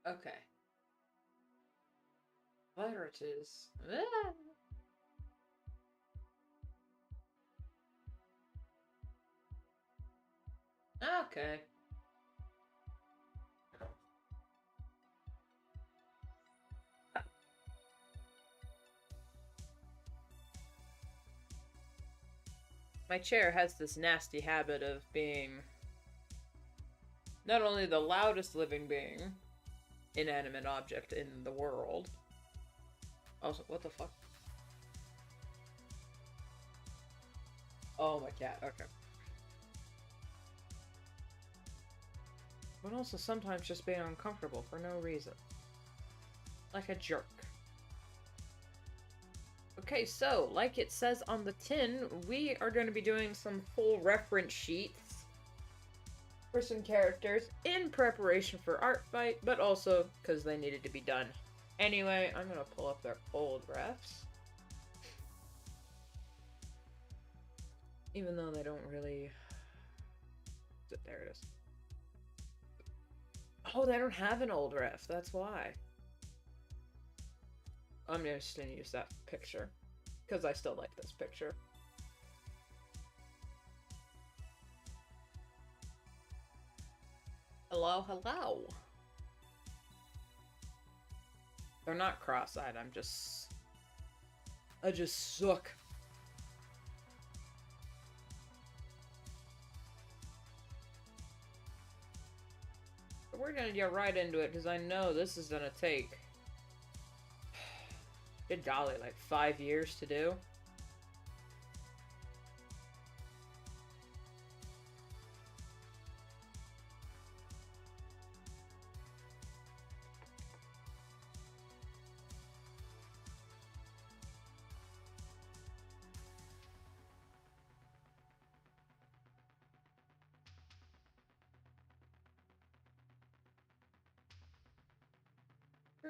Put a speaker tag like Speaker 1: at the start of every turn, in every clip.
Speaker 1: Okay. There it is. Ah. Okay. My chair has this nasty habit of being not only the loudest living being, inanimate object in the world. Also, what the fuck? Oh, my cat. Okay. But also sometimes just being uncomfortable for no reason. Like a jerk. Okay, so, like it says on the tin, we are going to be doing some full reference sheets for some characters in preparation for Art Fight, but also because they needed to be done. Anyway, I'm going to pull up their old refs. Even though they don't really... There it is. Oh, they don't have an old ref, that's why. I'm just gonna use that picture, because I still like this picture. Hello, hello. They're not cross-eyed, I just suck. But we're gonna get right into it, because I know this is gonna take... Good golly, like 5 years to do.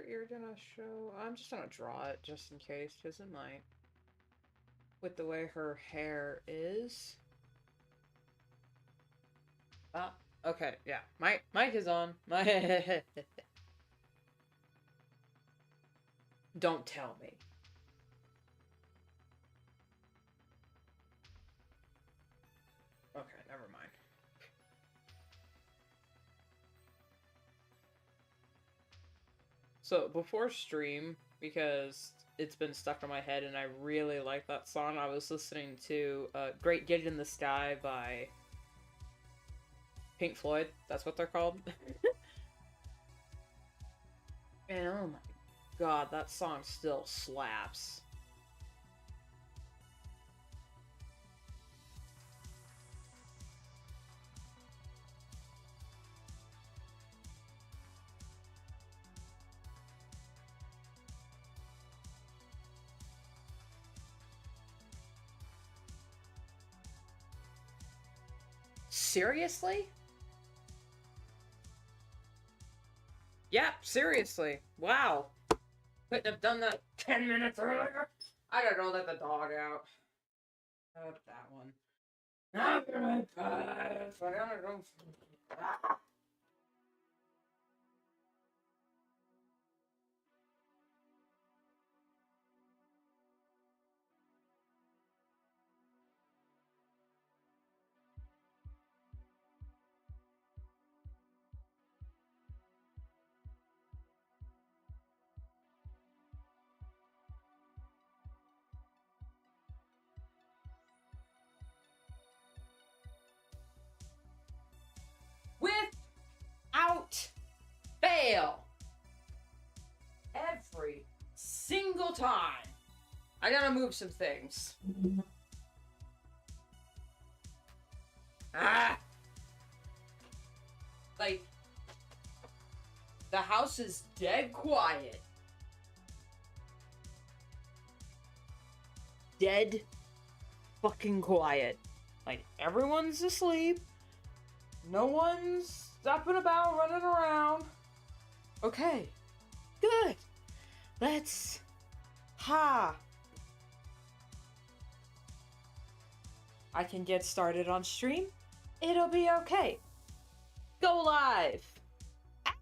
Speaker 1: You're gonna show... I'm just gonna draw it just in case, because it might. With the way her hair is. Ah, okay, yeah. Mic is on. Don't tell me. Okay, never mind. So, before stream, because it's been stuck in my head and I really like that song, I was listening to Great Gig in the Sky by Pink Floyd. That's what they're called. And oh my god, that song still slaps. Seriously? Yeah, seriously. Wow. Couldn't have done that 10 minutes earlier. I gotta go let the dog out. Oh, that one. I'll be right back. I gotta go. Ah. Without fail. Every single time. I gotta move some things. Ah! Like, the house is dead quiet. Dead fucking quiet. Like, everyone's asleep. No one's up and about running around. Okay. Good. Let's... Ha! I can get started on stream. It'll be okay. Go live. Ah,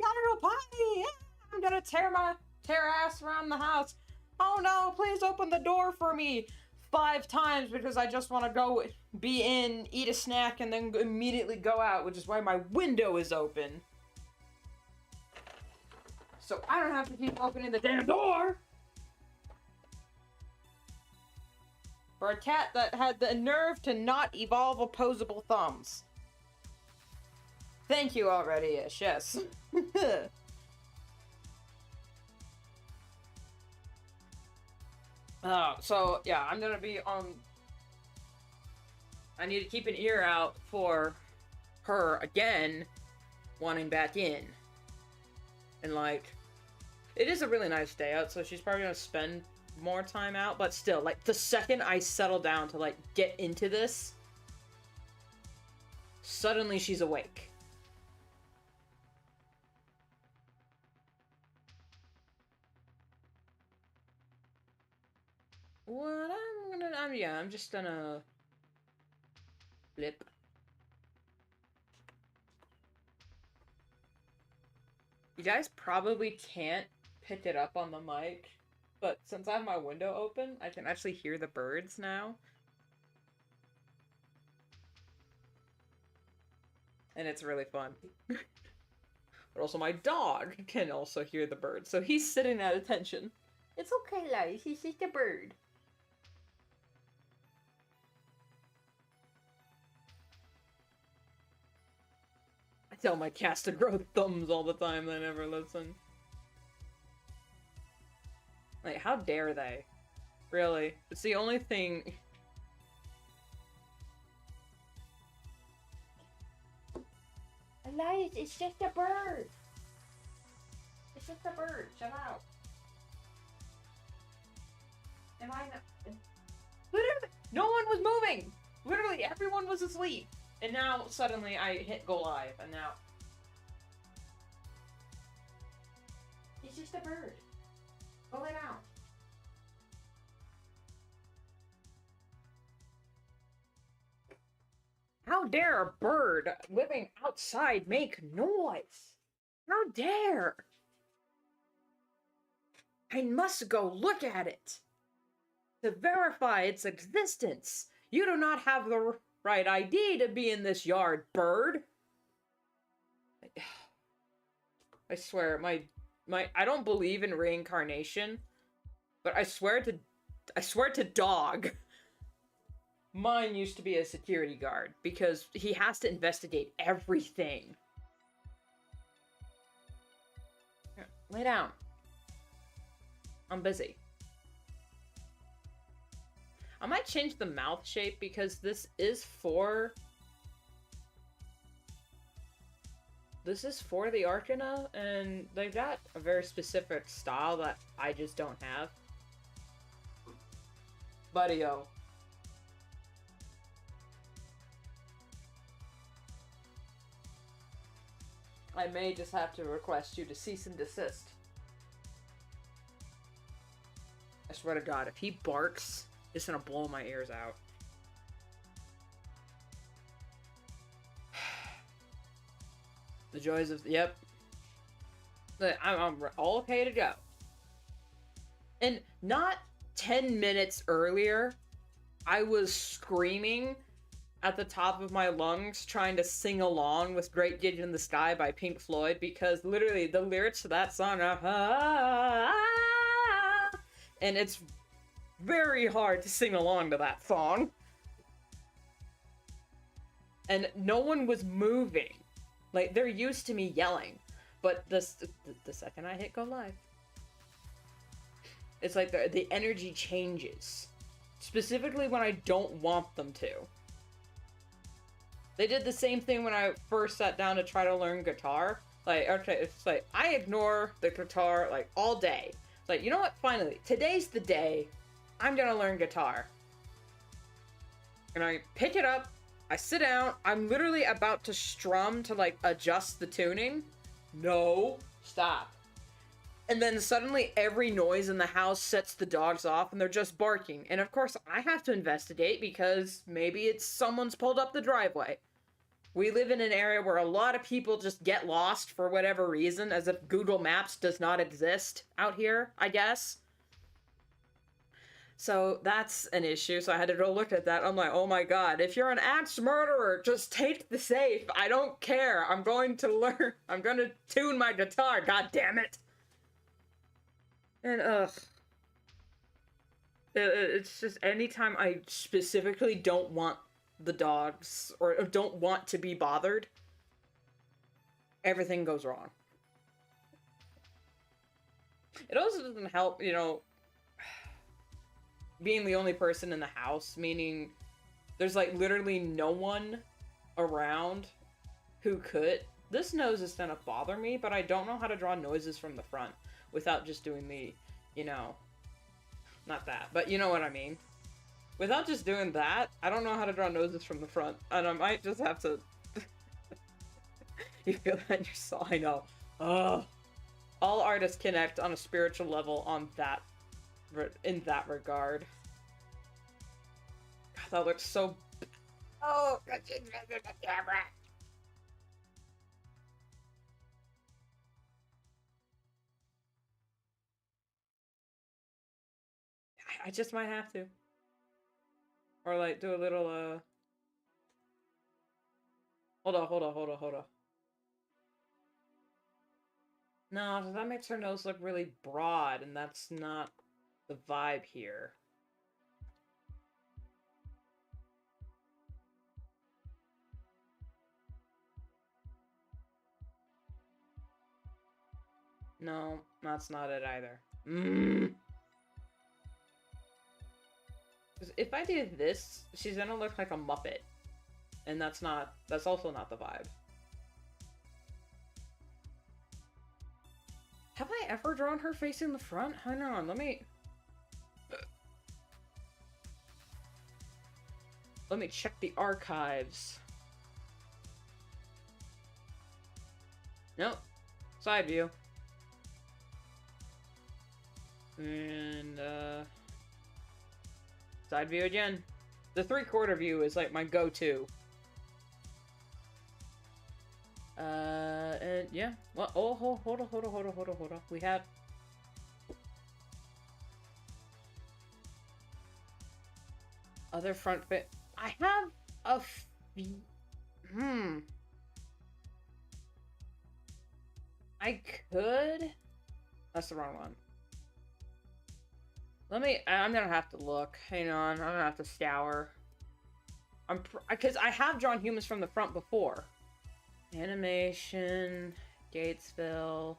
Speaker 1: got it all gonna tear ass around the house. Oh no, please open the door for me 5 times because I just want to go be in, eat a snack, and then immediately go out, which is why my window is open. So I don't have to keep opening the damn door! For a cat that had the nerve to not evolve opposable thumbs. Thank you already, Ish, yes. So, yeah, I'm gonna be on... I need to keep an ear out for her, again, wanting back in. And, like, it is a really nice day out, so she's probably gonna spend more time out, but still, like, the second I settle down to, like, get into this, suddenly she's awake. What I'm just gonna flip. You guys probably can't pick it up on the mic, but since I have my window open, I can actually hear the birds now. And it's really fun. But also my dog can also hear the birds, so he's sitting at attention. It's okay, guys, he's just a bird. I tell my cats to grow thumbs all the time, they never listen. Like, how dare they? Really? It's the only thing... Elias, it's just a bird! It's just a bird, shut out. Am I not... Literally, no one was moving! Literally, everyone was asleep. And now, suddenly, I hit go live, and now... It's just a bird. Go lay down. How dare a bird living outside make noise? How dare? I must go look at it to verify its existence. You do not have the right ID to be in this yard, bird. I swear, I don't believe in reincarnation, but I swear to dog. Mine used to be a security guard because he has to investigate everything. Here, lay down. I'm busy. I might change the mouth shape because this is for the Arcana, and they've got a very specific style that I just don't have. Buddy-o. I may just have to request you to cease and desist. I swear to God, if he barks, it's gonna blow my ears out. The joys of... Yep. I'm all okay to go. And not 10 minutes earlier, I was screaming at the top of my lungs trying to sing along with Great Gig in the Sky by Pink Floyd, because literally the lyrics to that song are... And it's very hard to sing along to that song. And no one was moving. Like, they're used to me yelling. But the second I hit go live, it's like the energy changes. Specifically when I don't want them to. They did the same thing when I first sat down to try to learn guitar. Like, okay, it's like, I ignore the guitar, like, all day. It's like, you know what? Finally, today's the day I'm gonna learn guitar. And I pick it up, I sit down, I'm literally about to strum to, like, adjust the tuning. No, stop. And then suddenly every noise in the house sets the dogs off and they're just barking. And of course I have to investigate because maybe it's someone's pulled up the driveway. We live in an area where a lot of people just get lost for whatever reason, as if Google Maps does not exist out here, I guess. So that's an issue, so I had to go look at that. I'm like, oh my god, if you're an axe murderer, just take the safe. I don't care. I'm going to learn. I'm going to tune my guitar, god damn it. And, ugh. It's just anytime I specifically don't want the dogs, or don't want to be bothered, everything goes wrong. It also doesn't help, you know, being the only person in the house, meaning there's like literally no one around who could. This nose is gonna bother me, but I don't know how to draw noises from the front without just doing the, you know, not that, but you know what I mean. Without just doing that, I don't know how to draw noses from the front, and I might just have to... You feel that in your soul? I know. Ugh. All artists connect on a spiritual level on that, in that regard. God, that looks so... Oh, the camera! I just might have to. Or like do a little hold on. No, 'cause that makes her nose look really broad, and that's not the vibe here. No, that's not it either. If I do this, she's gonna look like a Muppet. And that's also not the vibe. Have I ever drawn her facing the front? Hang on, let me check the archives. Nope. Side view. And, side view again. The 3/4 view is like my go-to. And yeah. Well, oh, hold on. We have... Other front fit. I have a I could... That's the wrong one. I'm gonna have to look. Hang on, I'm gonna have to scour. Because I have drawn humans from the front before. Animation, Gatesville,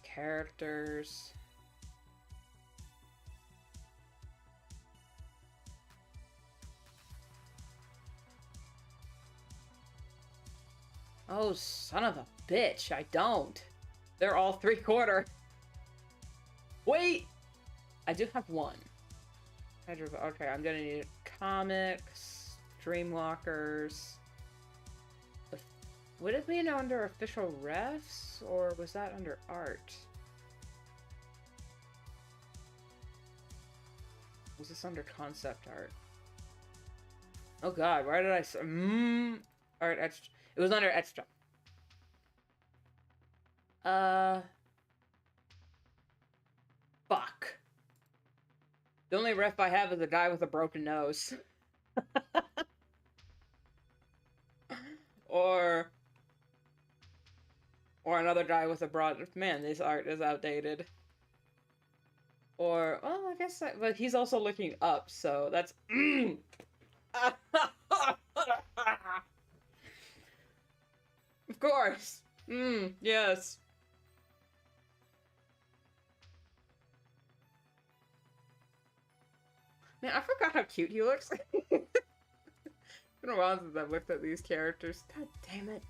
Speaker 1: characters. Oh, son of a bitch, I don't. They're all 3/4. Wait! I do have one. Okay, I'm gonna need comics, Dreamwalkers. Would it be under official refs, or was that under art? Was this under concept art? Oh god, why did I say art extra? It was under extra. Fuck. The only ref I have is a guy with a broken nose. Or another guy with a broad... Man, this art is outdated. Or... Well, I guess that... But he's also looking up, so that's... Of course! Yes. Man, I forgot how cute he looks. It's been a while since I've looked at these characters. God damn it.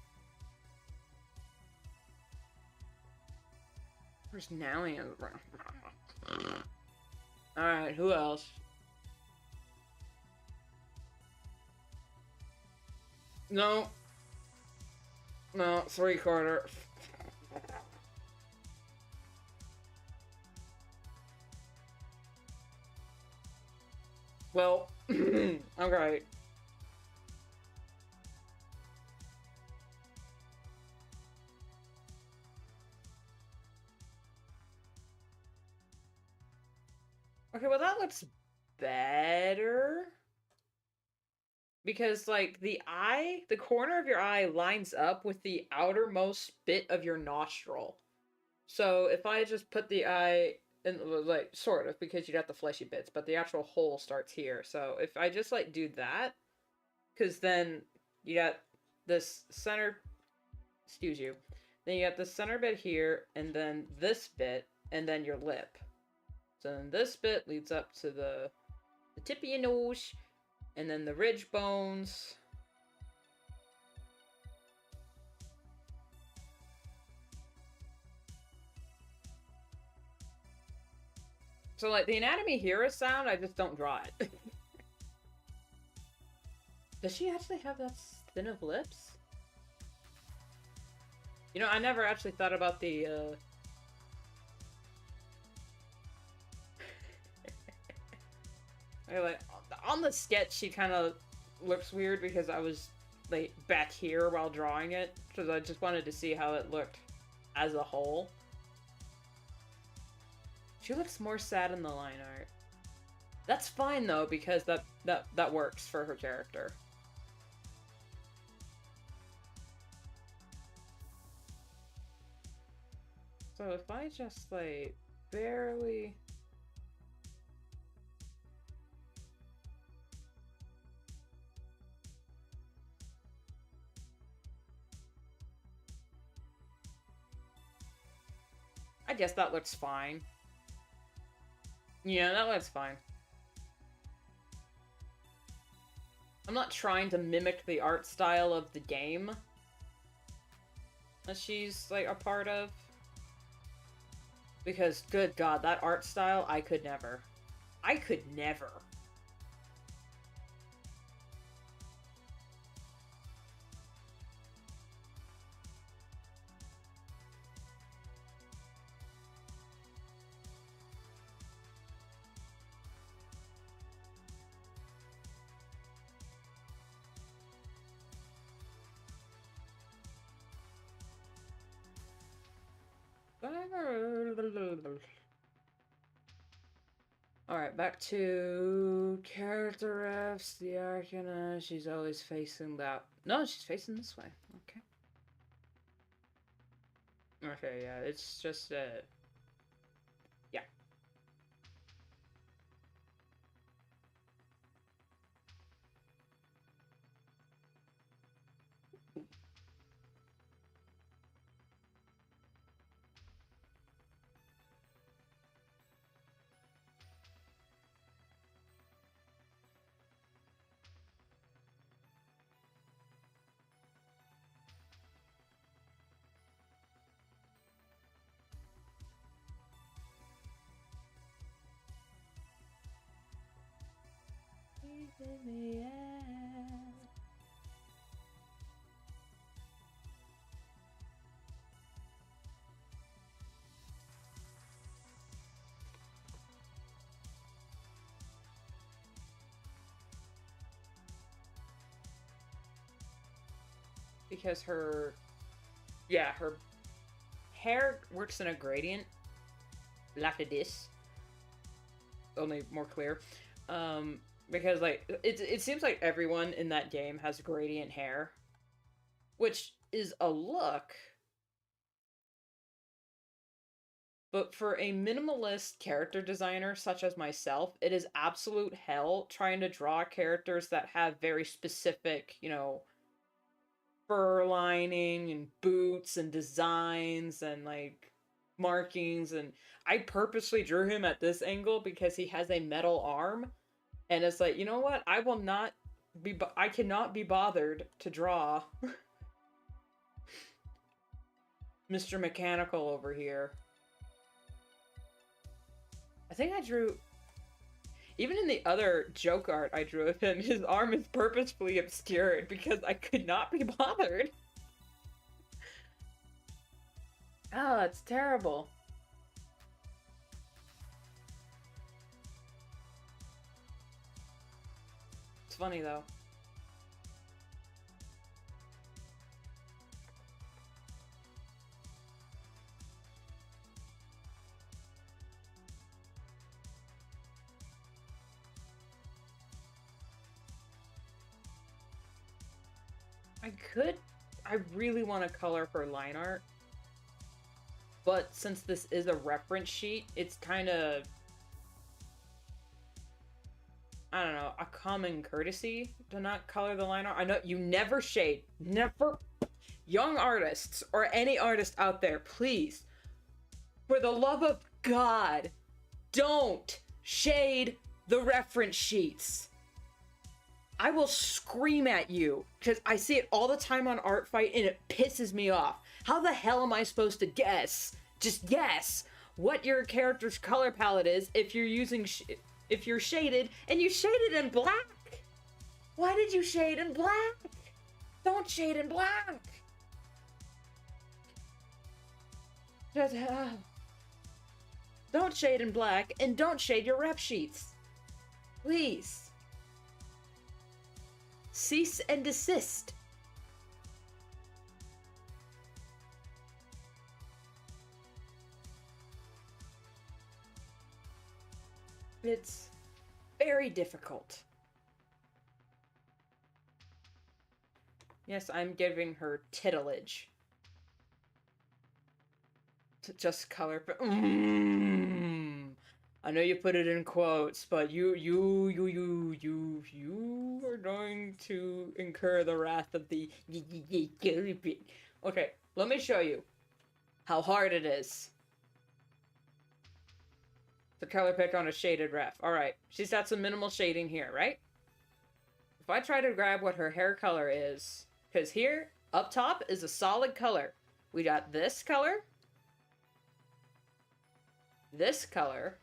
Speaker 1: Where's Nowie? Alright, who else? No. No, 3/4. Well, alright. Okay, well that looks better. Because, like, the eye, the corner of your eye lines up with the outermost bit of your nostril. So if I just put the eye in, like, sort of, because you'd have the fleshy bits, but the actual hole starts here. So if I just, like, do that, because then you got this center, excuse you, then you got the center bit here, and then this bit, and then your lip. So then this bit leads up to the tip of your nose, and then the ridge bones. So, like, the anatomy here is sound, I just don't draw it. Does she actually have that thin of lips? You know, I never actually thought about the, like, on the sketch, she kind of looks weird because I was, like, back here while drawing it, because I just wanted to see how it looked as a whole. She looks more sad in the line art. That's fine, though, because that works for her character. So if I just, like, barely... I guess that looks fine. Yeah, that looks fine. I'm not trying to mimic the art style of the game that she's, like, a part of. Because, good god, that art style, I could never. I could never. Alright, back to character F's, the Arcana. She's always facing that. No, she's facing this way. Okay. Okay, yeah, it's just, yeah. Because her, yeah, her hair works in a gradient, like this, only more clear. Because, like, it seems like everyone in that game has gradient hair, which is a look. But for a minimalist character designer such as myself, it is absolute hell trying to draw characters that have very specific, you know, fur lining and boots and designs and, like, markings. And I purposely drew him at this angle because he has a metal arm. And it's like, you know what? I will not be, I cannot be bothered to draw Mr. Mechanical over here. I think I drew, even in the other joke art I drew of him, his arm is purposefully obscured because I could not be bothered. Oh, it's terrible. It's funny though. I really want to color her line art. But since this is a reference sheet, it's kind of, I don't know, a common courtesy to not color the line art. I know you never shade. Never. Young artists, or any artist out there, please, for the love of God, don't shade the reference sheets. I will scream at you, because I see it all the time on Art Fight, and it pisses me off. How the hell am I supposed to guess? Just guess what your character's color palette is if you're using, if you're shaded, and you shaded in black. Why did you shade in black? Don't shade in black. Just, don't shade in black, and don't shade your rep sheets. Please. Cease and desist. It's very difficult. Yes, I'm giving her titillage. To just color. I know you put it in quotes, but you are going to incur the wrath of the. Okay, let me show you how hard it is to color pick on a shaded ref. Alright, she's got some minimal shading here, right? If I try to grab what her hair color is, because here, up top, is a solid color. We got this color, this color,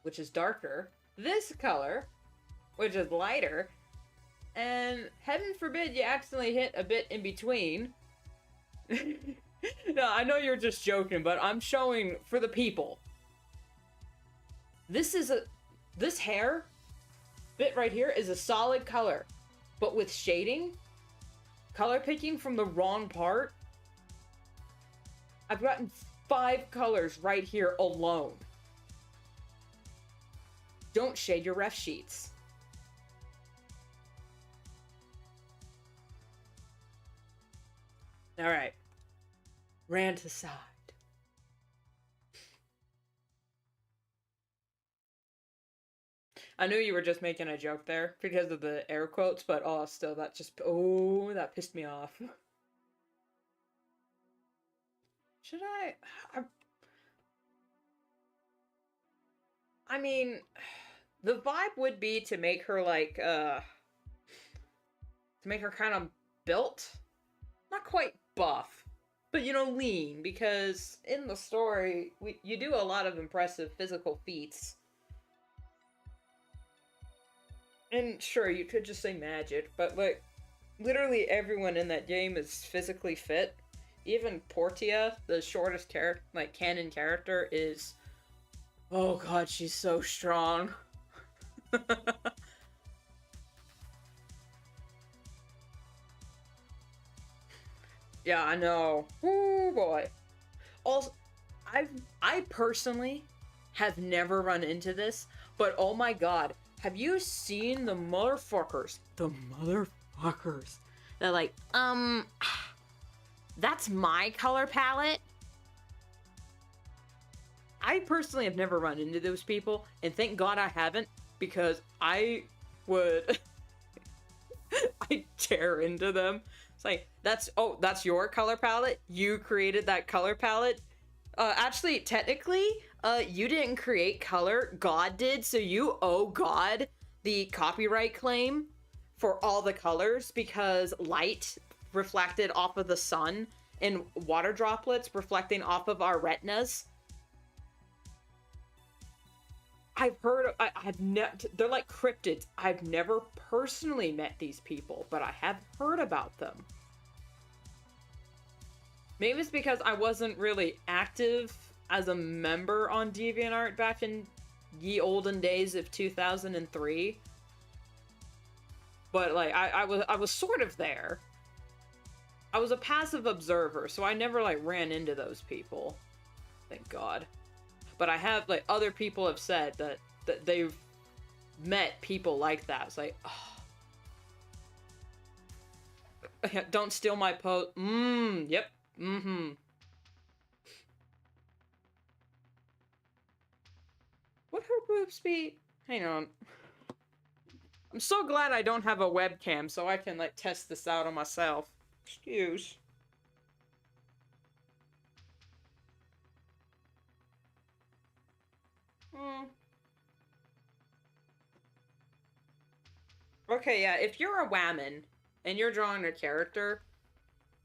Speaker 1: which is darker, this color, which is lighter, and heaven forbid you accidentally hit a bit in between. No, I know you're just joking, but I'm showing for the people. This hair bit right here is a solid color, but with shading, color picking from the wrong part, I've gotten 5 colors right here alone. Don't shade your ref sheets. Alright. Rant aside. I knew you were just making a joke there because of the air quotes, but oh, still, that just, oh, that pissed me off. Should I mean, the vibe would be to make her like, to make her kind of built. Not quite buff, but you know, lean, because in the story, you do a lot of impressive physical feats. And sure, you could just say magic, but like, literally everyone in that game is physically fit. Even Portia, the shortest canon character, is... Oh god, she's so strong. Yeah, I know. Ooh, boy. Also, I personally have never run into this, but oh my god, have you seen the motherfuckers? The motherfuckers. They're like, that's my color palette? I personally have never run into those people, and thank God I haven't, because I would... I tear into them. It's like, that's your color palette? You created that color palette? Actually, technically, you didn't create color, God did, so you owe God the copyright claim for all the colors, because light reflected off of the sun and water droplets reflecting off of our retinas. I've heard, they're like cryptids. I've never personally met these people, but I have heard about them. Maybe it's because I wasn't really active as a member on DeviantArt back in ye olden days of 2003. But like, I was sort of there. I was a passive observer, so I never like ran into those people. Thank God. But I have, like, other people have said that they've met people like that. It's like, oh. Don't steal my pose. Yep. Would her boobs be? Hang on. I'm so glad I don't have a webcam so I can, like, test this out on myself. Excuse. Okay, yeah, if you're a whammon and you're drawing a character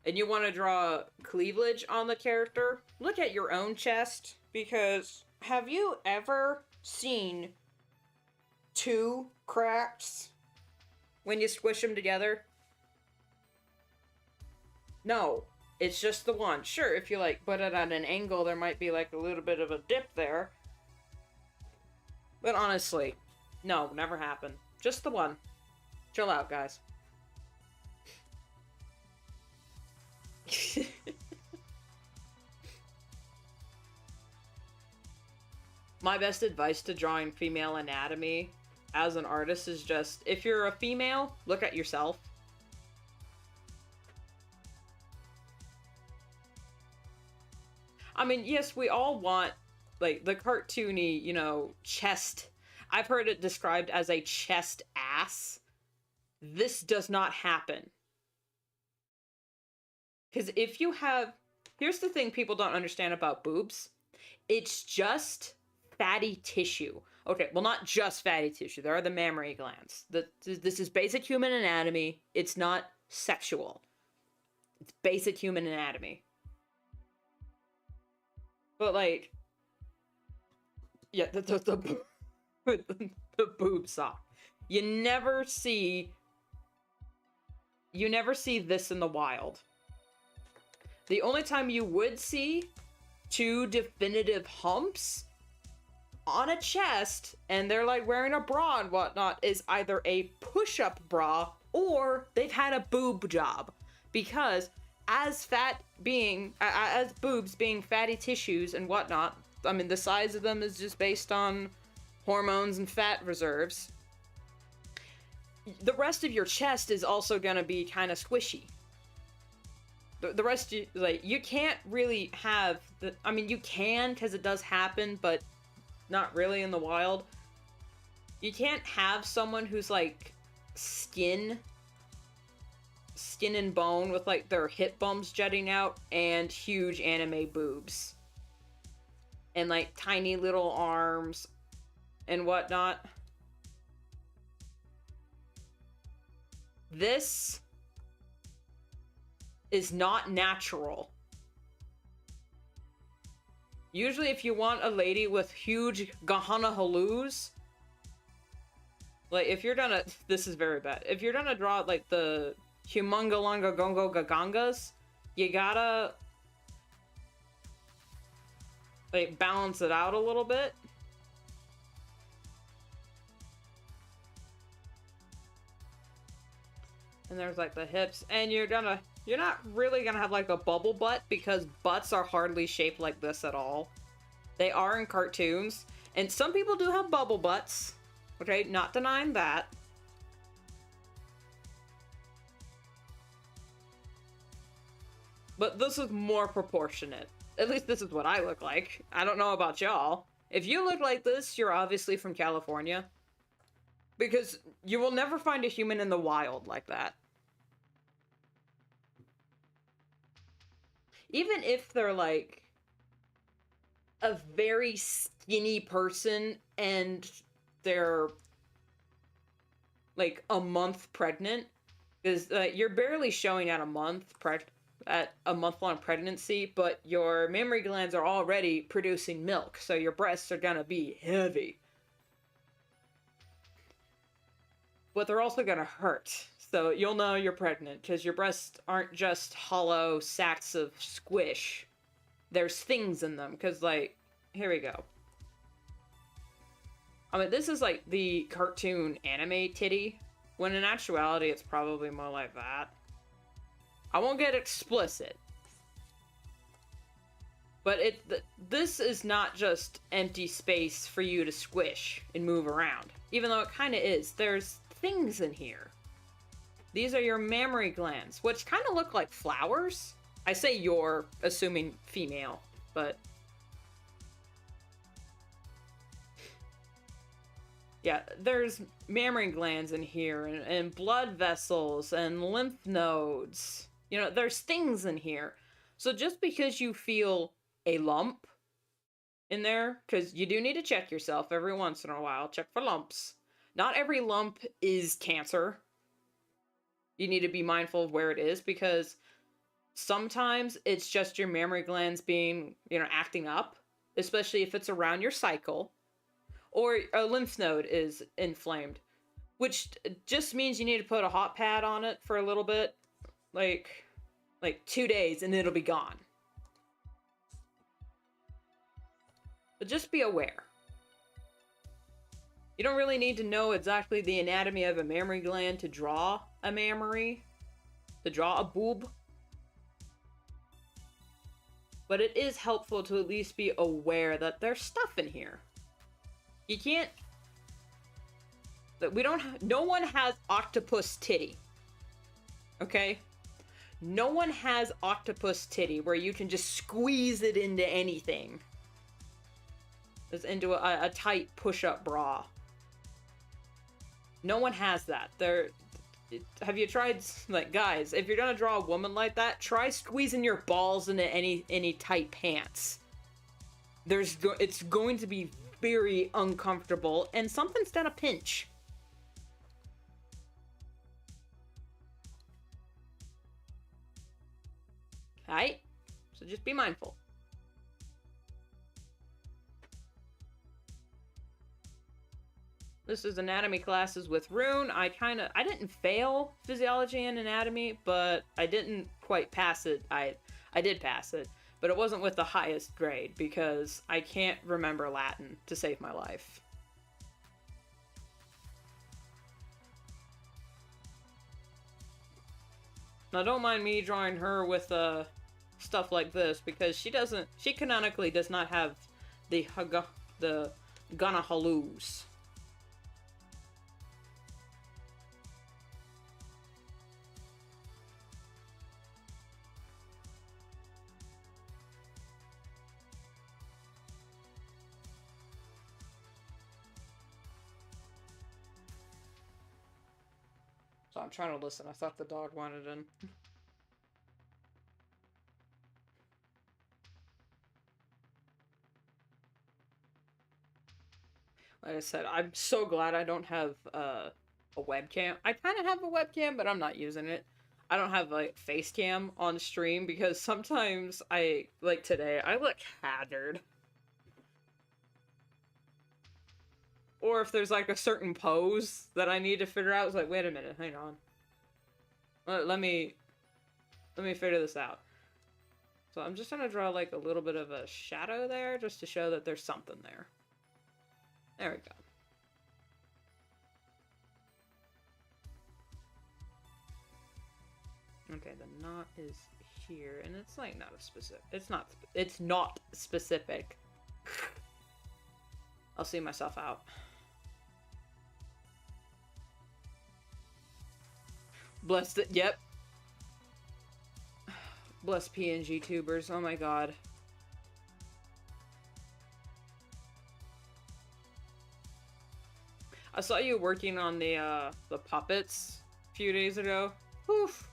Speaker 1: and you want to draw cleavage on the character, look at your own chest, because have you ever seen two cracks when you squish them together? No, it's just the one. Sure, if you, like, put it at an angle, there might be, like, a little bit of a dip there. But honestly, no, never happened. Just the one. Chill out, guys. My best advice to drawing female anatomy as an artist is just, if you're a female, look at yourself. I mean, yes, we all want, like, the cartoony, you know, chest. I've heard it described as a chest ass. This does not happen. Because if you have... Here's the thing people don't understand about boobs. It's just fatty tissue. Okay, well, not just fatty tissue. There are the mammary glands. This is basic human anatomy. It's not sexual. It's basic human anatomy. But, like... Yeah, the boob sock. You never see this in the wild. The only time you would see two definitive humps on a chest, and they're, like, wearing a bra and whatnot, is either a push-up bra or they've had a boob job. Because as boobs being fatty tissues and whatnot, I mean, the size of them is just based on hormones and fat reserves. The rest of your chest is also gonna be kind of squishy. The rest, like, you can't really have the... I mean, you can, because it does happen, but not really in the wild. You can't have someone who's, like, skin and bone with, like, their hip bumps jutting out and huge anime boobs. And, like, tiny little arms and whatnot. This is not natural. Usually if you want a lady with huge Gahana Halus, like, if you're gonna... This is very bad. If you're gonna draw, like, the Humungalanga Gongo Gagangas, you gotta, like, balance it out a little bit. And there's, like, the hips, and you're not really gonna have, like, a bubble butt, because butts are hardly shaped like this at all. They are in cartoons, and some people do have bubble butts. Okay, not denying that. But this is more proportionate. At least this is what I look like. I don't know about y'all. If you look like this, you're obviously from California. Because you will never find a human in the wild like that. Even if they're, like, a very skinny person and they're, like, a month pregnant, because you're barely showing at a month-long pregnancy, but your mammary glands are already producing milk, so your breasts are gonna be heavy. But they're also gonna hurt, so you'll know you're pregnant, because your breasts aren't just hollow sacks of squish. There's things in them, because, like, here we go. I mean, this is, like, the cartoon anime titty, when in actuality it's probably more like that. I won't get explicit. But this is not just empty space for you to squish and move around. Even though it kind of is. There's things in here. These are your mammary glands, which kind of look like flowers. I say you're, assuming female, but... yeah, there's mammary glands in here, and blood vessels, and lymph nodes. You know, there's things in here. So just because you feel a lump in there, because you do need to check yourself every once in a while, check for lumps. Not every lump is cancer. You need to be mindful of where it is, because sometimes it's just your mammary glands being, you know, acting up, especially if it's around your cycle. Or a lymph node is inflamed, which just means you need to put a hot pad on it for a little bit, like 2 days, and it'll be gone. But just be aware. You don't really need to know exactly the anatomy of a mammary gland to draw a mammary, to draw a boob. But it is helpful to at least be aware that there's stuff in here. You can't... no one has octopus titty. Okay? No one has octopus titty where you can just squeeze it into anything. Just into a tight push-up bra. No one has that. Have you tried... like, guys, if you're gonna draw a woman like that, try squeezing your balls into any tight pants. It's going to be very uncomfortable, and something's gonna pinch. Alright? So just be mindful. This is anatomy classes with Rune. I didn't fail physiology and anatomy, but I didn't quite pass it. I did pass it. But it wasn't with the highest grade, because I can't remember Latin to save my life. Now, don't mind me drawing her with stuff like this, because she canonically does not have the gonna halus. So I'm trying to listen. I thought the dog wanted in. Like I said, I'm so glad I don't have a webcam. I kind of have a webcam, but I'm not using it. I don't have like face cam on stream because sometimes like today, I look haggard. Or if there's like a certain pose that I need to figure out, it's like, wait a minute, hang on. Let me figure this out. So I'm just gonna draw like a little bit of a shadow there, just to show that there's something there. There we go. Okay, the knot is here, and it's like not a specific. It's not specific. I'll see myself out. Bless it. Yep. Bless PNG tubers. Oh my god. I saw you working on the puppets a few days ago. Oof.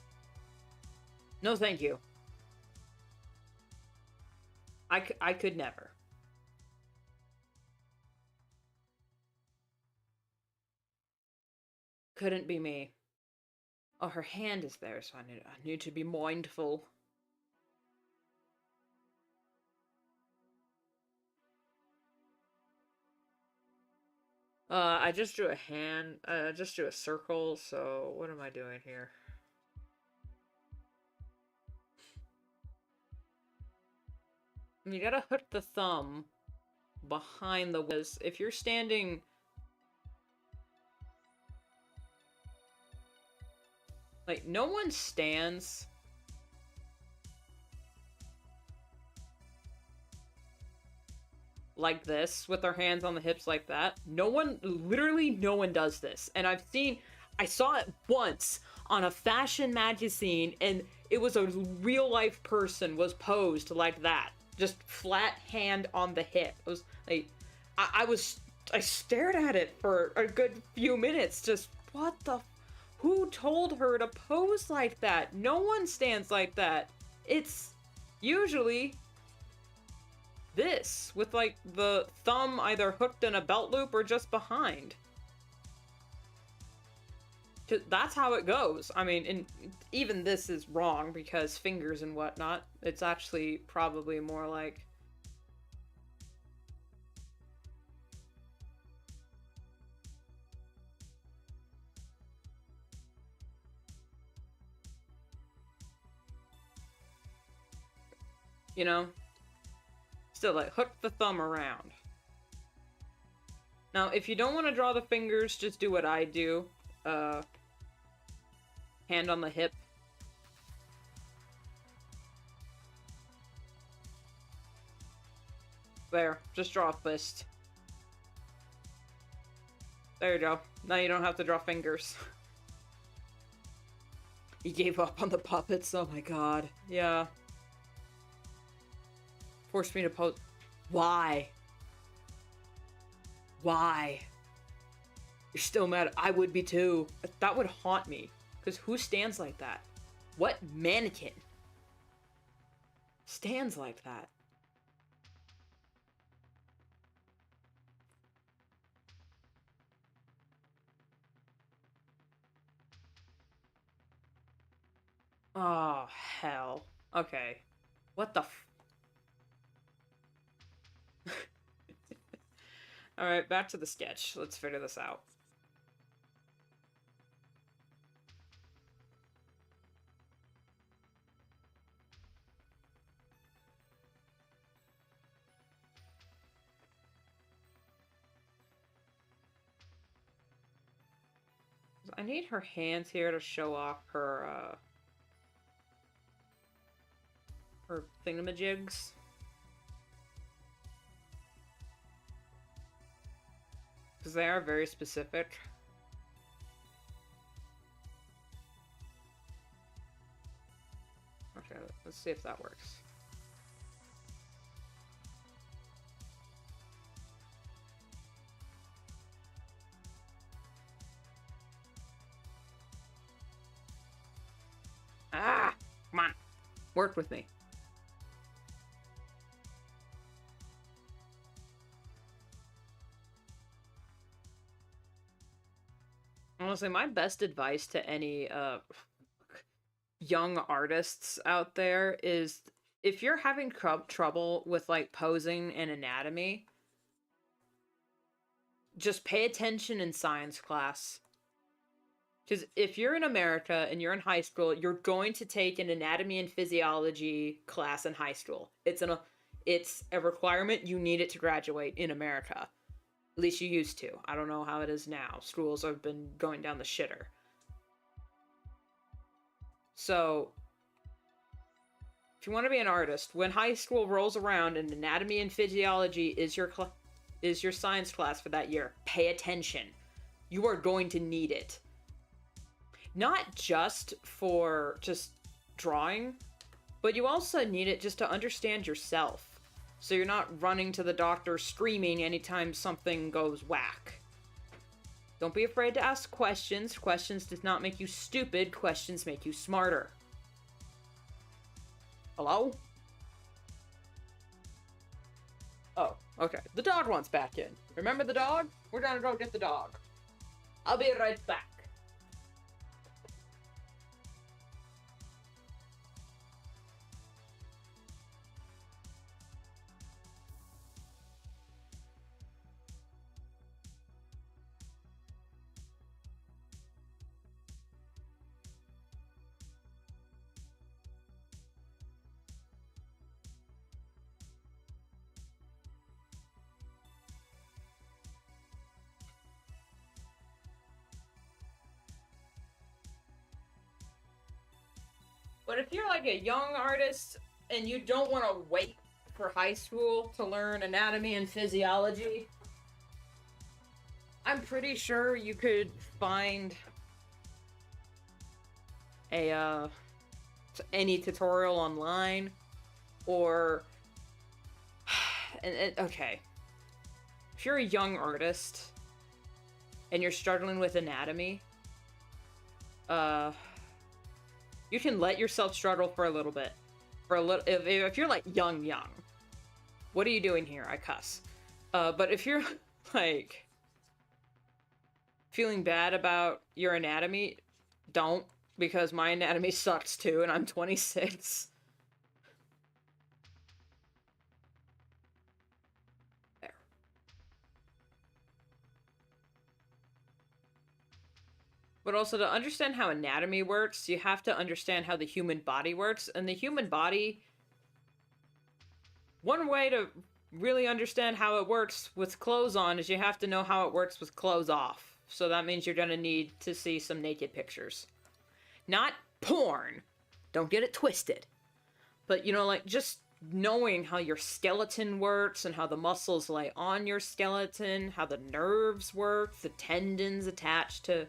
Speaker 1: No, thank you. I could never. Couldn't be me. Oh, her hand is there, so I need to be mindful. I just drew a hand. I just drew a circle, so what am I doing here? You gotta hook the thumb behind the whiz. If you're standing... like, no one stands... like this, with their hands on the hips like that. No one, literally no one does this. And I I saw it once on a fashion magazine, and it was a real life person was posed like that, just flat hand on the hip. It was like, I stared at it for a good few minutes, just what the, who told her to pose like that? No one stands like that. It's usually this, with like the thumb either hooked in a belt loop or just behind. That's how it goes. I mean, and even this is wrong because fingers and whatnot. It's actually probably more like, you know, still like hook the thumb around. Now, if you don't want to draw the fingers, just do what I do. Hand on the hip. There, just draw a fist. There you go. Now you don't have to draw fingers. He gave up on the puppets, oh my god. Yeah. Forced me to pose. Why? Why? You're still mad. I would be too. That would haunt me. Because who stands like that? What mannequin stands like that? Oh, hell. Okay. What the f- Alright, back to the sketch. Let's figure this out. I need her hands here to show off her, her thingamajigs. Because they are very specific. Okay, let's see if that works. Ah! Come on. Work with me. Honestly, my best advice to any young artists out there is if you're having trouble with like posing and anatomy, just pay attention in science class. Because if you're in America and you're in high school, you're going to take an anatomy and physiology class in high school. It's a requirement. You need it to graduate in America. At least you used to. I don't know how it is now. Schools have been going down the shitter. So, if you want to be an artist, when high school rolls around and anatomy and physiology is your science class for that year, pay attention. You are going to need it. Not just for just drawing, but you also need it just to understand yourself. So you're not running to the doctor screaming anytime something goes whack. Don't be afraid to ask questions. Questions does not make you stupid. Questions make you smarter. Hello? Oh, okay. The dog wants back in. Remember the dog? We're gonna go get the dog. I'll be right back. But if you're like a young artist and you don't want to wait for high school to learn anatomy and physiology, I'm pretty sure you could find a any tutorial online, or okay, if you're a young artist and you're struggling with anatomy, you can let yourself struggle for a little bit. For a little, if you're like young, what are you doing here? I cuss. But if you're like feeling bad about your anatomy, don't, because my anatomy sucks too, and I'm 26. There. But also, to understand how anatomy works, you have to understand how the human body works, and the human body, one way to really understand how it works with clothes on is you have to know how it works with clothes off. So that means you're gonna need to see some naked pictures. Not porn. Don't get it twisted. But, you know, like, just knowing how your skeleton works and how the muscles lay on your skeleton, how the nerves work, the tendons attached to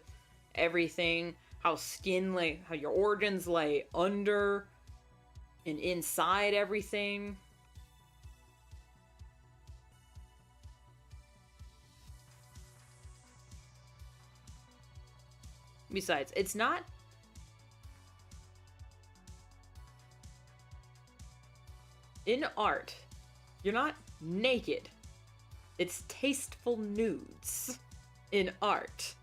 Speaker 1: everything, how how your organs lay under and inside everything. Besides, it's not... In art, you're not naked. It's tasteful nudes in art.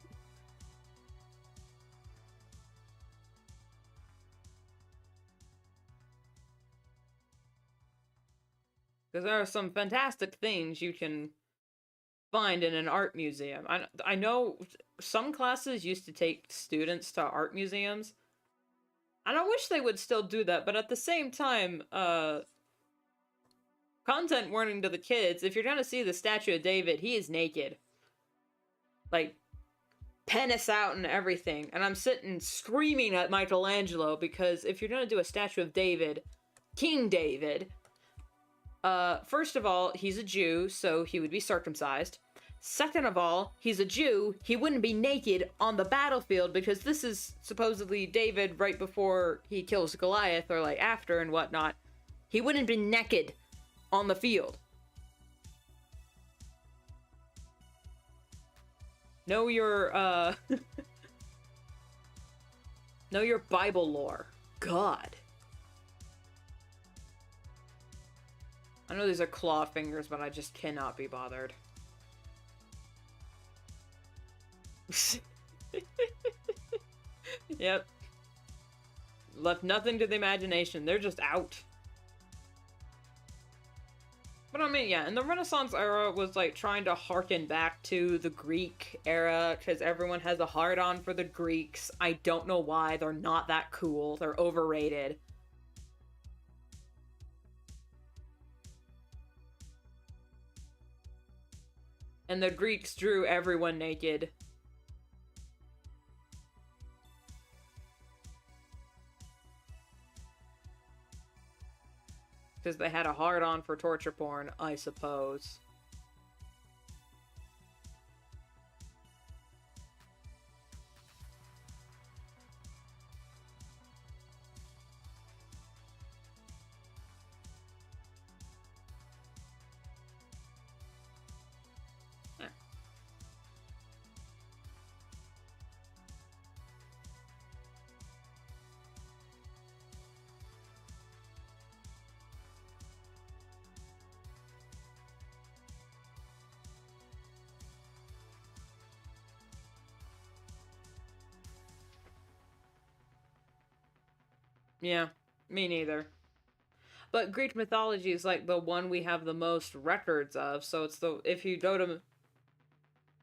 Speaker 1: Because there are some fantastic things you can find in an art museum. I know some classes used to take students to art museums, and I wish they would still do that, but at the same time, content warning to the kids, if you're gonna see the statue of David, he is naked. Like, penis out and everything. And I'm sitting screaming at Michelangelo, because if you're gonna do a statue of David, King David, first of all, he's a Jew, so he would be circumcised. Second of all, he's a Jew, he wouldn't be naked on the battlefield, because this is supposedly David right before he kills Goliath, or like after and whatnot. He wouldn't be naked on the field. Know your, know your Bible lore. God. I know these are claw fingers, but I just cannot be bothered. Yep. Left nothing to the imagination. They're just out. But I mean, yeah, and the Renaissance era was like trying to harken back to the Greek era, because everyone has a hard-on for the Greeks. I don't know why. They're not that cool. They're overrated. And the Greeks drew everyone naked. Because they had a hard-on for torture porn, I suppose. Yeah, me neither. But Greek mythology is like the one we have the most records of, so it's the... If you go to...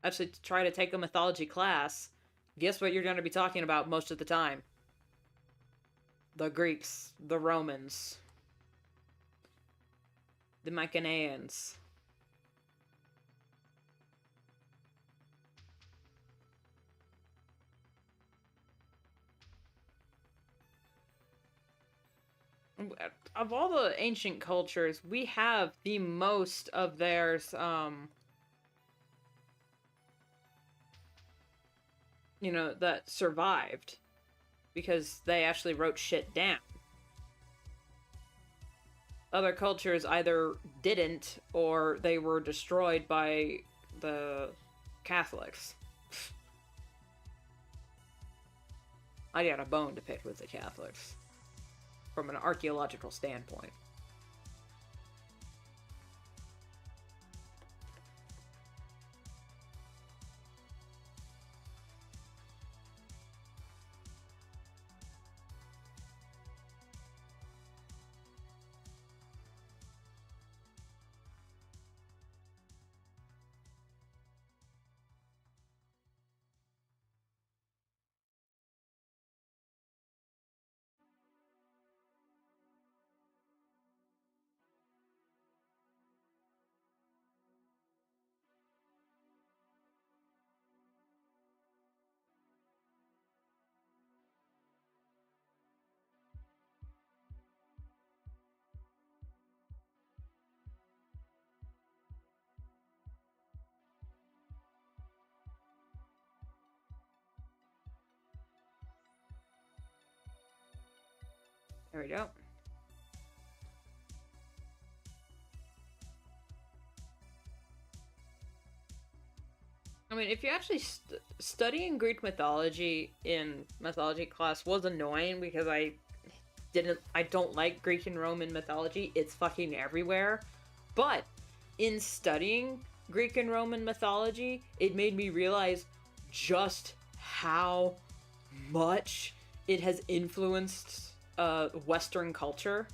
Speaker 1: actually try to take a mythology class, guess what you're going to be talking about most of the time? The Greeks, the Romans, the Mycenaeans. Of all the ancient cultures, we have the most of theirs, you know, that survived. because they actually wrote shit down. Other cultures either didn't or they were destroyed by the Catholics. I got a bone to pick with the Catholics from an archaeological standpoint. There we go. I mean, if you actually studying Greek mythology in mythology class was annoying because I don't like Greek and Roman mythology. It's fucking everywhere. But in studying Greek and Roman mythology, it made me realize just how much it has influenced Western culture.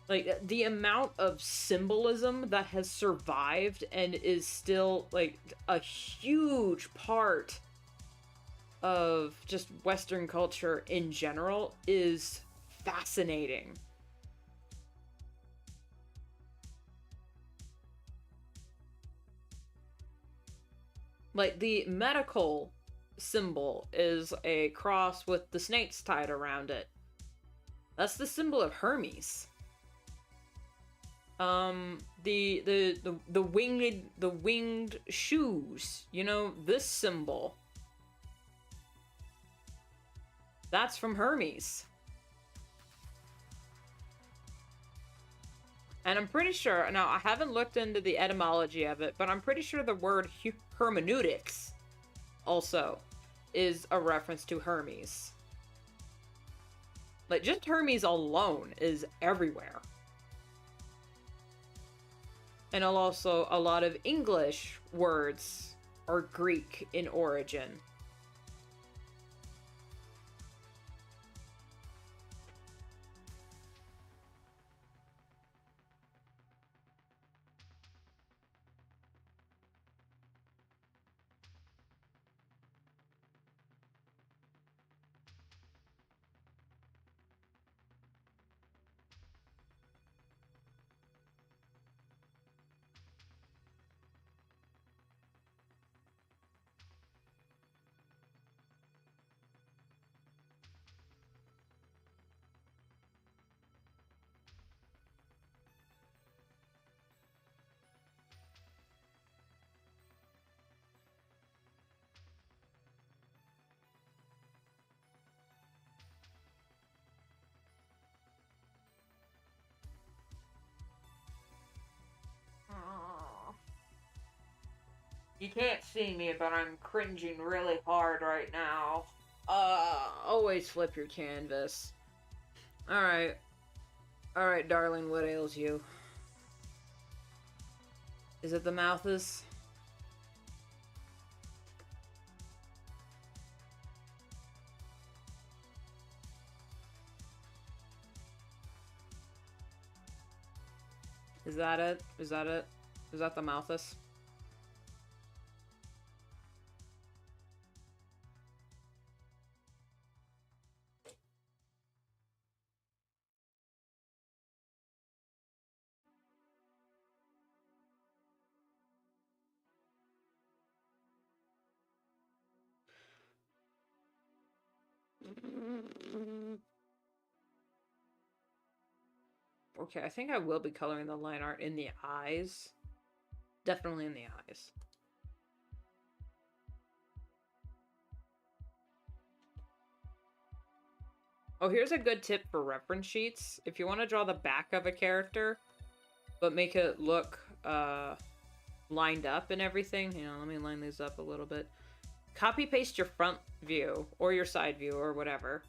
Speaker 1: Like, the amount of symbolism that has survived and is still, like, a huge part of just Western culture in general is fascinating. Like, the medical symbol is a cross with the snakes tied around it. That's the symbol of Hermes. The winged shoes, you know, this symbol, that's from Hermes. And I'm pretty sure, now I haven't looked into the etymology of it, but I'm pretty sure the word hermeneutics also is a reference to Hermes. Like, just Hermes alone is everywhere. And also, a lot of English words are Greek in origin. You can't see me, but I'm cringing really hard right now. Always flip your canvas. Alright. Alright, darling, what ails you? Is it the Malthus? Is that it? Is that it? Is that the Malthus? Okay, I think I will be coloring the line art in the eyes. Definitely in the eyes. Oh, here's a good tip for reference sheets. If you want to draw the back of a character, but make it look lined up and everything. You know, let me line these up a little bit. Copy paste your front view or your side view or whatever.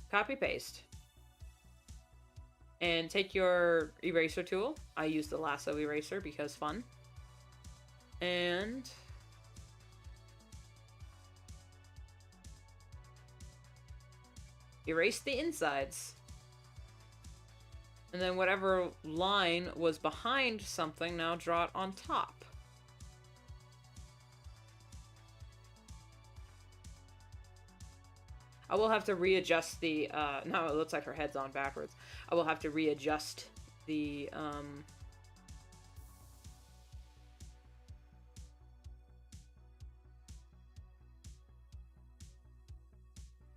Speaker 1: Copy paste. And take your eraser tool. I use the lasso eraser because fun. And erase the insides. And then whatever line was behind something, now draw it on top. I will have to readjust the, now it looks like her head's on backwards. I will have to readjust the,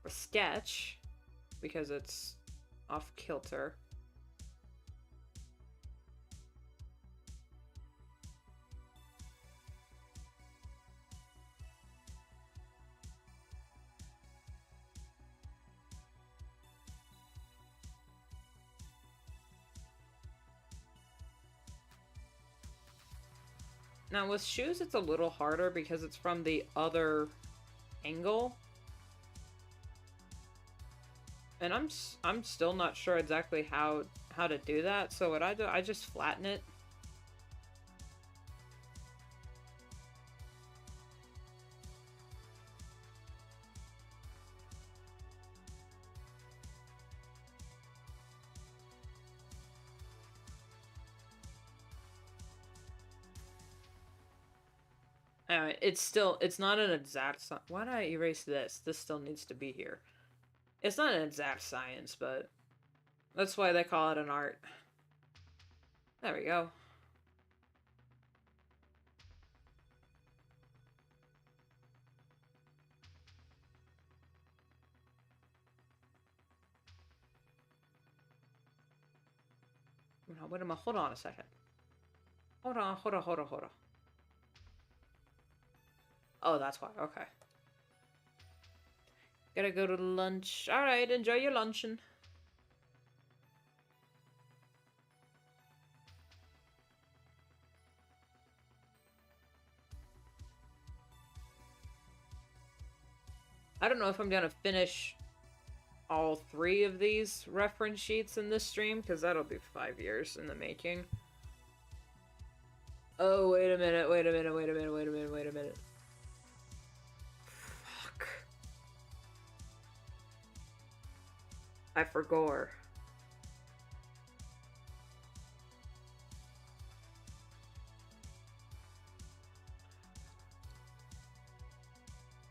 Speaker 1: sketch, because it's off kilter. Now with shoes, it's a little harder because it's from the other angle. And I'm still not sure exactly how to do that. So what I do, I just flatten it. Anyway, it's not an exact why did I erase this? This still needs to be here. It's not an exact science, but that's why they call it an art. There we go. No, wait a minute, hold on a second. Hold on. Oh, that's why, okay. Gotta go to lunch. Alright, enjoy your luncheon. I don't know if I'm gonna finish all 3 of these reference sheets in this stream, because that'll be 5 years in the making. Oh, wait a minute. Fuck. I forgot.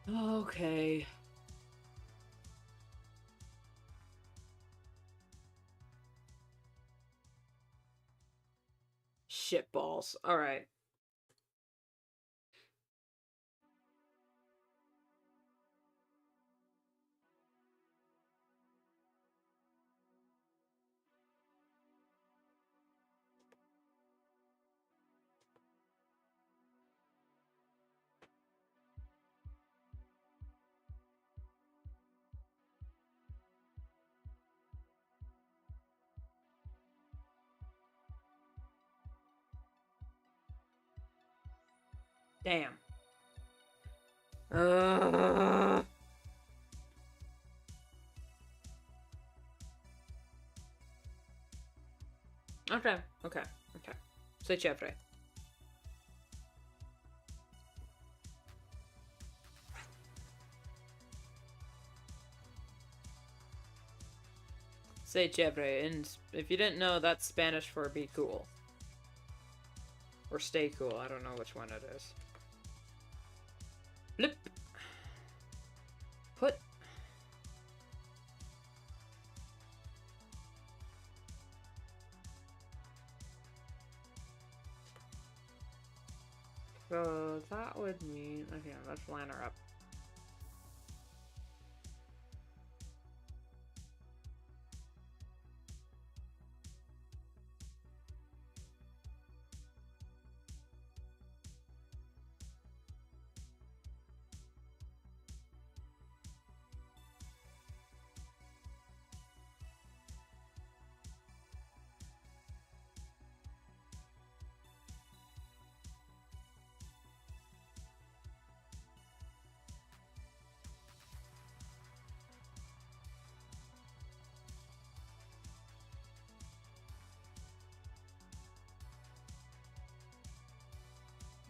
Speaker 1: Okay. Shitballs. Alright. Damn. Okay. Sei cefre. Sei cefre, and if you didn't know, that's Spanish for be cool. Or stay cool, I don't know which one it is. Blip. Put. So that would mean, okay, let's line her up.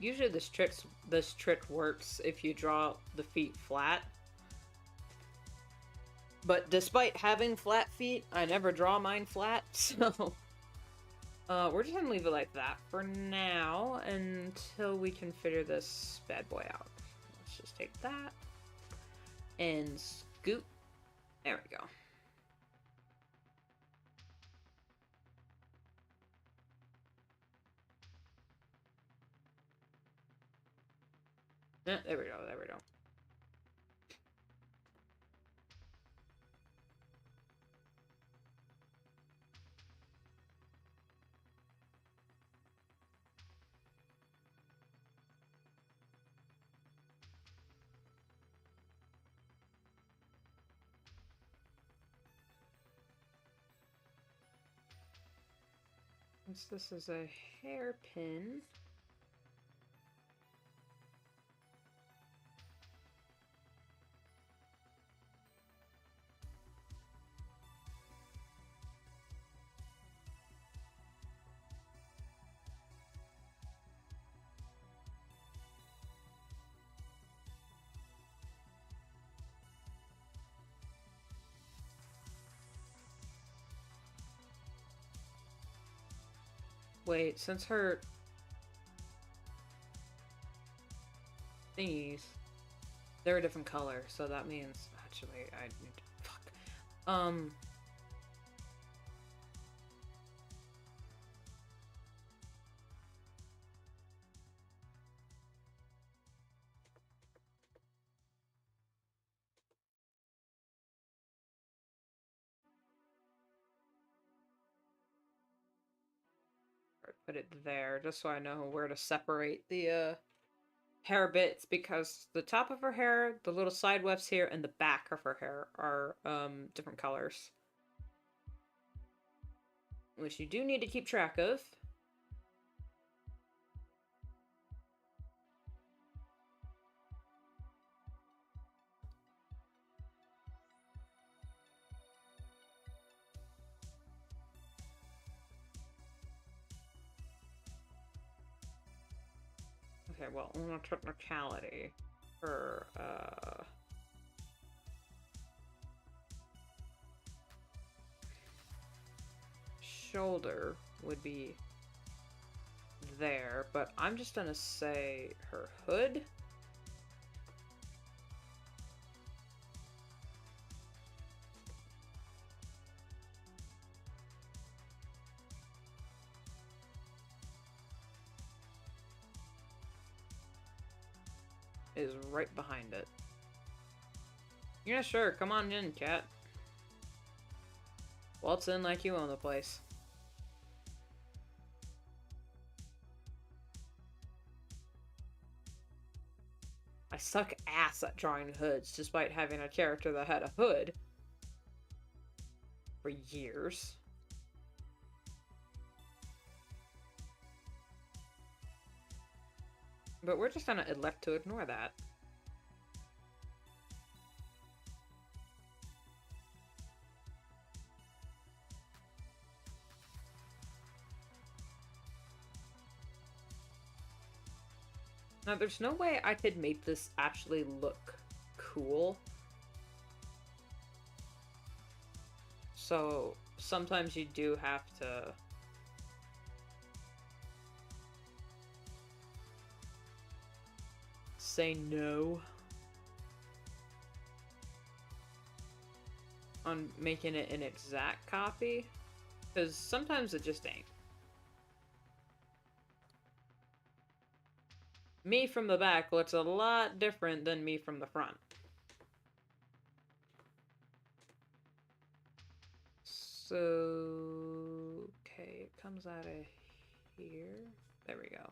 Speaker 1: Usually this trick works if you draw the feet flat. But despite having flat feet, I never draw mine flat, so... we're just gonna leave it like that for now until we can figure this bad boy out. Let's just take that and scoot. There we go. Yeah, there we go, there we go. Since this is a hairpin, wait, since her thingies, they're a different color, so that means actually I need to put it there just so I know where to separate the hair bits, because the top of her hair, the little side wefts here, and the back of her hair are different colors, which you do need to keep track of. Okay, well, on a technicality, her, shoulder would be there, but I'm just gonna say her hood. Is right behind it. Yeah, sure, come on in, cat. Waltz in like you own the place. I suck ass at drawing hoods, despite having a character that had a hood for years. But we're just gonna elect to ignore that. Now, there's no way I could make this actually look cool. So, sometimes you do have to... say no on making it an exact copy, because sometimes it just ain't. Me from the back looks a lot different than me from the front. So, okay, it comes out of here. There we go.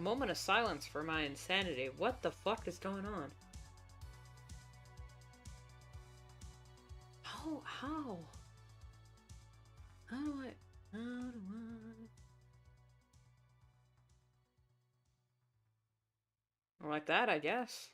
Speaker 1: A moment of silence for my insanity. What the fuck is going on? How? How do I... Like that, I guess.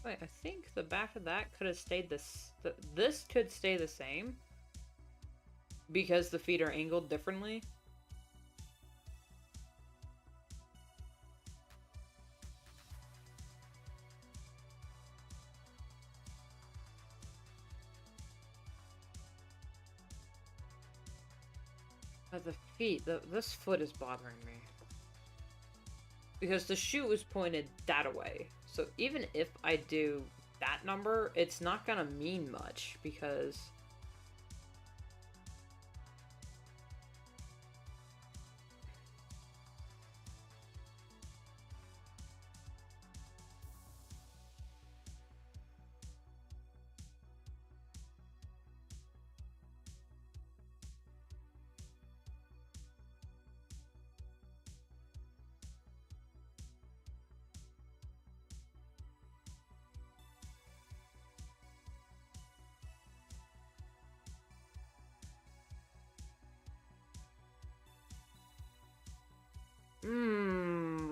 Speaker 1: Wait, I think the back of that could have stayed this could stay the same because the feet are angled differently. But the feet, this foot is bothering me. Because the shoe is pointed that way. So even if I do that number, it's not gonna mean much because...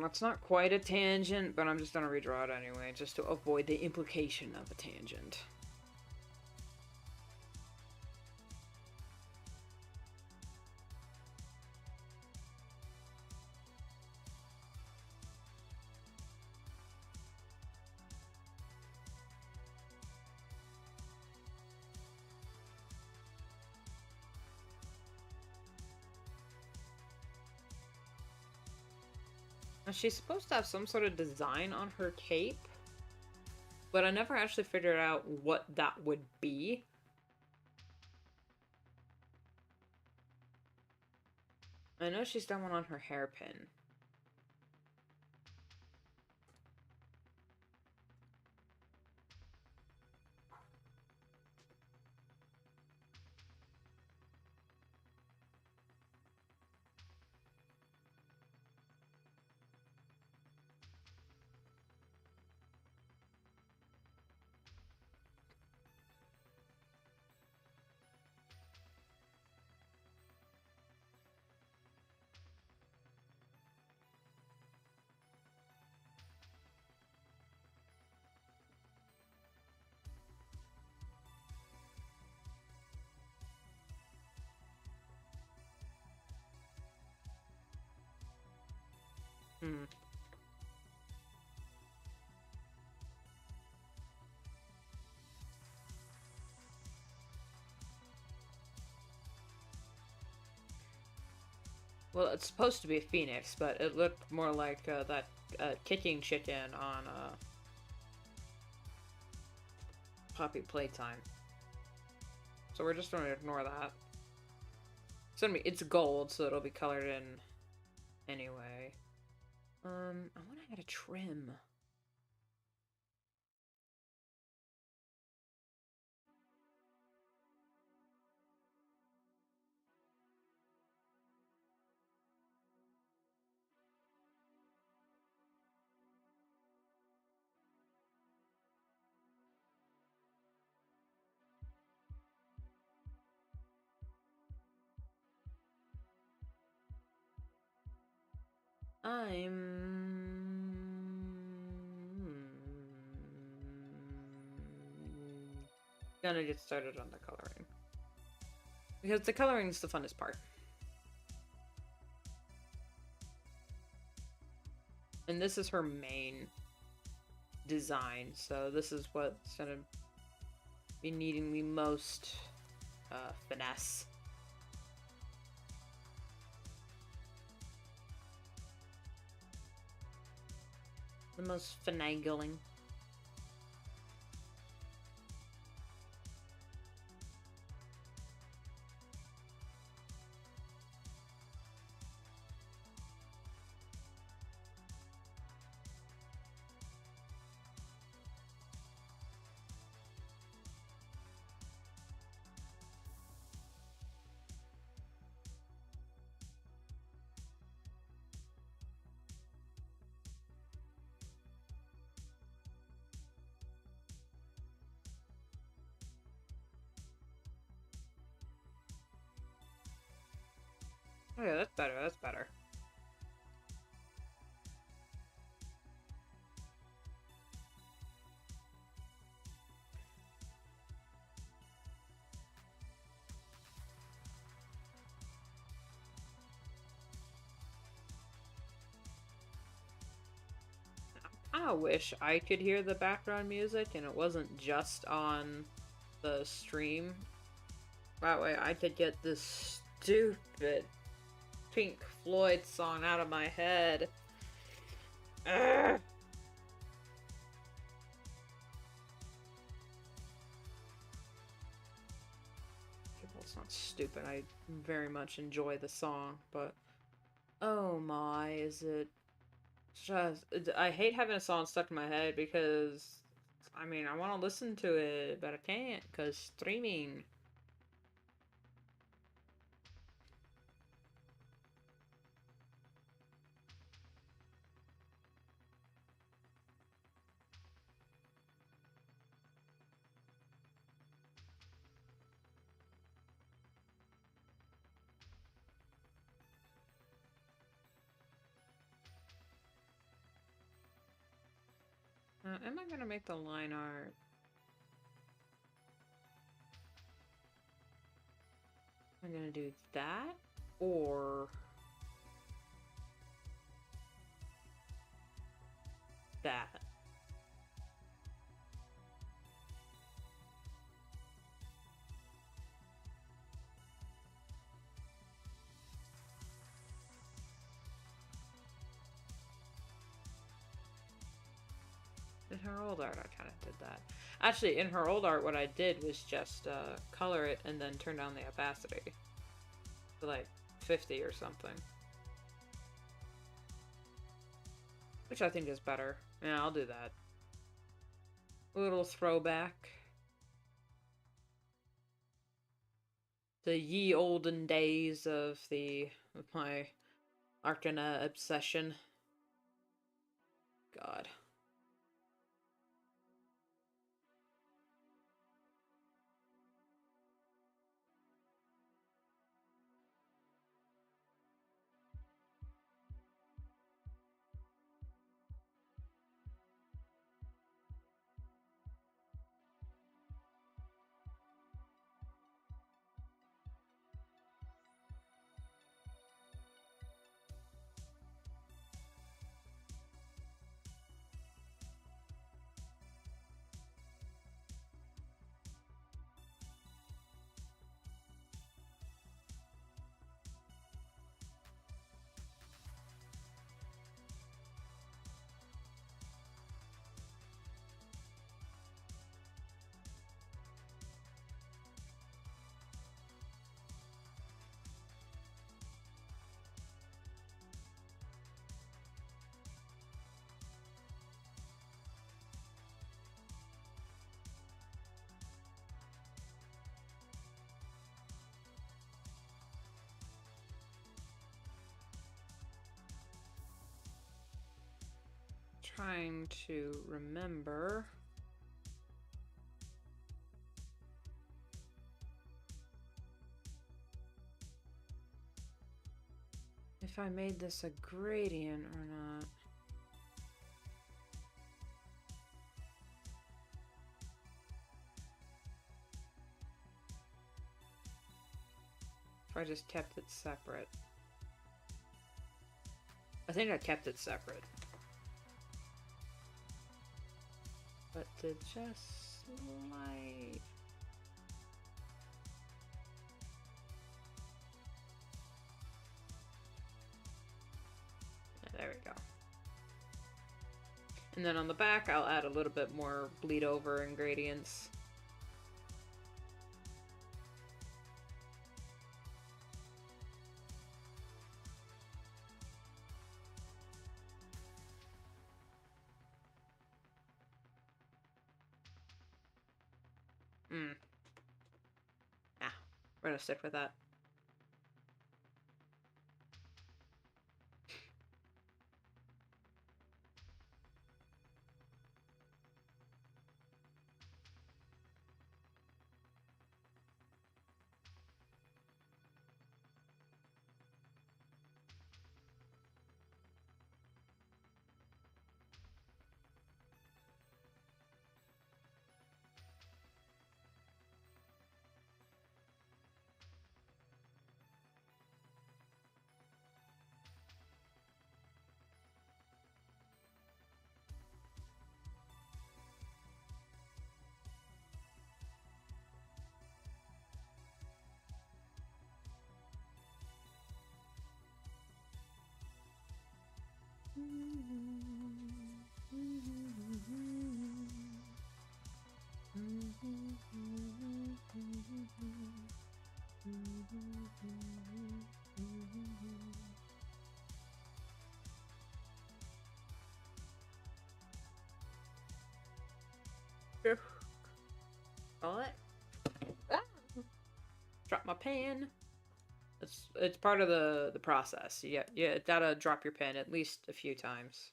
Speaker 1: That's not quite a tangent, but I'm just gonna redraw it anyway, just to avoid the implication of a tangent. She's supposed to have some sort of design on her cape, but I never actually figured out what that would be. I know she's done one on her hairpin. Hmm. Well, it's supposed to be a phoenix, but it looked more like that kicking chicken on Poppy Playtime. So we're just going to ignore that. It's gold, so it'll be colored in anyway. I want to add a trim. I'm gonna get started on the coloring. Because the coloring is the funnest part. And this is her main design, so this is what's gonna be needing the most finesse. the most finagling. Oh yeah, that's better, that's better. I wish I could hear the background music and it wasn't just on the stream. That way I could get this stupid Pink Floyd song out of my head. Ugh. Well, it's not stupid. I very much enjoy the song, but oh my, is it just... I hate having a song stuck in my head because, I mean, I want to listen to it, but I can't because streaming. Am I gonna make the line art? I'm gonna do that, or that. In her old art, I kind of did that. Actually, in her old art, what I did was just color it and then turn down the opacity to like 50 or something. Which I think is better. Yeah, I'll do that. A little throwback to ye olden days of my Arcana obsession. God. Trying to remember. If I made this a gradient or not. If I just kept it separate. I think I kept it separate. But to just like... There we go. And then on the back, I'll add a little bit more bleed over ingredients. We're gonna stick with that. All it. Ah! Drop my pen. It's part of the process. You gotta drop your pen at least a few times.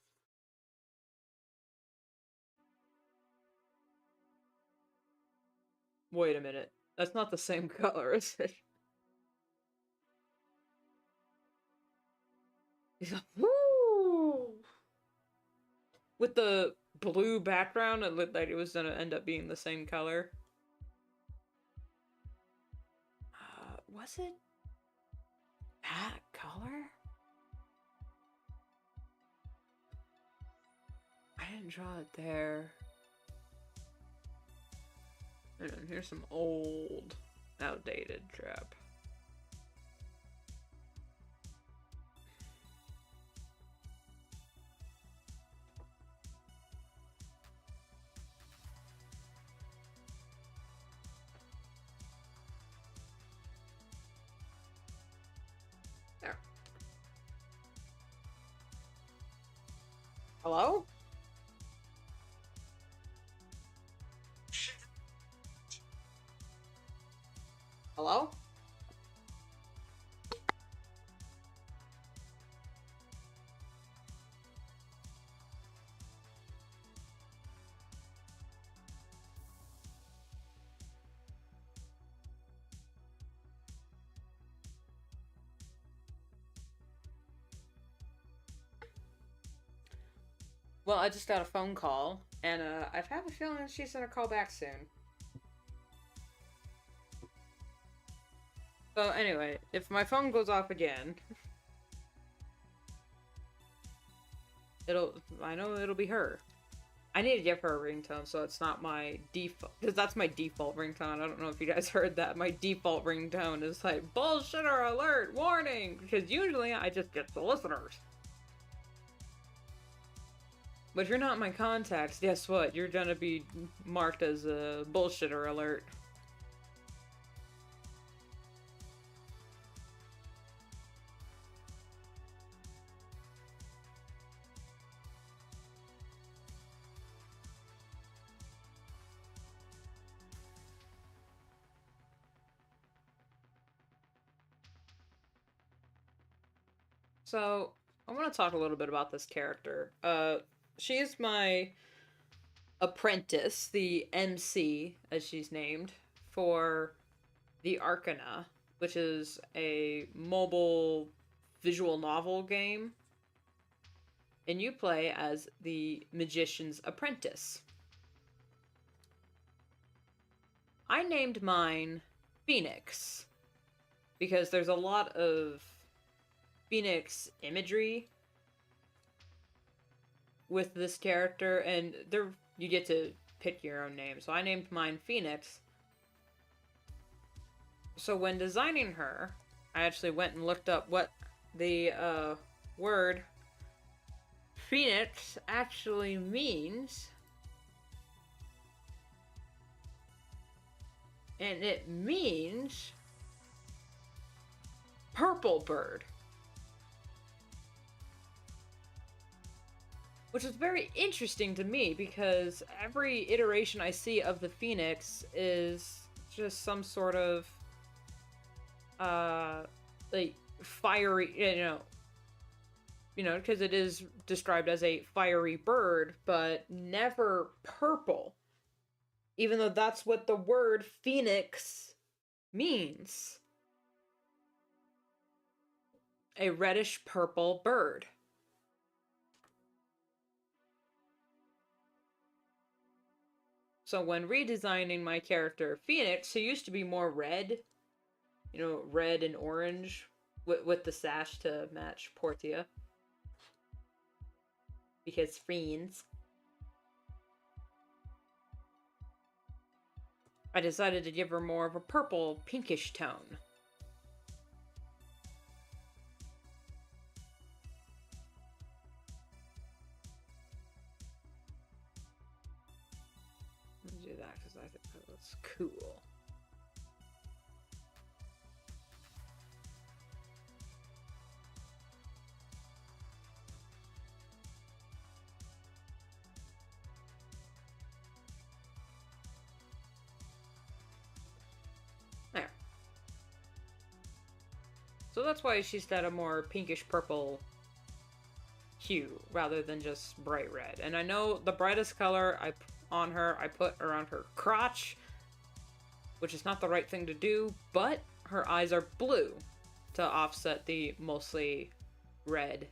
Speaker 1: Wait a minute. That's not the same color, is it? Woo! With the blue background, it looked like it was gonna end up being the same color. Was it that color? I didn't draw it there. And here's some old, outdated crap. There. Hello? Hello? Well, I just got a phone call, and I have a feeling she's gonna call back soon. So anyway, if my phone goes off again, I know it'll be her. I need to give her a ringtone so it's not my default, because that's my default ringtone. I don't know if you guys heard that. My default ringtone is like, bullshitter alert, warning, because usually I just get the listeners. But if you're not my contacts, guess what? You're gonna be marked as a bullshitter alert. So, I want to talk a little bit about this character. She is my apprentice, the MC, as she's named, for the Arcana, which is a mobile visual novel game. And you play as the magician's apprentice. I named mine Phoenix because there's a lot of Phoenix imagery with this character, and there you get to pick your own name. So I named mine Phoenix. So when designing her, I actually went and looked up what the word phoenix actually means. And it means purple bird. Which is very interesting to me because every iteration I see of the phoenix is just some sort of like fiery, because it is described as a fiery bird, but never purple. Even though that's what the word phoenix means. A reddish purple bird. So when redesigning my character Phoenix, who used to be more red, red and orange, with the sash to match Portia. Because friends. I decided to give her more of a purple, pinkish tone. Let me do that because I think that looks cool. There. So that's why she's got a more pinkish purple hue rather than just bright red. And I know the brightest color I put around her crotch, which is not the right thing to do, but her eyes are blue to offset the mostly red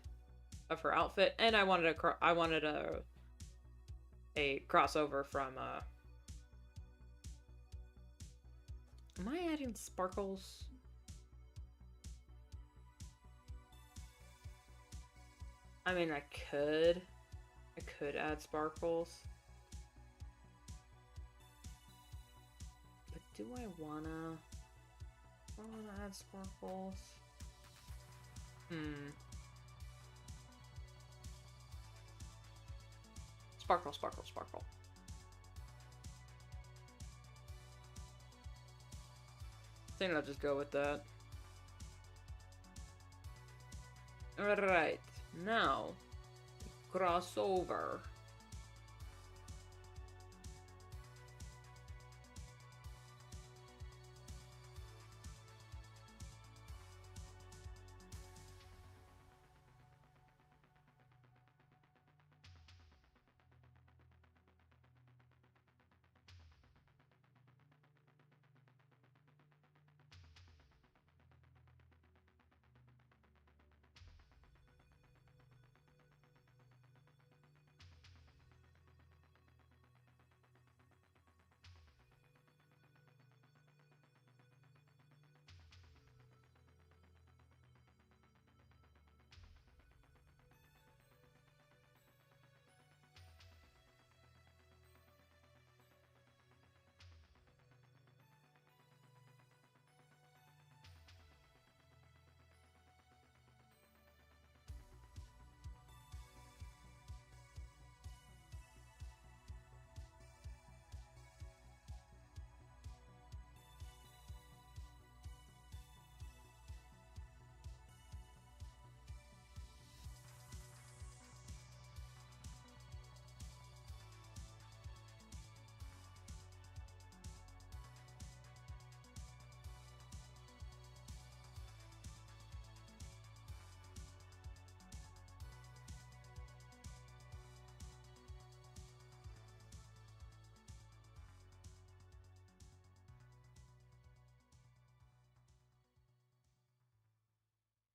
Speaker 1: of her outfit. And I wanted a crossover from am I adding sparkles? I mean, I could add sparkles. But do I wanna add sparkles? Sparkle, sparkle, sparkle. I think I'll just go with that. Alright, now, crossover.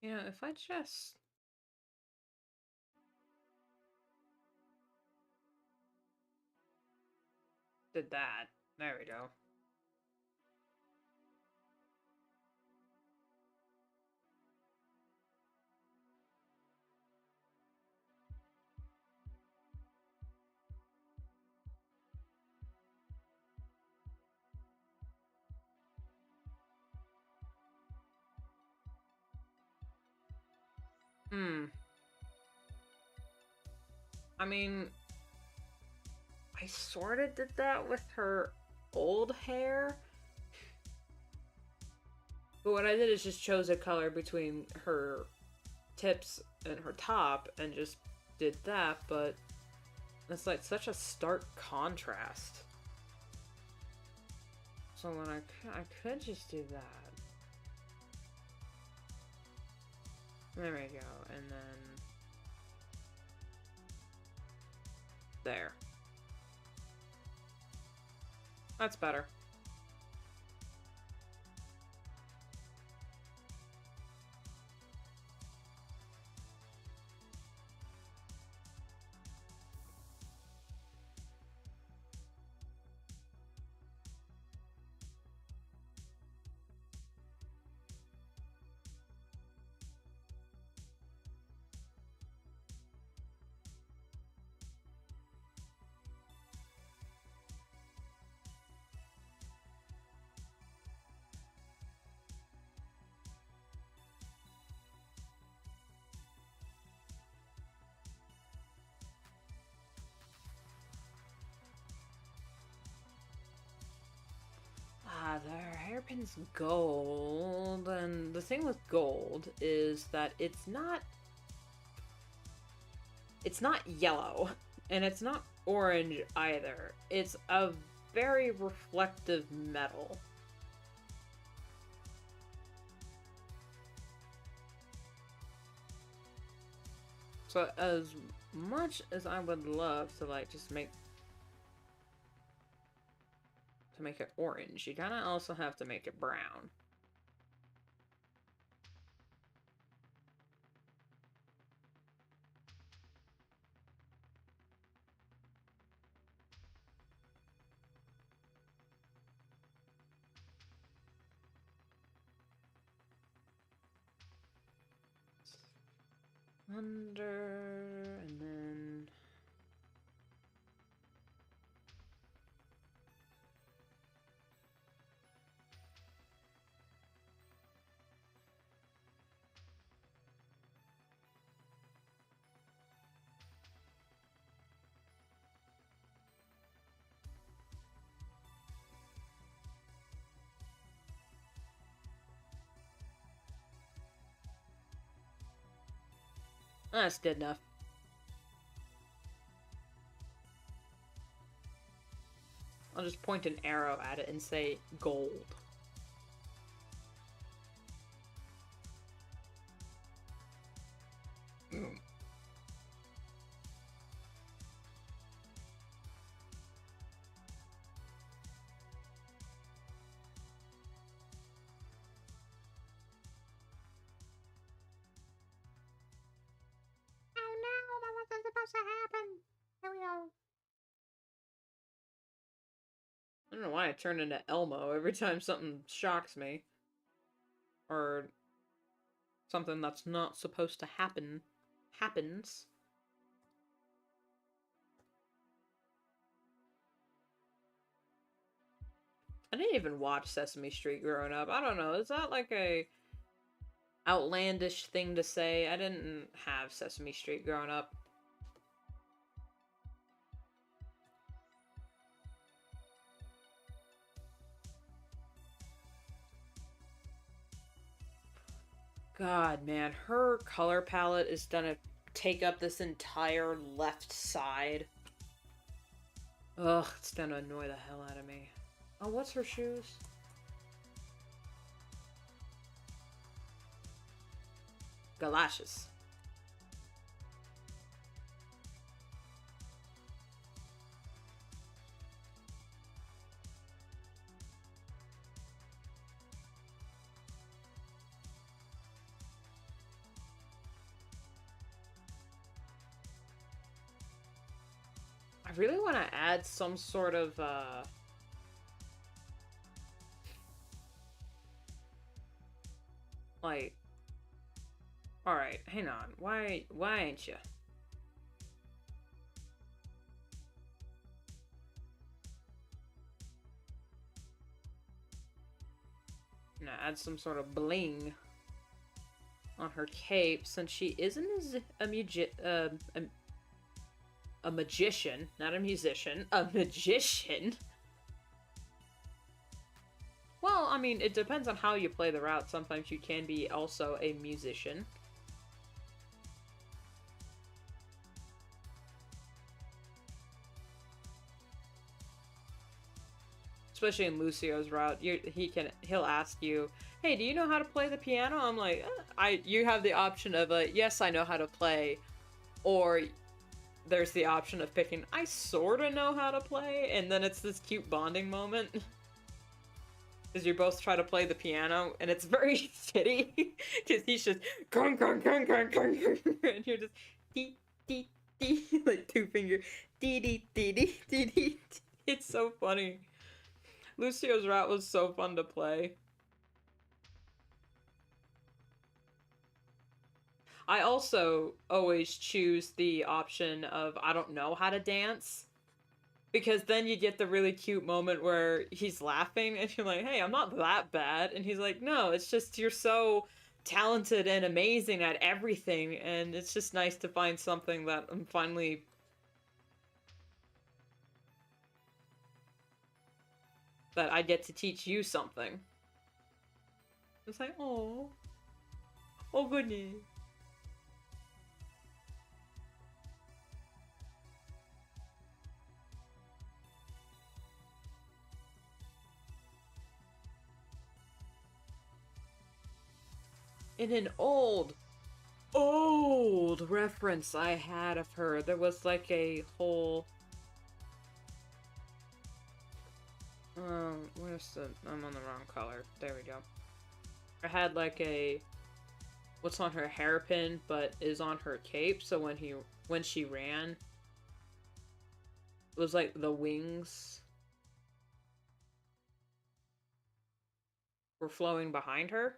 Speaker 1: If I just did that, there we go. I mean, I sort of did that with her old hair. But what I did is just chose a color between her tips and her top and just did that, but it's like such a stark contrast. So when I could just do that. There we go, and then there. That's better. Their hairpin's gold, and the thing with gold is that it's not yellow, and it's not orange either. It's a very reflective metal. So as much as I would love to like just make it orange, you kind of also have to make it brown. Under, and then that's good enough. I'll just point an arrow at it and say gold. Oh no, that wasn't supposed to happen. Here we go. I don't know why I turn into Elmo every time something shocks me. Or something that's not supposed to happen happens. I didn't even watch Sesame Street growing up. I don't know. Is that like a outlandish thing to say? I didn't have Sesame Street growing up. God, man, her color palette is gonna take up this entire left side. Ugh, it's gonna annoy the hell out of me. Oh, what's her shoes? Galoshes. I really want to add some sort of, like... Alright, hang on. Why ain't you? I'm gonna add some sort of bling on her cape, since she isn't a a magician, not a musician, a magician. Well, I mean, it depends on how you play the route. Sometimes you can be also a musician. Especially in Lucio's route, he'll ask you, "Hey, do you know how to play the piano?" I'm like, you have the option of yes, I know how to play, or there's the option of picking, I sorta know how to play, and then it's this cute bonding moment. Because you both try to play the piano, and it's very shitty, because he's just, gong, gong, gong, gong, gong, and you're just, dee, dee, dee, like 2-finger, dee, dee, dee, dee, dee, dee. It's so funny. Lucio's route was so fun to play. I also always choose the option of I don't know how to dance. Because then you get the really cute moment where he's laughing and you're like, hey, I'm not that bad. And he's like, no, it's just you're so talented and amazing at everything. And it's just nice to find something that I'm finally... that I get to teach you something. It's like, oh. Oh, goodness. In an old reference I had of her, there was like a whole... where's the... I'm on the wrong color. There we go. I had like a... what's on her hairpin, but is on her cape, so when she ran... it was like the wings... were flowing behind her.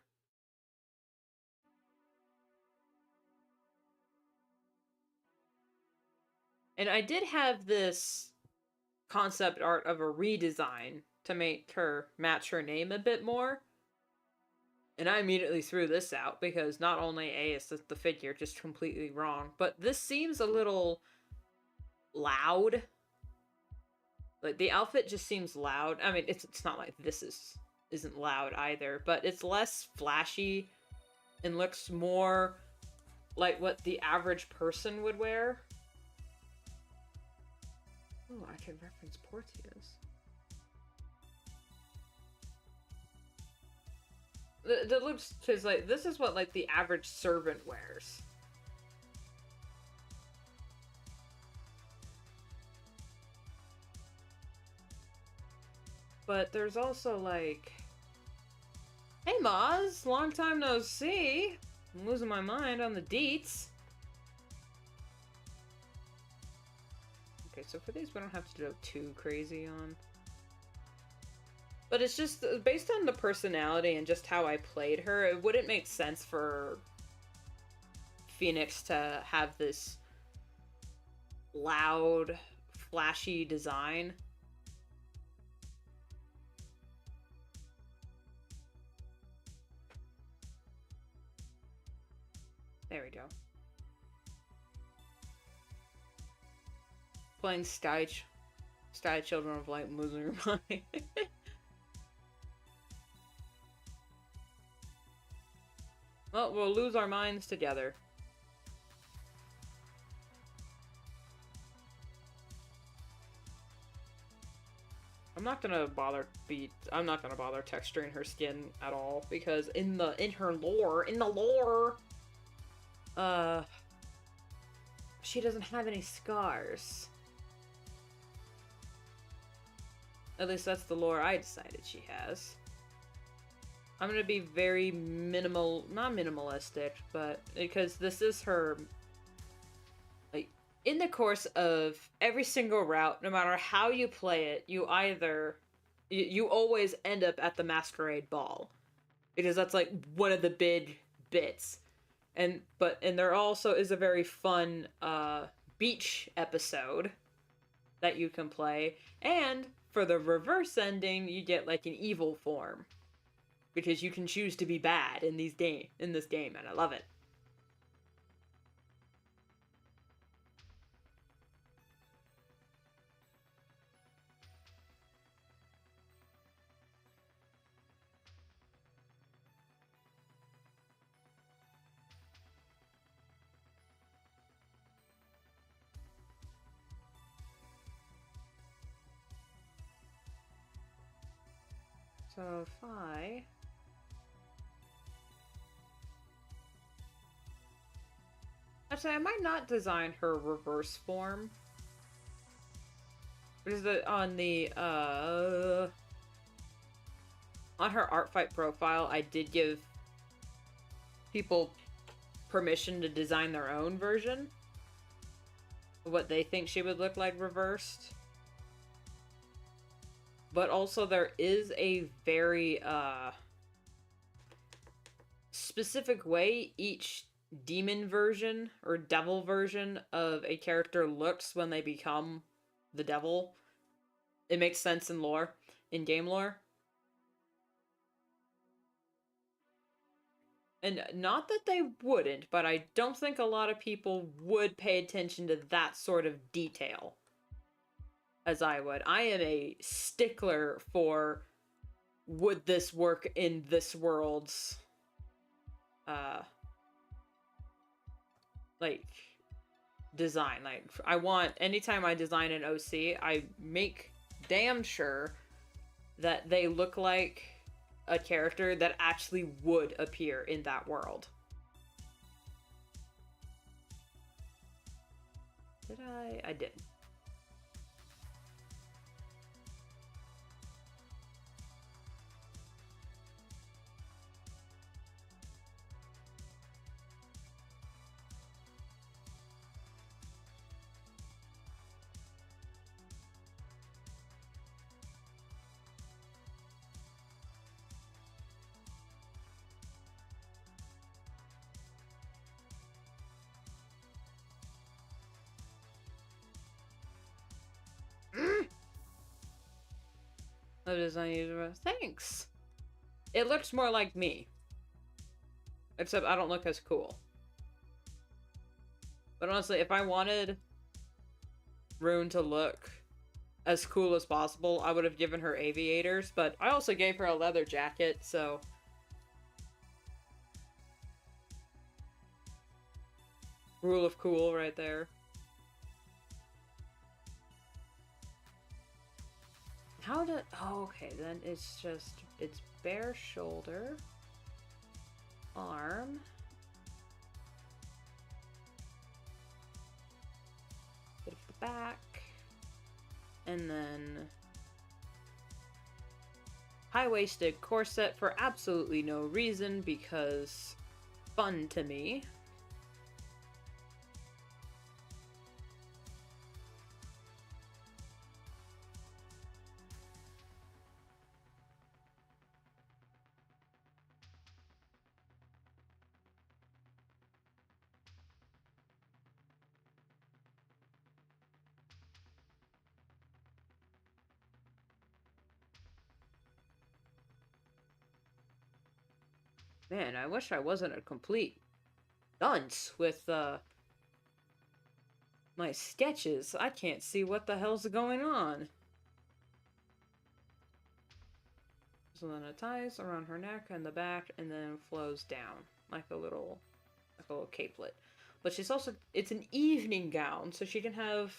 Speaker 1: And I did have this concept art of a redesign to make her match her name a bit more. And I immediately threw this out because not only A, is the figure just completely wrong, but this seems a little loud. Like, the outfit just seems loud. I mean, it's not like this isn't loud either, but it's less flashy and looks more like what the average person would wear. Oh, I can reference Portia's. That looks, cause like this is what like the average servant wears. But there's also like, hey Maz, long time no see. I'm losing my mind on the deets. Okay, so for these we don't have to go too crazy on. But it's just, based on the personality and just how I played her, it wouldn't make sense for Phoenix to have this loud, flashy design. There we go. Playing Sky Children of Light and losing your mind. Well, we'll lose our minds together. I'm not gonna bother texturing her skin at all because in her lore, she doesn't have any scars. At least that's the lore I decided she has. I'm gonna be very not minimalistic, but because this is her, like, in the course of every single route, no matter how you play it, you always end up at the masquerade ball. Because that's like one of the big bits. And there also is a very fun beach episode that you can play. And for the reverse ending, you get like an evil form. Because you can choose to be bad in this game, and I love it. So if I... Actually, I might not design her reverse form. Because on her art fight profile, I did give people permission to design their own version of what they think she would look like reversed. But also there is a very specific way each demon version or devil version of a character looks when they become the devil. It makes sense in lore, in game lore. And not that they wouldn't, but I don't think a lot of people would pay attention to that sort of detail as I would. I am a stickler for would this work in this world's like design. Like I want anytime I design an OC, I make damn sure that they look like a character that actually would appear in that world. Did I? I did. That is unusual. Thanks. It looks more like me. Except I don't look as cool. But honestly, if I wanted Rune to look as cool as possible, I would have given her aviators, but I also gave her a leather jacket, so... Rule of cool right there. How did... Oh, okay, then it's just... It's bare shoulder. Arm. Bit of the back. And then... high-waisted corset for absolutely no reason, because... fun to me. Man, I wish I wasn't a complete dunce with, my sketches. I can't see what the hell's going on. So then it ties around her neck and the back and then flows down like a little capelet. But she's also, it's an evening gown, so she can have,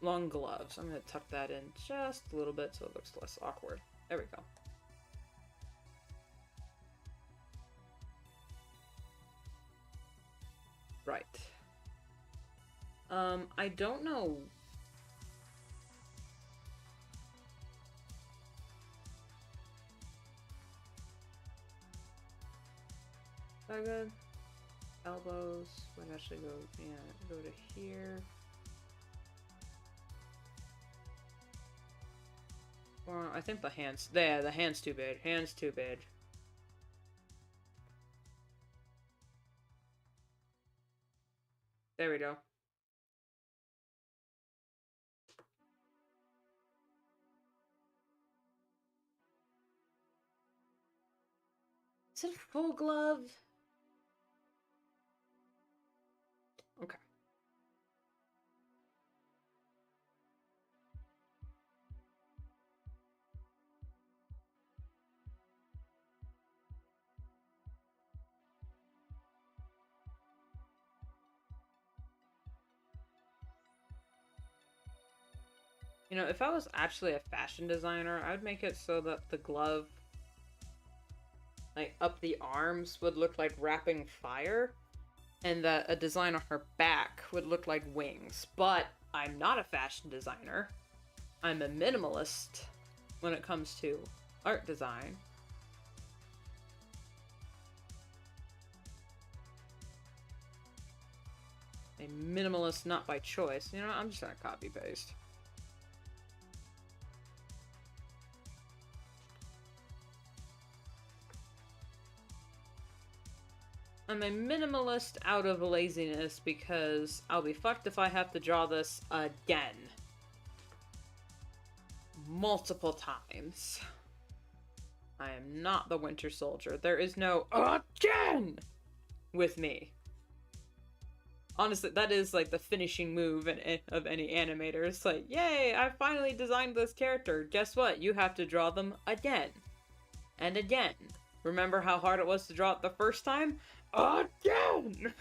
Speaker 1: long gloves. I'm gonna tuck that in just a little bit so it looks less awkward. There we go. Right. I don't know. Is that good? Elbows. Might actually go, yeah, go to here. Or I think the hands, there, the hand's too big. Hand's too big. There we go. Is it a full glove? Okay. You know, if I was actually a fashion designer, I would make it so that the glove, like, up the arms would look like wrapping fire, and that a design on her back would look like wings. But I'm not a fashion designer. I'm a minimalist when it comes to art design. A minimalist not by choice. You know, I'm just gonna copy paste. I'm a minimalist out of laziness because I'll be fucked if I have to draw this again. Multiple times. I am not the Winter Soldier. There is no again with me. Honestly, that is like the finishing move of any animator. It's like, yay, I finally designed this character. Guess what? You have to draw them again. And again. Remember how hard it was to draw it the first time? Again!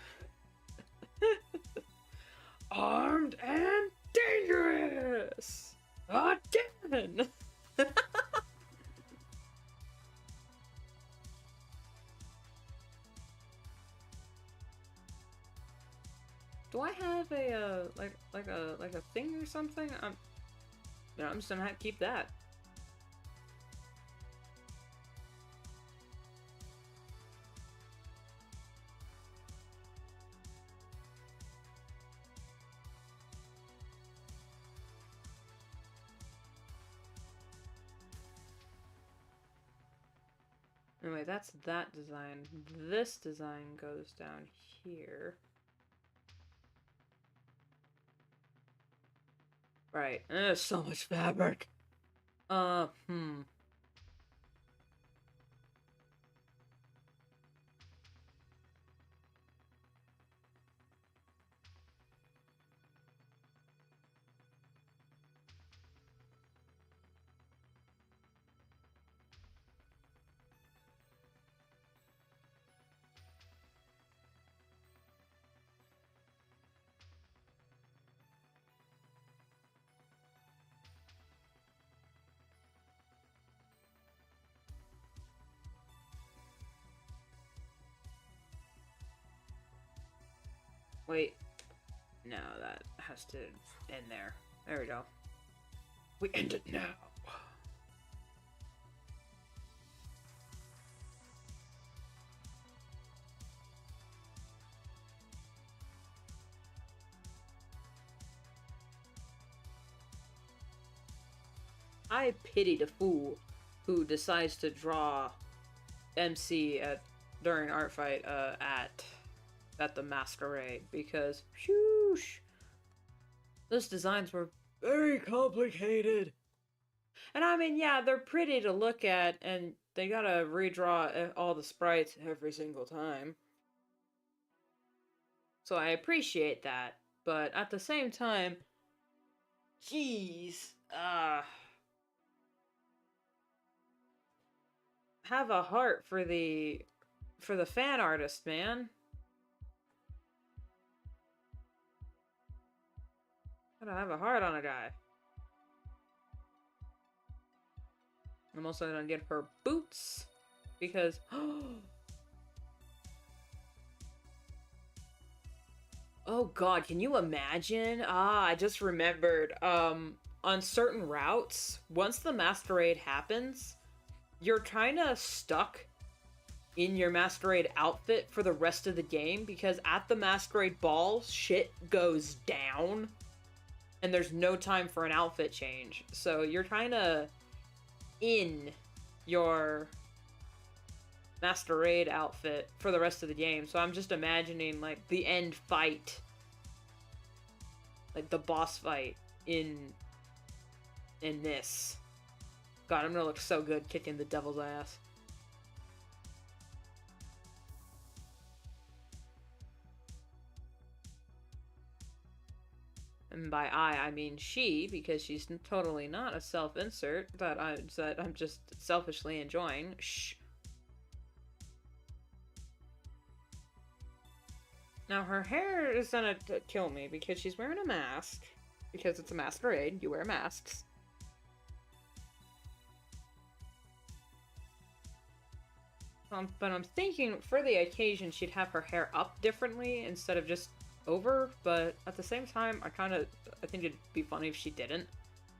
Speaker 1: Armed and dangerous! Again! Do I have a like a thing or something? I'm just gonna have to keep that. Anyway, that's that design. This design goes down here. Right. There's so much fabric. Wait. No, that has to end there. There we go. We end it now. I pity the fool who decides to draw MC during art fight at the masquerade, because whoosh, those designs were very complicated. And I mean, yeah, they're pretty to look at, and they gotta redraw all the sprites every single time. So I appreciate that, but at the same time, jeez, have a heart for the fan artist, man. Gotta have a heart on a guy. I'm also gonna get her boots because oh god, can you imagine? I just remembered. On certain routes, once the masquerade happens, you're kinda stuck in your masquerade outfit for the rest of the game, because at the masquerade ball, shit goes down, and there's no time for an outfit change. So you're kinda in your masquerade outfit for the rest of the game. So I'm just imagining, like, the end fight, like the boss fight in this. God, I'm gonna look so good kicking the devil's ass. And by I mean she, because she's totally not a self-insert that I'm just selfishly enjoying. Shh. Now her hair is gonna kill me because she's wearing a mask. Because it's a masquerade, you wear masks. But I'm thinking for the occasion she'd have her hair up differently instead of just over, but at the same time I think it'd be funny if she didn't.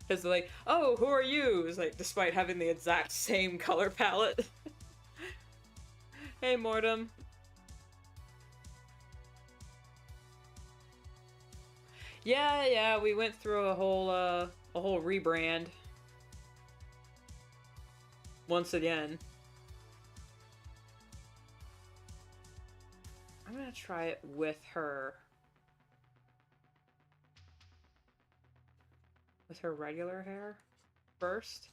Speaker 1: Because like, oh, who are you? It's like, despite having the exact same color palette. Hey, Mortem. Yeah, we went through a whole rebrand. Once again. I'm gonna try it with her. With her regular hair first.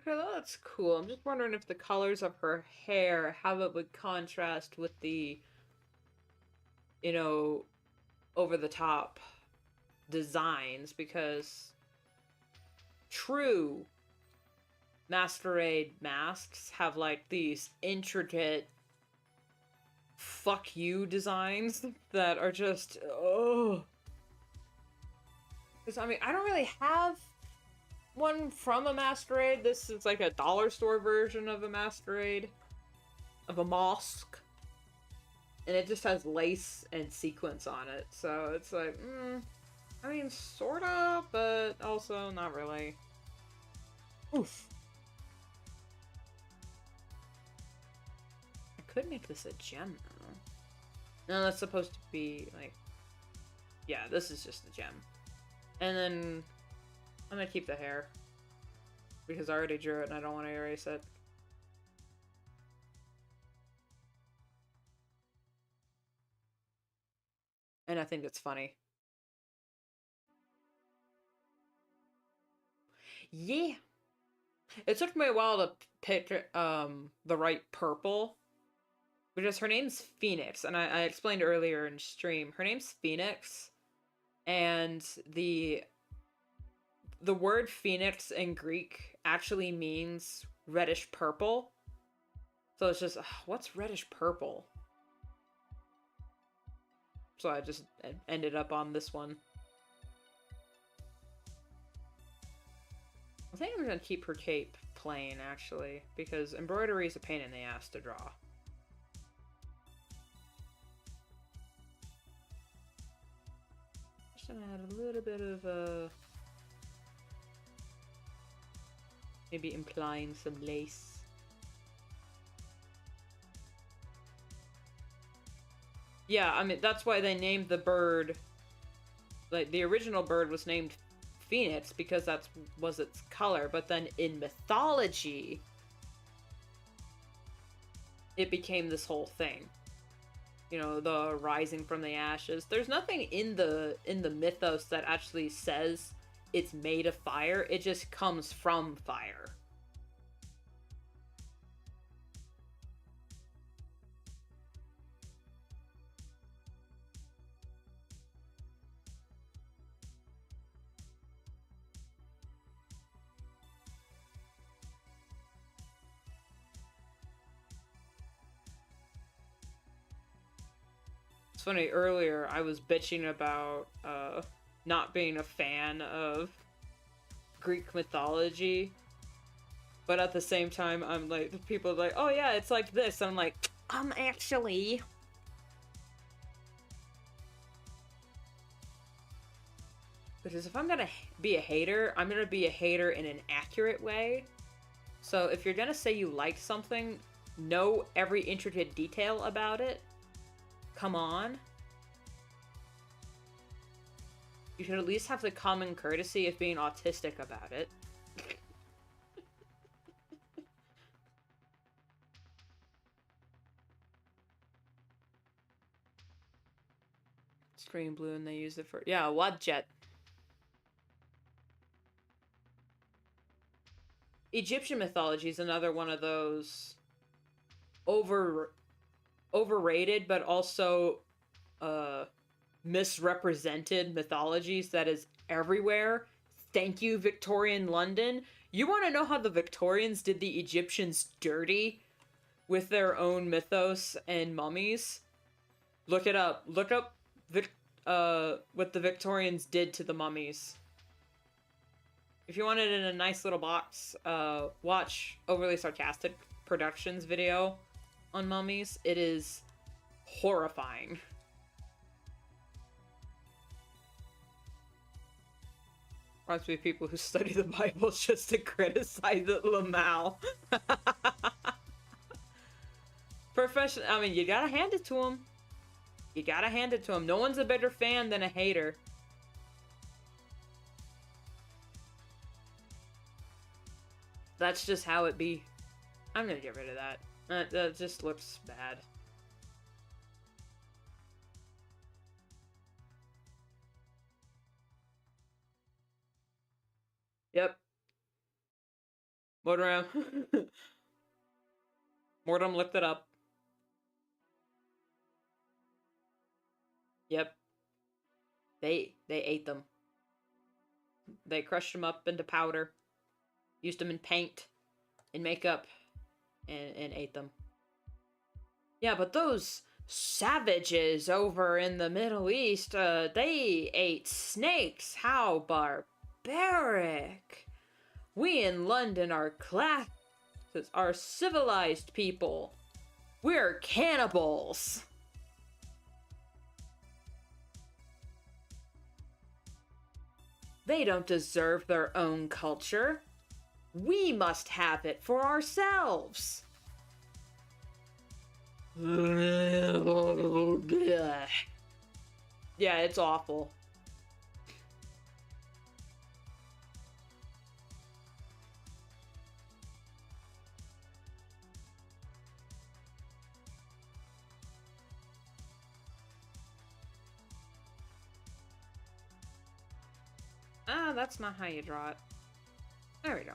Speaker 1: Okay, that's cool. I'm just wondering if the colors of her hair, how it would contrast with the, you know, over the top designs, because true masquerade masks have like these intricate fuck you designs that are just, oh. Because I mean, I don't really have one from a masquerade. This is like a dollar store version of a masquerade, of a mosque, and it just has lace and sequins on it, so it's like, I mean, sorta, but also not really. Oof. I could make this a gem, though. No, that's supposed to be, like... Yeah, this is just a gem. And then... I'm gonna keep the hair. Because I already drew it and I don't want to erase it. And I think it's funny. Yeah. It took me a while to pick the right purple. Because her name's Phoenix, and I explained earlier in stream. Her name's Phoenix, and the word Phoenix in Greek actually means reddish purple. So it's just, what's reddish purple? So I just ended up on this one. I think I'm gonna keep her cape plain, actually, because embroidery is a pain in the ass to draw. Just gonna add a little bit of, maybe implying some lace. Yeah, I mean, that's why they named the bird... Like, the original bird was named Phoenix because that was its color, but then in mythology, it became this whole thing. You know, the rising from the ashes. There's nothing in the mythos that actually says it's made of fire. It just comes from fire. It's funny, earlier I was bitching about not being a fan of Greek mythology, but at the same time I'm like, the people are like, oh yeah, it's like this, and I'm like, actually... Because if I'm gonna be a hater, I'm gonna be a hater in an accurate way. So if you're gonna say you like something, know every intricate detail about it. Come on. You should at least have the common courtesy of being autistic about it. Screen blue and they use it for... Yeah, Wadjet. Egyptian mythology is another one of those overrated, but also misrepresented mythologies that is everywhere. thank you, Victorian London. You want to know how the Victorians did the Egyptians dirty with their own mythos and mummies? Look it up. Look up what the Victorians did to the mummies. If you want it in a nice little box, watch Overly Sarcastic Productions video on mummies. It is horrifying. Reminds me of people who study the Bible just to criticize it, Lamau. I mean, you gotta hand it to him. You gotta hand it to him. No one's a better fan than a hater. That's just how it be. I'm gonna get rid of that. That just looks bad. Yep. Mortem. Mortem looked it up. Yep. They ate them. They crushed them up into powder, used them in paint, in makeup, and ate them. Yeah, but those savages over in the Middle East, they ate snakes. How barbaric. We in London are are civilized people. We're cannibals. They don't deserve their own culture. We must have it for ourselves. Yeah, it's awful. Ah, that's not how you draw it. There we go.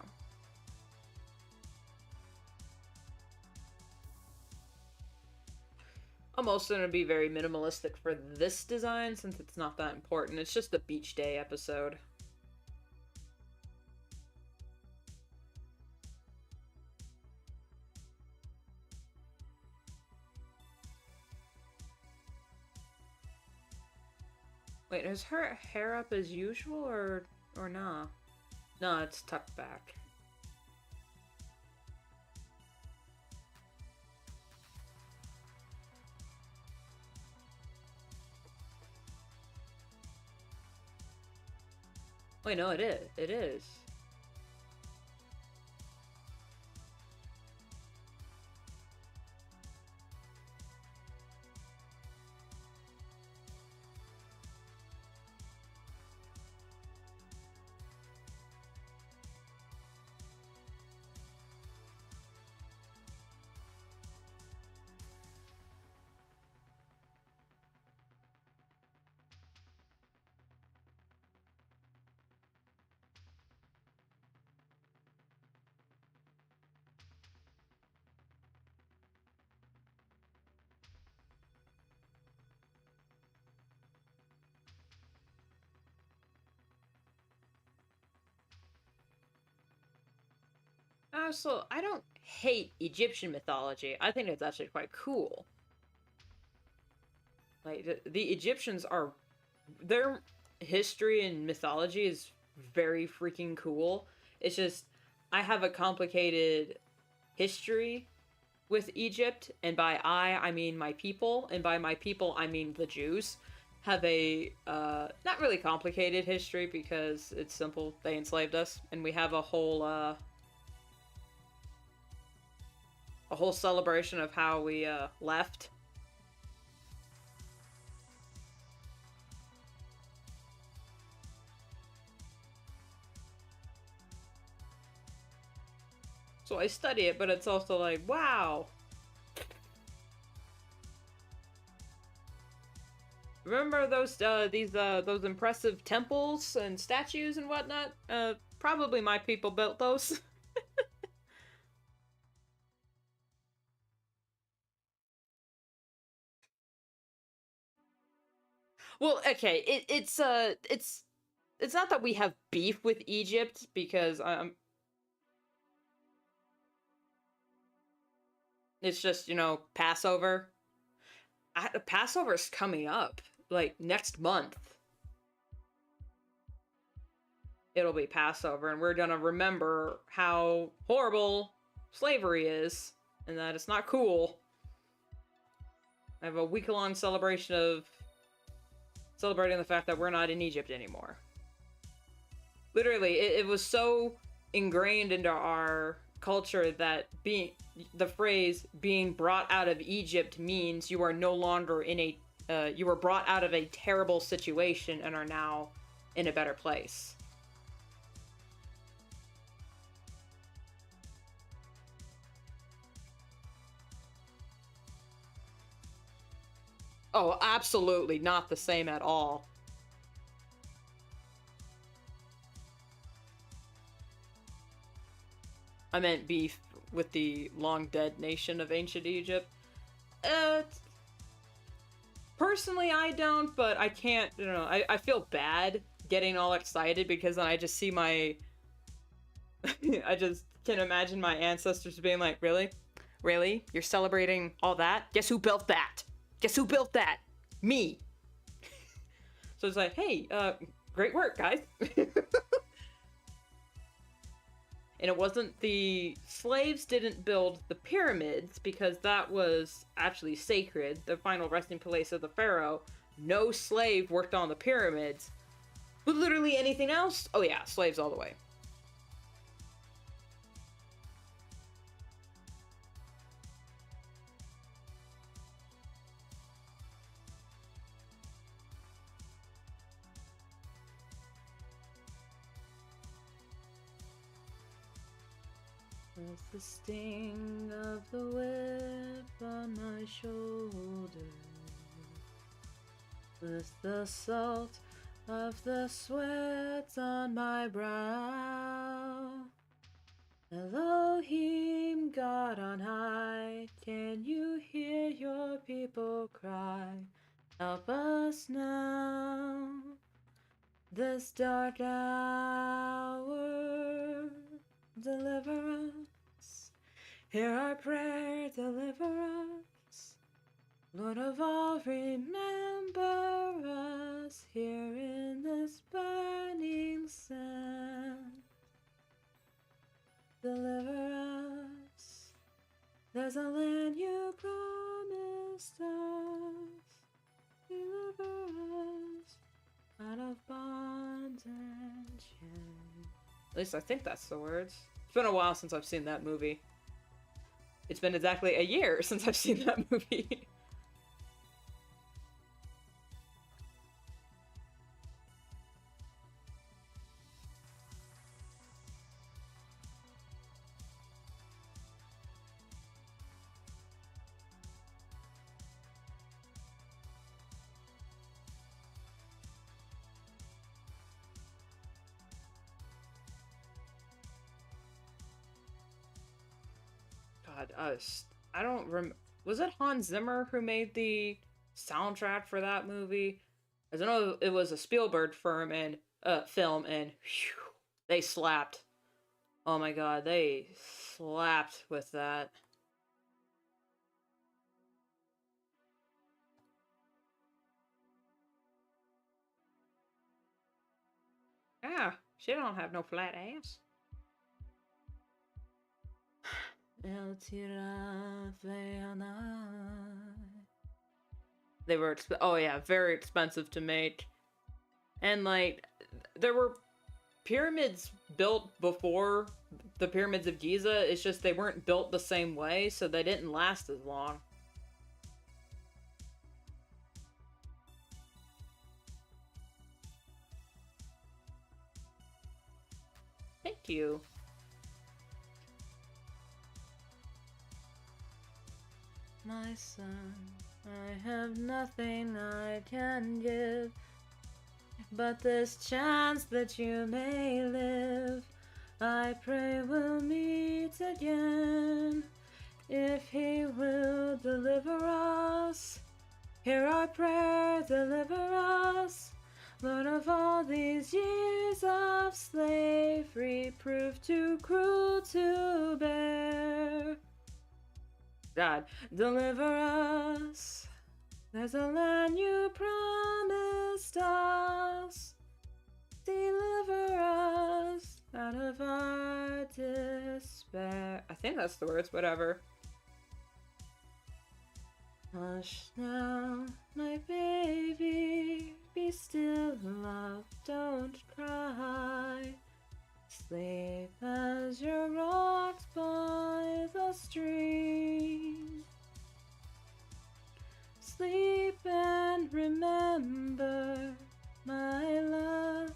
Speaker 1: I'm also going to be very minimalistic for this design since it's not that important. It's just a beach day episode. Wait, is her hair up as usual or nah? No, it's tucked back. Wait, no, it is. It is. So I don't hate Egyptian mythology. I think it's actually quite cool. Like, the Egyptians are... Their history and mythology is very freaking cool. It's just, I have a complicated history with Egypt, and by I mean my people, and by my people, I mean the Jews. Have a, not really complicated history because it's simple. They enslaved us, and we have a whole celebration of how we, left. So I study it, but it's also like, wow. Remember those those impressive temples and statues and whatnot? Probably my people built those. Well, okay, it's it's not that we have beef with Egypt, because it's just, you know, Passover. Passover's coming up, like, next month. It'll be Passover, and we're gonna remember how horrible slavery is, and that it's not cool. I have a week-long celebration of celebrating the fact that we're not in Egypt anymore. Literally, it was so ingrained into our culture that the phrase being brought out of Egypt means you are no longer in you were brought out of a terrible situation and are now in a better place. Oh, absolutely not the same at all. I meant beef with the long dead nation of ancient Egypt. Uh, Personally, I don't, but I can't, you know, I feel bad getting all excited because then I just see my. I just can imagine my ancestors being like, really? Really? You're celebrating all that? Guess who built that? Guess who built that? Me. So it's like, hey, great work, guys. And it wasn't the slaves didn't build the pyramids because that was actually sacred, the final resting place of the pharaoh. No slave worked on the pyramids. But literally anything else? Oh yeah, slaves all the way. With the sting of the whip on my shoulder, with the salt of the sweat on my brow, Elohim, God on high, can you hear your people cry? Help us now, this dark hour. Deliver us, hear our prayer, deliver us. Lord of all, remember us here in this burning sand. Deliver us, there's a land you promised us. Deliver us out of bondage. At least I think that's the words. It's been a while since I've seen that movie. It's been exactly a year since I've seen that movie. God, I don't was it Hans Zimmer who made the soundtrack for that movie? As I know it was a Spielberg film, and whew, they slapped. Oh my god, they slapped with that. Ah, she don't have no flat ass. They were oh yeah, very expensive to make. And like there were pyramids built before the pyramids of Giza, it's just they weren't built the same way, so they didn't last as long. Thank you. My son, I have nothing I can give but this chance that you may live. I pray we'll meet again if he will deliver us. Hear our prayer, deliver us. Lord of all these years of slavery proved too cruel to bear. God, deliver us. There's a land you promised us. Deliver us out of our despair. I think that's the words, whatever. Hush now, my baby, be still, love, don't cry. Sleep as you're rocked by the stream. Sleep and remember my last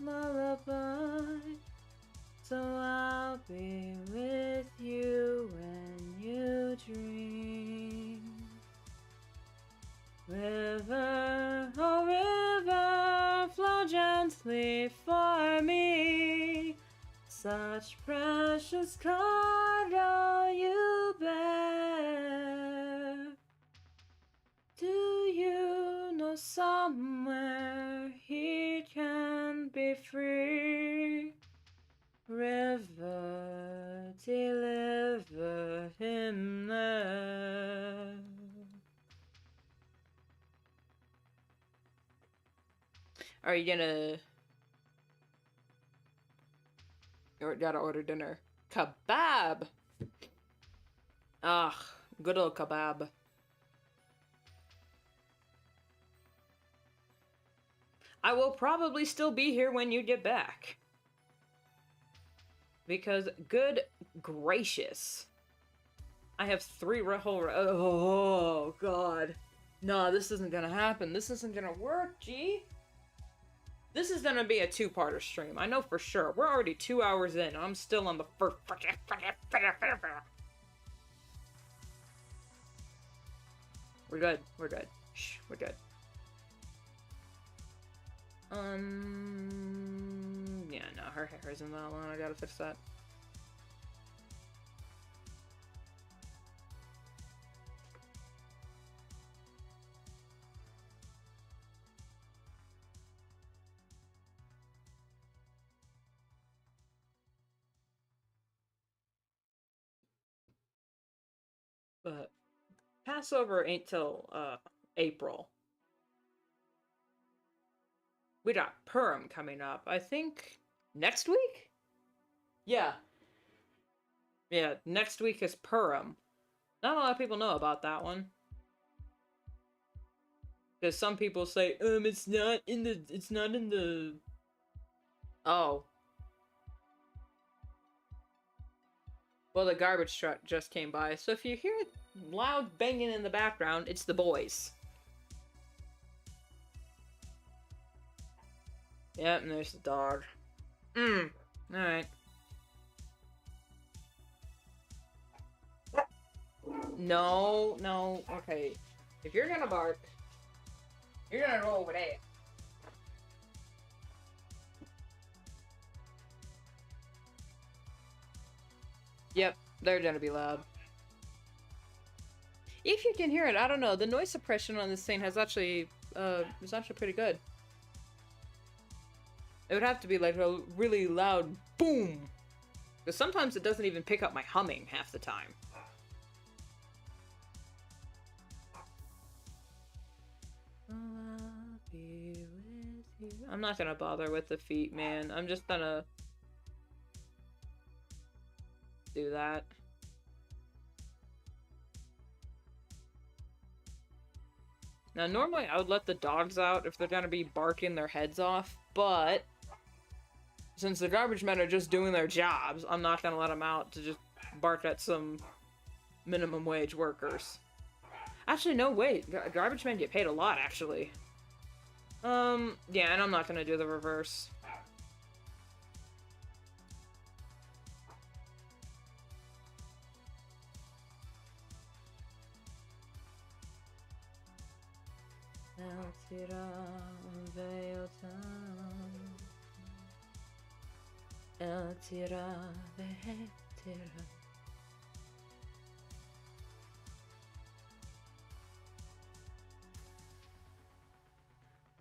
Speaker 1: lullaby. So I'll be with you when you dream. River, oh river, flow gently for me. Such precious cargo you bear. Do you know somewhere he can be free? River, deliver him there. Are you gonna... You gotta order dinner. Kebab! Ugh, good old kebab. I will probably still be here when you get back. Because, good gracious. I have 3 whole... Oh, God. No, this isn't gonna happen. This isn't gonna work, G. This is gonna be a 2-parter stream. I know for sure. We're already 2 hours in. I'm still on the first... We're good. We're good. Shh, we're good. Yeah, no, her hair isn't that long. I gotta fix that. But Passover ain't till April. We got Purim coming up. I think next week? Yeah. Yeah, next week is Purim. Not a lot of people know about that one. Because some people say, it's not in the... Oh. Well, the garbage truck just came by, so if you hear loud banging in the background, it's the boys. Yep, and there's the dog. Alright. No, no, okay. If you're gonna bark, you're gonna roll over there. Yep, they're gonna be loud. If you can hear it, I don't know. The noise suppression on this thing has actually, is actually pretty good. It would have to be like a really loud boom. Because sometimes it doesn't even pick up my humming half the time. I'll be with you. I'm not gonna bother with the feet, man. I'm just gonna do that. Now, normally I would let the dogs out if they're gonna be barking their heads off, but since the garbage men are just doing their jobs, I'm not gonna let them out to just bark at some minimum wage workers. Actually, no, wait. Garbage men get paid a lot, actually. Yeah, and I'm not gonna do the reverse.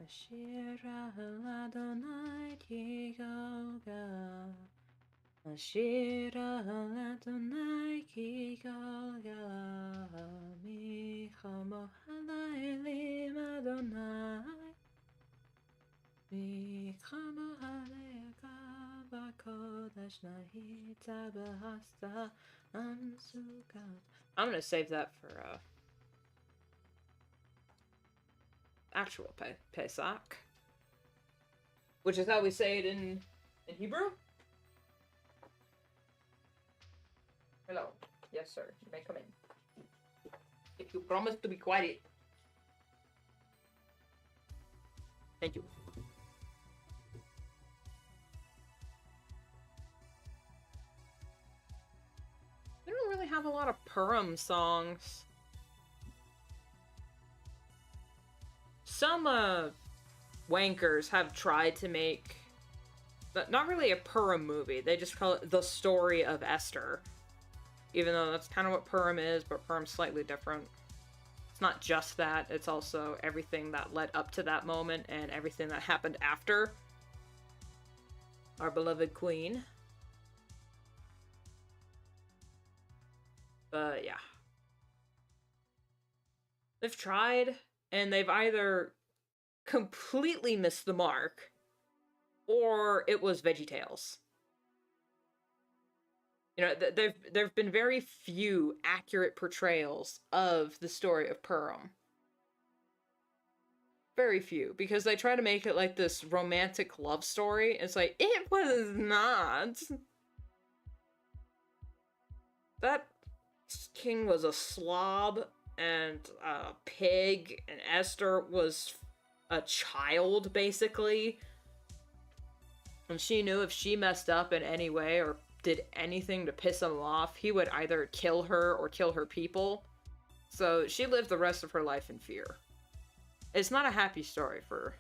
Speaker 1: Ashira Adonai 気が知られとない気がみかも離れりまどないみかも晴れやかばこだしないたばはさI'm gonna save that for actual Pesach, which is how we say it in Hebrew. Hello. Yes, sir. You may come in. If you promise to be quiet. Thank you. We don't really have a lot of Purim songs. Some wankers have tried to make not really a Purim movie. They just call it The Story of Esther. Even though that's kind of what Purim is, but Purim's slightly different. It's not just that, it's also everything that led up to that moment and everything that happened after our beloved queen. But yeah. They've tried, and they've either completely missed the mark, or it was VeggieTales. You know, there've been very few accurate portrayals of the story of Purim. Very few, because they try to make it like this romantic love story. It's like, it was not. That king was a slob and a pig, and Esther was a child, basically. And she knew if she messed up in any way or did anything to piss him off, he would either kill her or kill her people. So she lived the rest of her life in fear. It's not a happy story for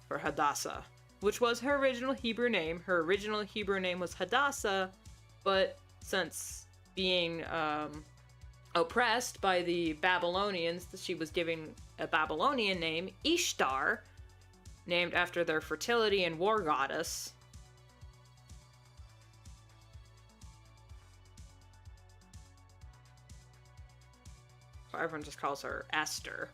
Speaker 1: Hadassah, which was her original Hebrew name. Her original Hebrew name was Hadassah, but since being oppressed by the Babylonians, she was given a Babylonian name, Ishtar, named after their fertility and war goddess. So everyone just calls her Esther.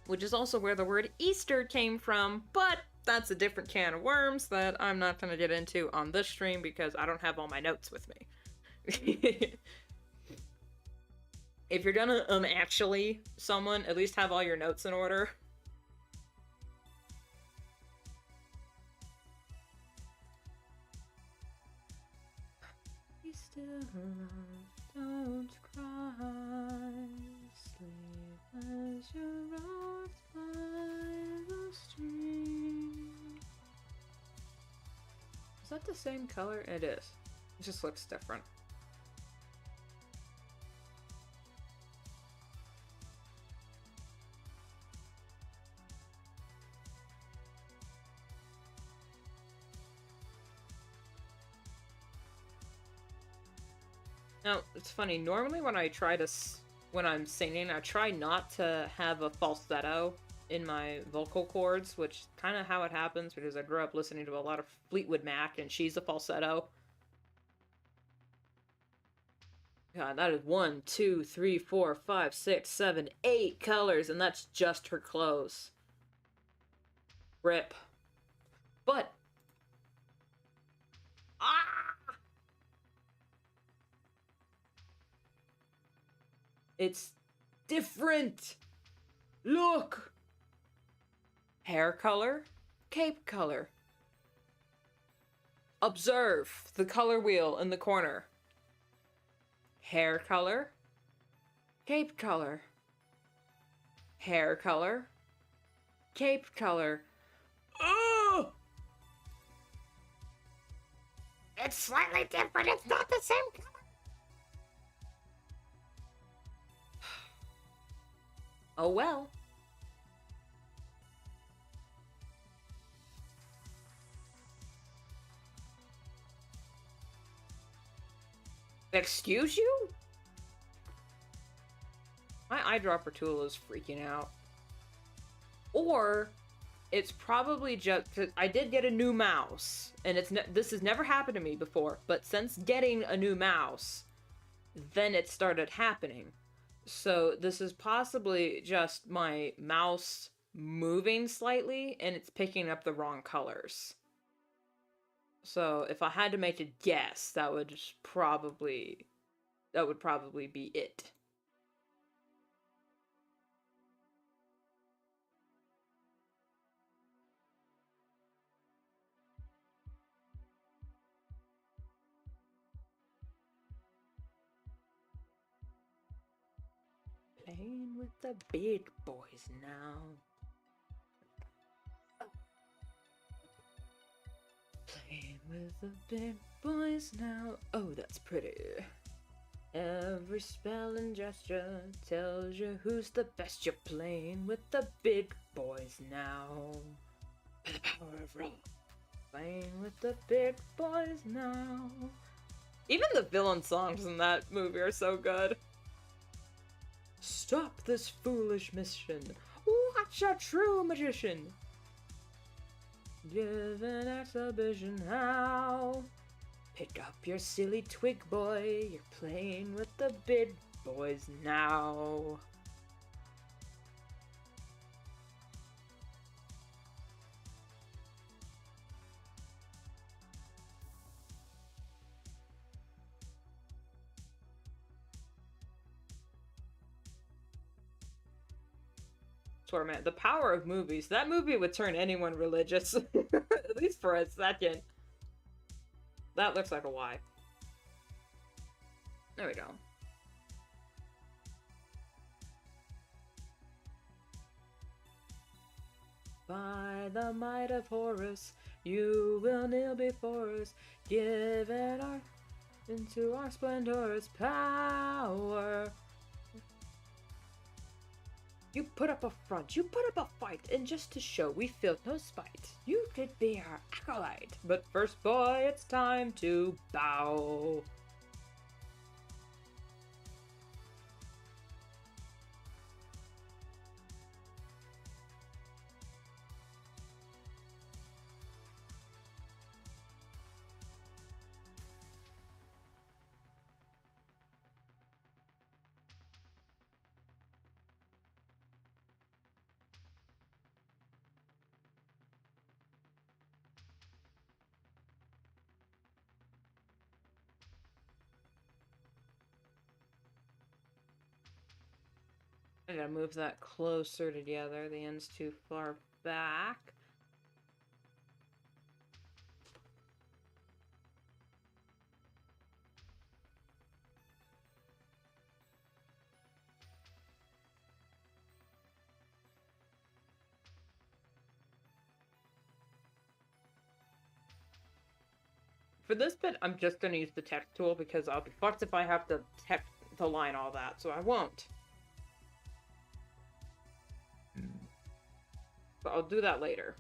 Speaker 1: Which is also where the word Easter came from, but that's a different can of worms that I'm not going to get into on this stream because I don't have all my notes with me. If you're gonna actually someone, at least have all your notes in order. You still don't cry, sleep as you rocked by the stream. Is that the same color? It is. It just looks different. Now, it's funny, normally when I'm singing, I try not to have a falsetto in my vocal cords, which is kind of how it happens because I grew up listening to a lot of Fleetwood Mac, and she's a falsetto. God, that is 1, 2, 3, 4, 5, 6, 7, 8 colors, and that's just her clothes. Rip. But... It's different! Look! Hair color, cape color. Observe the color wheel in the corner. Hair color, cape color. Hair color, cape color. Oh! It's slightly different, it's not the same color. Oh well. Excuse you? My eyedropper tool is freaking out. Or it's probably just, I did get a new mouse, and this has never happened to me before, but since getting a new mouse, then it started happening. So this is possibly just my mouse moving slightly, and it's picking up the wrong colors. So if I had to make a guess, that would probably be it. Playing with the big boys now. Playing with the big boys now. Oh, that's pretty. Every spell and gesture tells you who's the best. You're playing with the big boys now. By the power of rock. Playing with the big boys now. Even the villain songs in that movie are so good. Stop this foolish mission. Watch a true magician. Give an exhibition now. Pick up your silly twig, boy. You're playing with the big boys now. Swear, man, the power of movies. That movie would turn anyone religious. At least for a second. That looks like a Y. There we go. By the might of Horus, you will kneel before us, giving into our splendorous power. You put up a front, you put up a fight, and just to show we felt no spite, you could be our acolyte. But first, boy, it's time to bow. I gotta move that closer together. The end's too far back. For this bit, I'm just gonna use the text tool because I'll be fucked if I have to text to line all that, so I won't. But I'll do that later.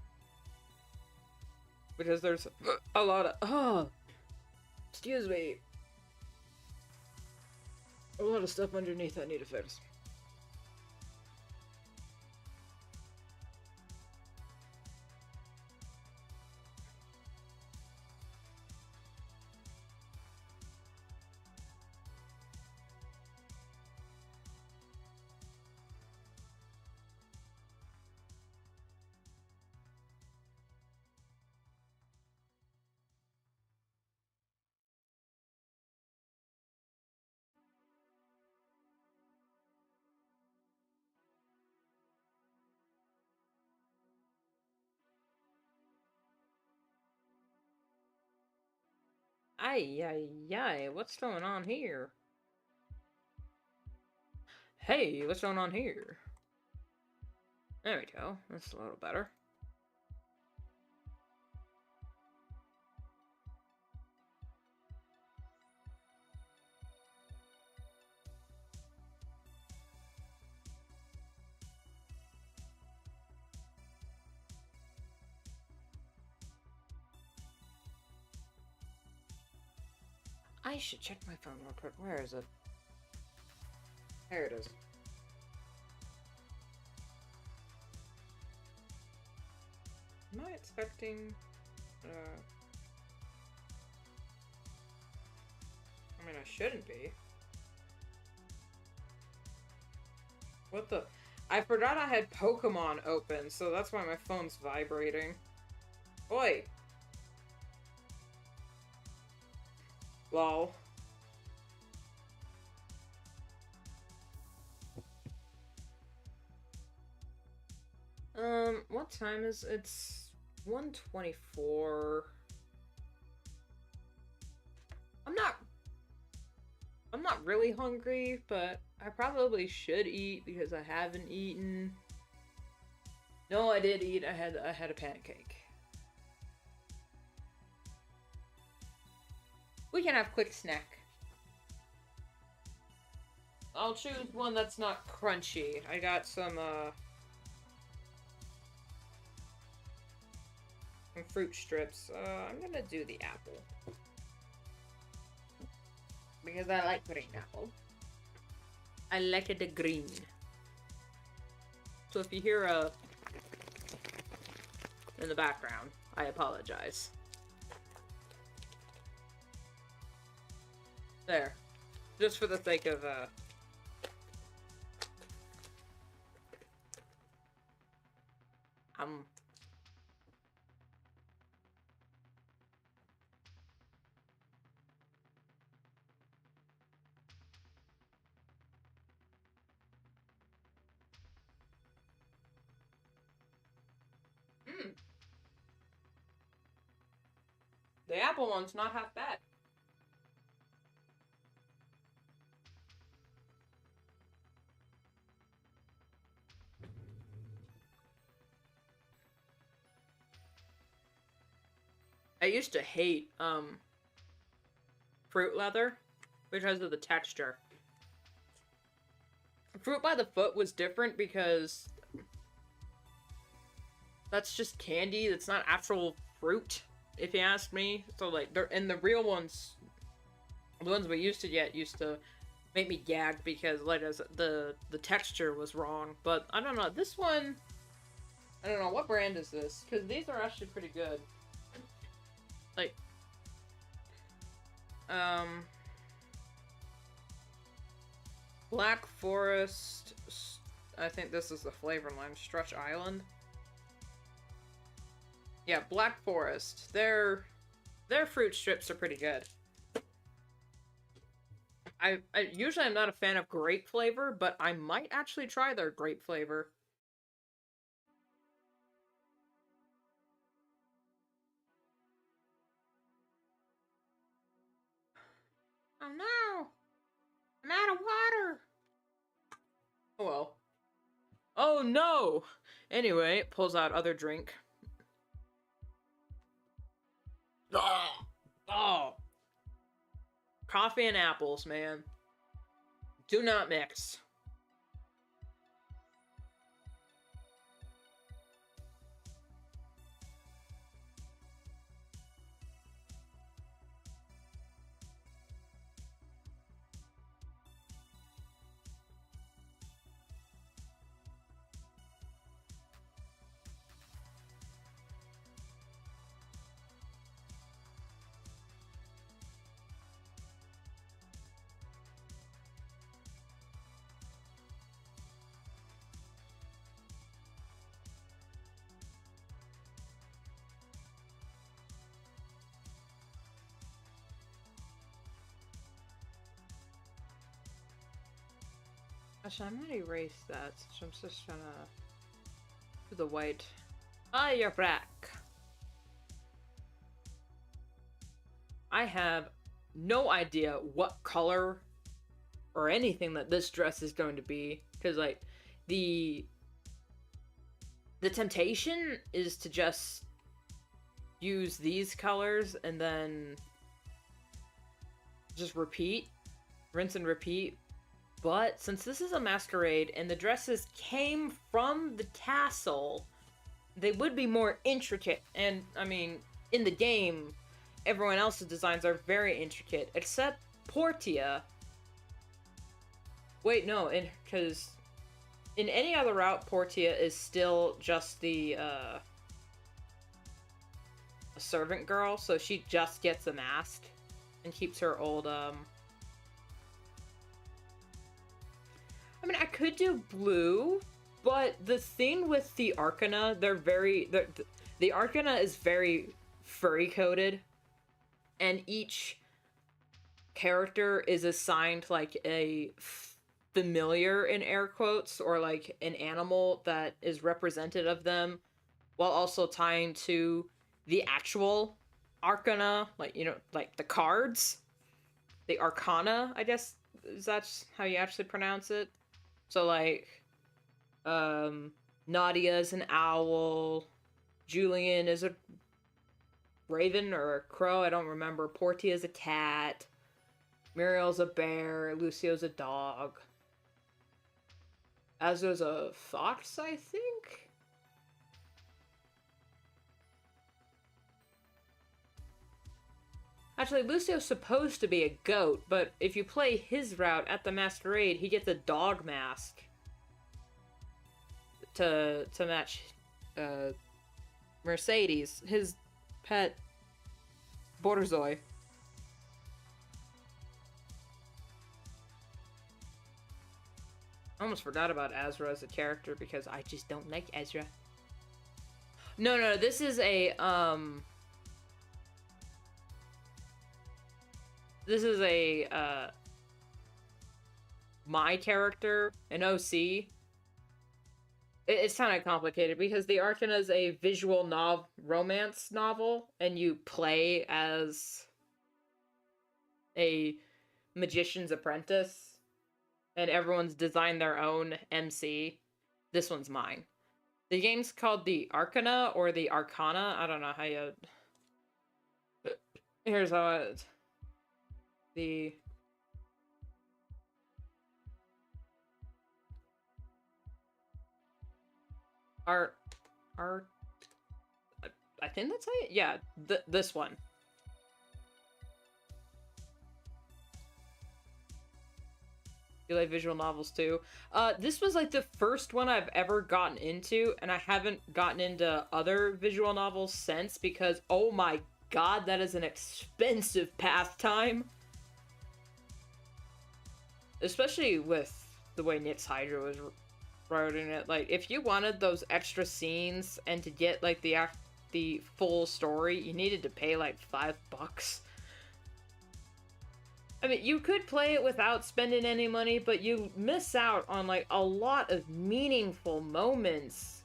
Speaker 1: Because there's a lot of... excuse me. A lot of stuff underneath I need to fix. Ay, ay, ay, what's going on here? Hey, what's going on here? There we go, that's a little better. I should check my phone real quick. Where is it? There it is. Am I expecting... I mean, I shouldn't be. What the... I forgot I had Pokemon open, so that's why my phone's vibrating. Oi! Lol. What time is it? It's 1:24. I'm not really hungry, but I probably should eat because I haven't eaten. No, I did eat. I had a pancake. We can have quick snack. I'll choose one that's not crunchy. I got some fruit strips. I'm gonna do the apple. Because I like green apple. I like it the green. So if you hear a... in the background, I apologize. There. Just for the sake of, The apple one's not half bad. I used to hate, fruit leather because of the texture. Fruit by the foot was different because that's just candy. That's not actual fruit, if you ask me. So, like, and the real ones, the ones we used to get used to make me gag because, like, the texture was wrong. But, I don't know, this one, I don't know, what brand is this? Because these are actually pretty good. Like, Black Forest, I think this is the flavor line, Stretch Island. Yeah, Black Forest. Their fruit strips are pretty good. I usually I'm not a fan of grape flavor, but I might actually try their grape flavor. Oh no! I'm out of water! Oh well. Oh no! Anyway, pulls out other drink. Oh! Coffee and apples, man. Do not mix. Actually, I'm gonna erase that, so I'm just gonna do the white. Ah, you're back. I have no idea what color or anything that this dress is going to be, because, like, the temptation is to just use these colors and then just repeat, rinse and repeat. But since this is a masquerade and the dresses came from the tassel, they would be more intricate. And, I mean, in the game, everyone else's designs are very intricate, except Portia. Wait, no, because in any other route, Portia is still just the, servant girl, so she just gets a mask and keeps her old, I mean, I could do blue, but the thing with the Arcana, the Arcana is very furry-coded, and each character is assigned, like, a familiar, in air quotes, or, like, an animal that is representative of them, while also tying to the actual Arcana, like, you know, like, the cards. The Arcana, I guess, is that how you actually pronounce it? So, like, Nadia's an owl, Julian is a raven or a crow, I don't remember, Portia's a cat, Muriel's a bear, Lucio's a dog, Azra's a fox, I think? Actually, Lucio's supposed to be a goat, but if you play his route at the Masquerade, he gets a dog mask to match Mercedes, his pet Borzoi. I almost forgot about Azra as a character because I just don't like Ezra. No, this is a, this is a, my character, an OC. It's kind of complicated because the Arcana is a visual romance novel, and you play as a magician's apprentice, and everyone's designed their own MC. This one's mine. The game's called the Arcana, or the Arcana. I don't know how you... Here's how it... The... I think that's how you... Yeah, this one. You like visual novels too? This was like the first one I've ever gotten into, and I haven't gotten into other visual novels since because, oh my god, that is an expensive pastime. Especially with the way Nix Hydra was writing it. Like, if you wanted those extra scenes and to get, like, the full story, you needed to pay, like, $5. I mean, you could play it without spending any money, but you miss out on, like, a lot of meaningful moments.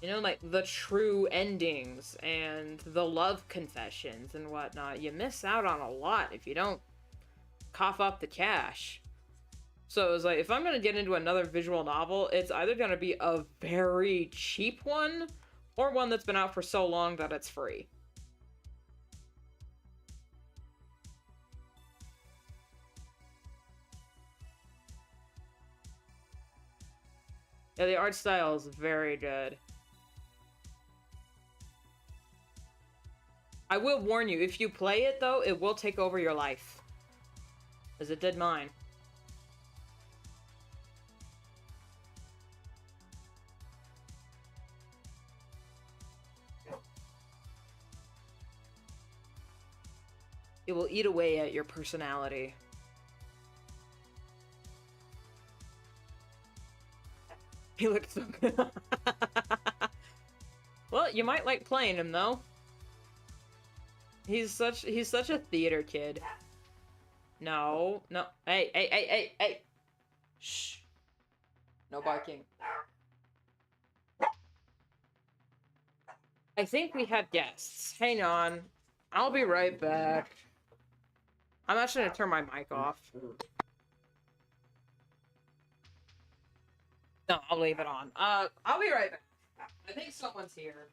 Speaker 1: You know, like, the true endings and the love confessions and whatnot. You miss out on a lot if you don't cough up the cash. So it was like, if I'm gonna get into another visual novel, it's either gonna be a very cheap one, or one that's been out for so long that it's free. Yeah, the art style is very good. I will warn you, if you play it, though, it will take over your life. As it did mine. It will eat away at your personality. He looks so good. Well, you might like playing him, though. He's such a theater kid. No. Hey. Shh. No barking. I think we have guests. Hang on. I'll be right back. I'm actually gonna turn my mic off. No, I'll leave it on. I'll be right back. I think someone's here.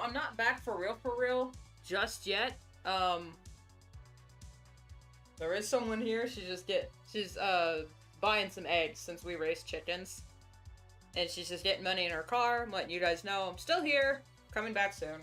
Speaker 1: I'm not back for real just yet. There is someone here. She's buying some eggs since we raise chickens. And she's just getting money in her car. I'm letting you guys know I'm still here. Coming back soon.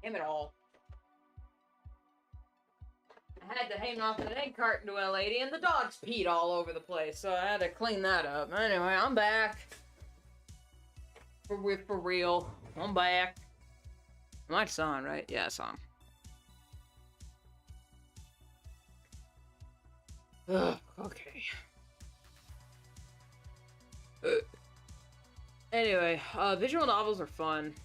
Speaker 1: Damn it all. I had to hang off an egg carton to a lady and the dogs peed all over the place, so I had to clean that up. Anyway, I'm back. For real. I'm back. My son, right? Yeah, son. Ugh, okay. Anyway, visual novels are fun.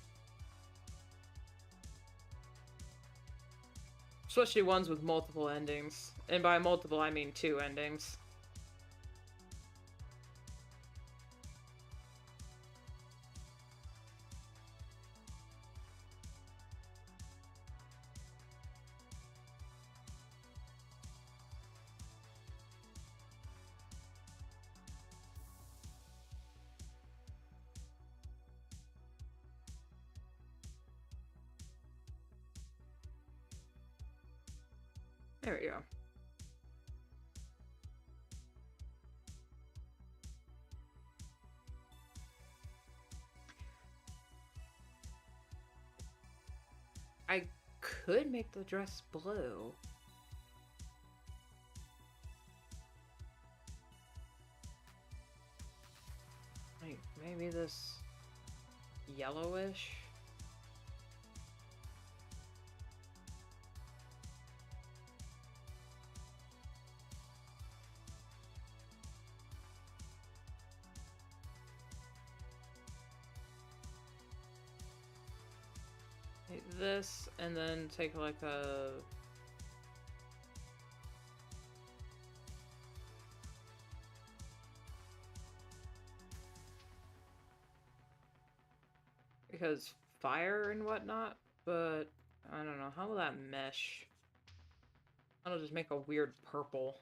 Speaker 1: Especially ones with multiple endings. And by multiple, I mean 2 endings. There we go. I could make the dress blue. Like, maybe this yellowish? this and then take like a... Because fire and whatnot, but I don't know. How will that mesh? I'll just make a weird purple.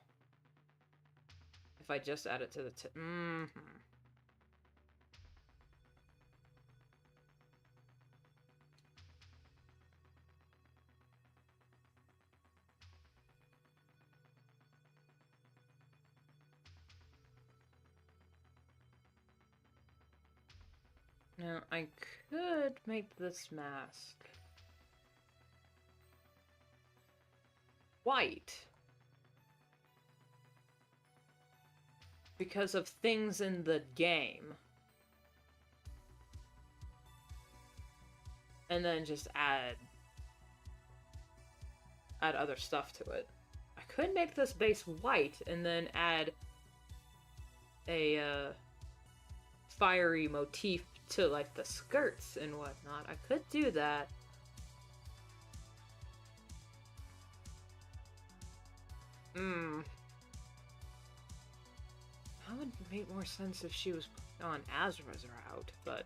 Speaker 1: If I just add it to the tip. Now, I could make this mask white. Because of things in the game. And then just add other stuff to it. I could make this base white and then add a fiery motif to like the skirts and whatnot. I could do that. That would make more sense if she was on Azra's route, but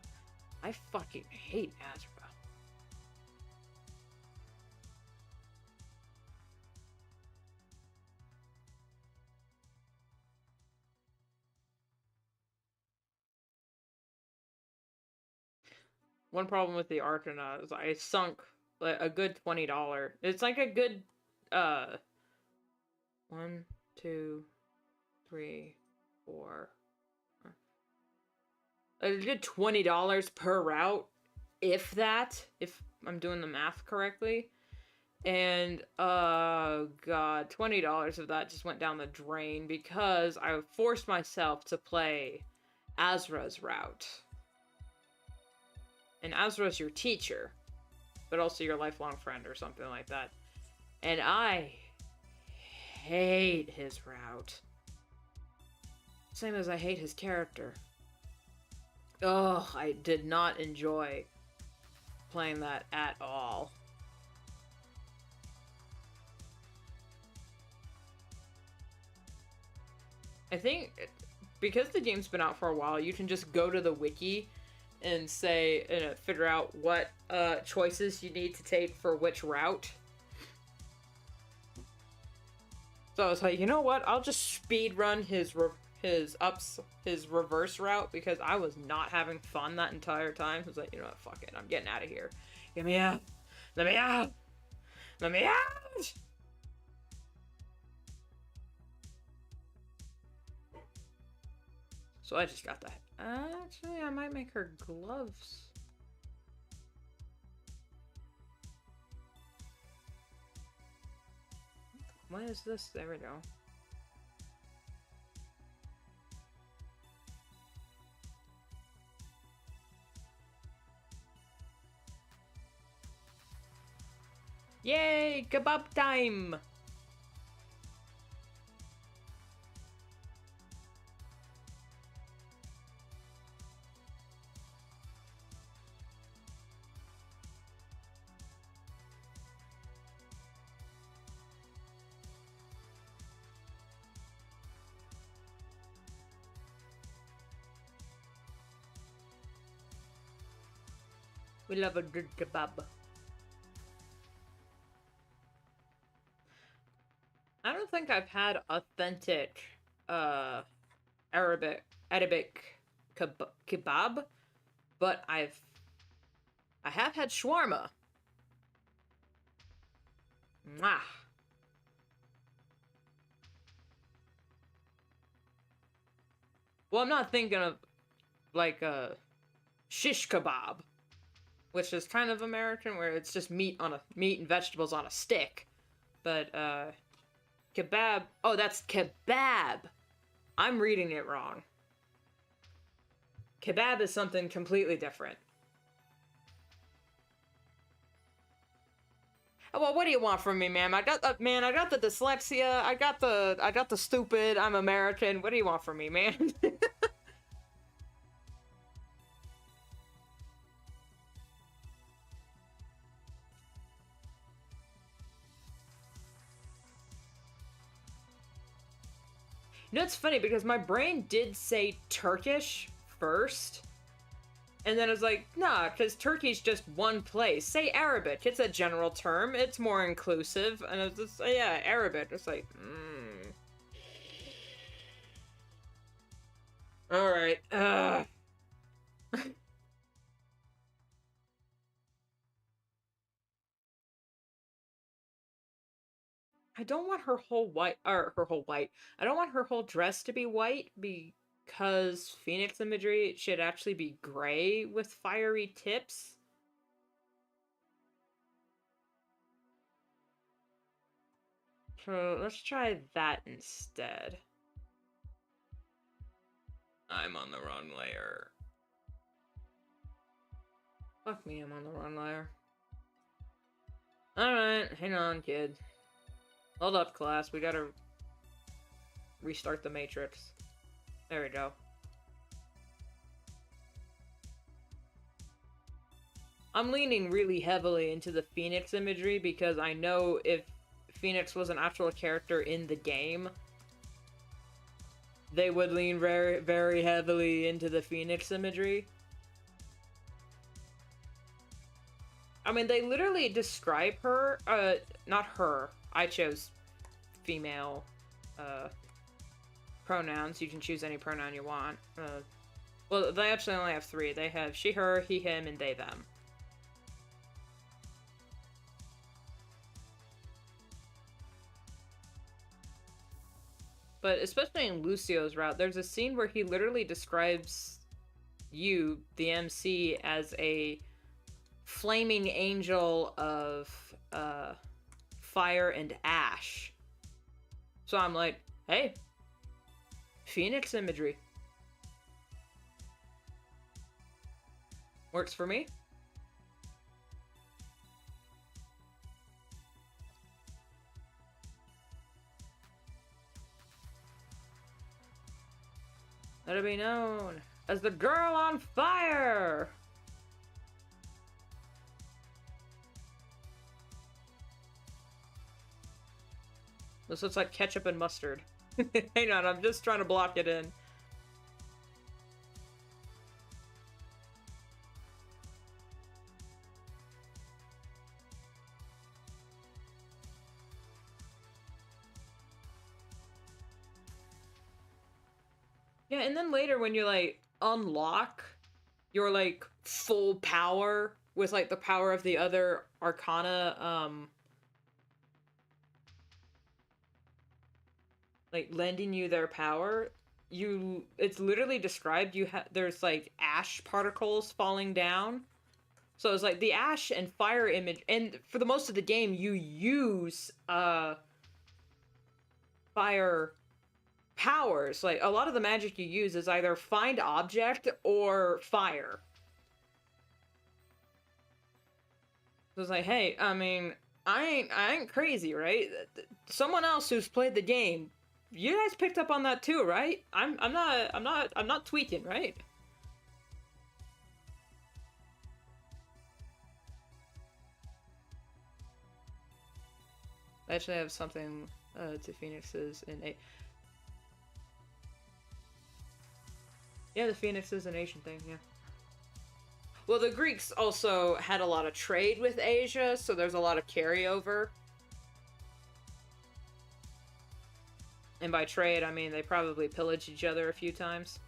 Speaker 1: I fucking hate Azra. One problem with the Arcana is I sunk like a good $20. It's like a good 1, 2, 3, 4. A good $20 per route, if that, if I'm doing the math correctly. And god, $20 of that just went down the drain because I forced myself to play Azra's route. And Azra's your teacher, but also your lifelong friend or something like that. And I hate his route. Same as I hate his character. Ugh, I did not enjoy playing that at all. I think because the game's been out for a while, you can just go to the wiki and say, figure out what choices you need to take for which route. So I was like, you know what? I'll just speed run his reverse route because I was not having fun that entire time. I was like, you know what? Fuck it. I'm getting out of here. Get me out. Let me out. Let me out. So I just got that. Actually, I might make her gloves. Why is this? There we go. Yay! Kebab time! We love a good kebab. I don't think I've had authentic Arabic kebab, but I have had shawarma. Mwah. Well, I'm not thinking of like a shish kebab, which is kind of American, where it's just meat and vegetables on a stick. But kebab. Oh, that's kebab. I'm reading it wrong. Kebab is something completely different. Well, what do you want from me, ma'am? I got the dyslexia. I got the stupid. I'm American. What do you want from me, man? You know, it's funny because my brain did say Turkish first. And then I was like, nah, because Turkey's just one place. Say Arabic. It's a general term. It's more inclusive. And I was just, yeah, Arabic. It's like, Alright. I don't want her whole white, or her whole white. I don't want her whole dress to be white because Phoenix imagery should actually be gray with fiery tips. So let's try that instead. I'm on the wrong layer. Fuck me, I'm on the wrong layer. Alright, hang on, kid. Hold up, class. We gotta restart the matrix. There we go. I'm leaning really heavily into the Phoenix imagery because I know if Phoenix was an actual character in the game, they would lean very, very heavily into the Phoenix imagery. I mean, they literally describe her, not her. I chose female, pronouns. You can choose any pronoun you want. Well, they actually only have 3. They have she, her, he, him, and they, them. But especially in Lucio's route, there's a scene where he literally describes you, the MC, as a flaming angel of fire and ash. So I'm like, hey, Phoenix imagery. Works for me. Let it be known as the girl on fire! This looks like ketchup and mustard. Hang on, I'm just trying to block it in. Yeah, and then later when you, like, unlock your, like, full power with, like, the power of the other arcana, like, lending you their power, it's literally described, there's, like, ash particles falling down. So it's like the ash and fire image, and for the most of the game, you use, fire powers. Like, a lot of the magic you use is either find object or fire. So it's like, hey, I mean, I ain't crazy, right? Someone else who's played the game, you guys picked up on that too, right? I'm not tweaking, right? I actually have something to Phoenix's in a. Yeah, the Phoenix is an Asian thing, yeah. Well, the Greeks also had a lot of trade with Asia, so there's a lot of carryover. And by trade, I mean they probably pillaged each other a few times.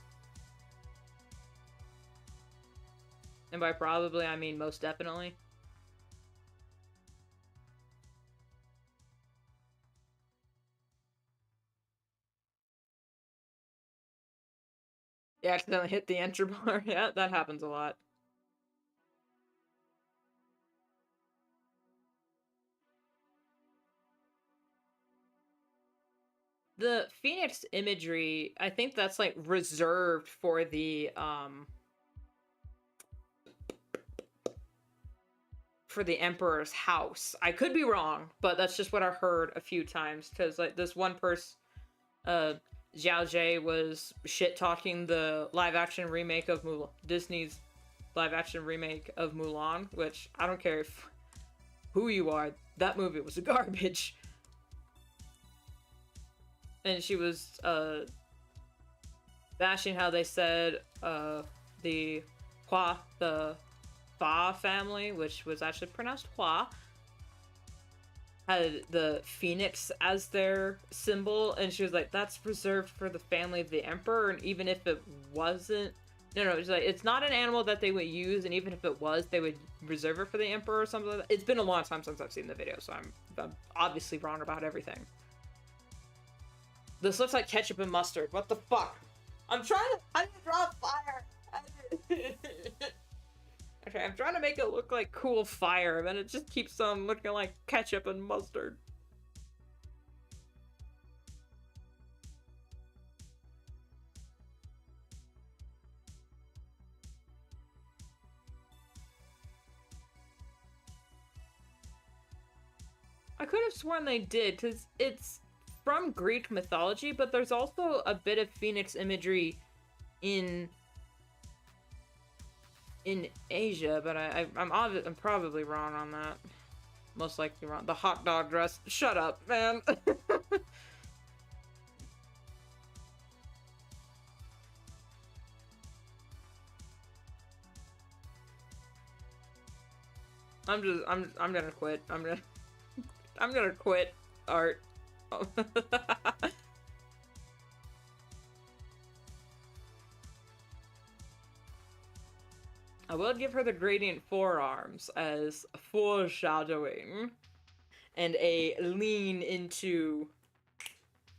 Speaker 1: And by probably, I mean most definitely. You accidentally hit the enter bar. Yeah, that happens a lot. The Phoenix imagery, I think that's like reserved for the Emperor's house. I could be wrong, but that's just what I heard a few times, because like this one person, Zhao Jie, was shit talking the live action remake of Disney's live action remake of Mulan, which I don't care if who you are, that movie was garbage. and she was bashing how they said the the Fa family, which was actually pronounced Hua, had the phoenix as their symbol, and she was like, that's reserved for the family of the emperor, and even if it wasn't, no, it's like, it's not an animal that they would use, and even if it was, they would reserve it for the emperor or something like that. It's been a long time since I've seen the video, so I'm obviously wrong about everything. This looks like ketchup and mustard. What the fuck? I need to draw fire. Okay, I'm trying to make it look like cool fire, and it just keeps on looking like ketchup and mustard. I could have sworn they did, because it's from Greek mythology, but there's also a bit of phoenix imagery in Asia, but I'm probably wrong on that. Most likely wrong. The hot dog dress. Shut up, man. I'm gonna quit. I'm gonna quit art. I will give her the gradient forearms as foreshadowing and a lean into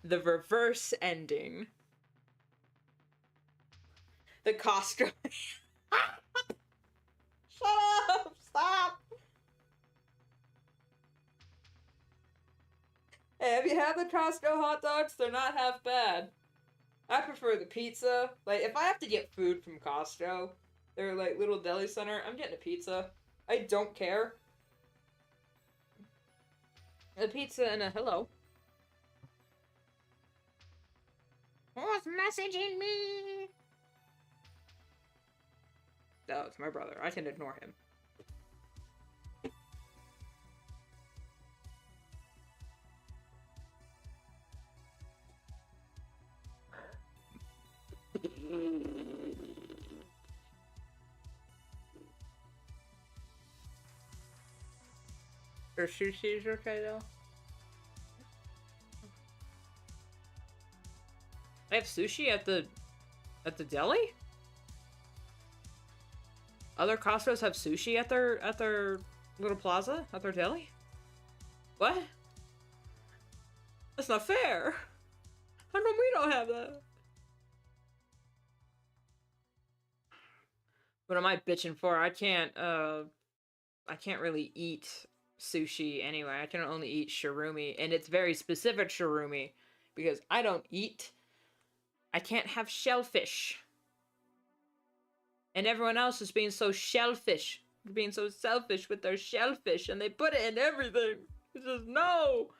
Speaker 1: the reverse ending. The Costco. Shut up! Stop! Hey, have you had the Costco hot dogs? They're not half bad. I prefer the pizza. Like, if I have to get food from Costco, they're like little deli center, I'm getting a pizza. I don't care. A pizza and a hello. Who's messaging me? No, it's my brother. I can ignore him. Or sushi's okay though? They have sushi at the deli? Other Costco's have sushi at their little plaza? At their deli? What? That's not fair! How come we don't have that? What am I bitching for? I can't really eat sushi anyway. I can only eat shirumi, and it's very specific shirumi, because I can't have shellfish. And everyone else is being so shellfish. They're being so selfish with their shellfish, and they put it in everything. It's just, no!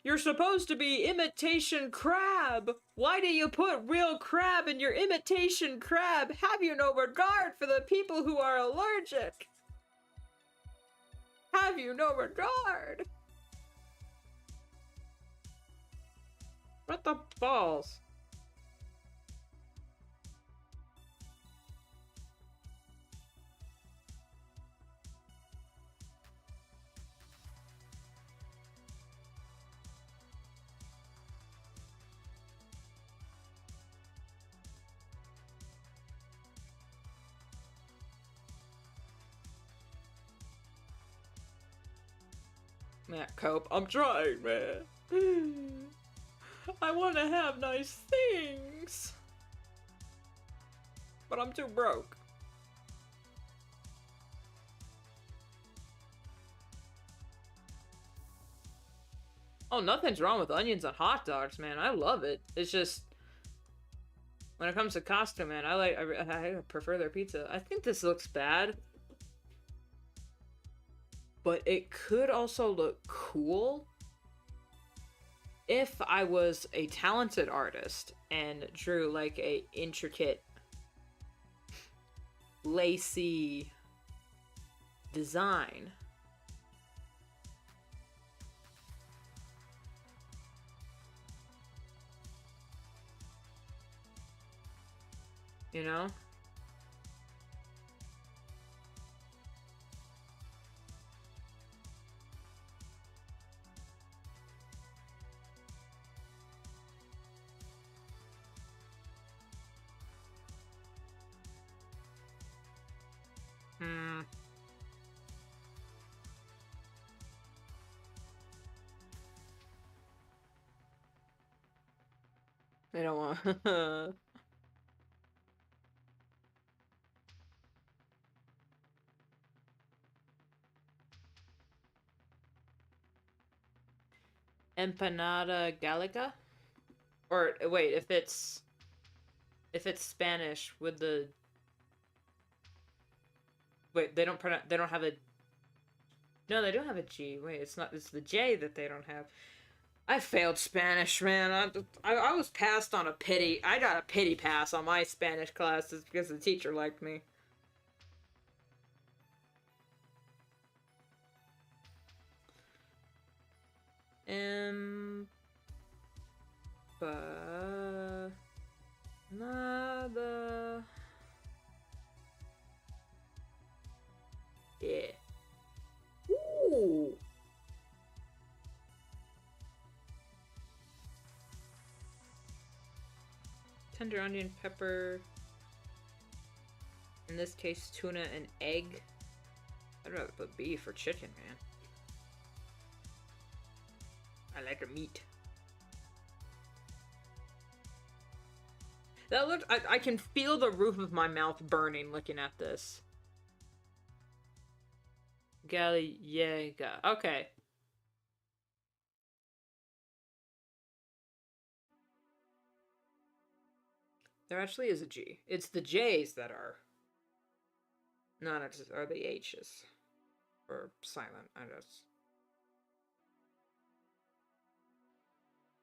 Speaker 1: You're supposed to be imitation crab! Why do you put real crab in your imitation crab? Have you no regard for the people who are allergic? Have you no regard? What the balls? Matt Cope, I'm trying, man. I want to have nice things, but I'm too broke. Oh, nothing's wrong with onions on hot dogs, man. I love it. It's just, when it comes to Costco, man, I prefer their pizza. I think this looks bad, but it could also look cool if I was a talented artist and drew like a intricate, lacy design. You know? Hmm. I don't want. Empanada Gallica? Or wait, if it's Spanish with the wait, they don't have a no, they don't have a G. Wait, it's the J that they don't have. I failed Spanish, man. I was passed on a pity. I got a pity pass on my Spanish classes because the teacher liked me. Nada. Yeah. Ooh. Tender onion, pepper. In this case, tuna and egg. I'd rather put beef or chicken, man. I like a meat. That looks. I can feel the roof of my mouth burning looking at this. Gallega. Okay. There actually is a G. It's the J's that are. Not are the H's. Or silent, I guess.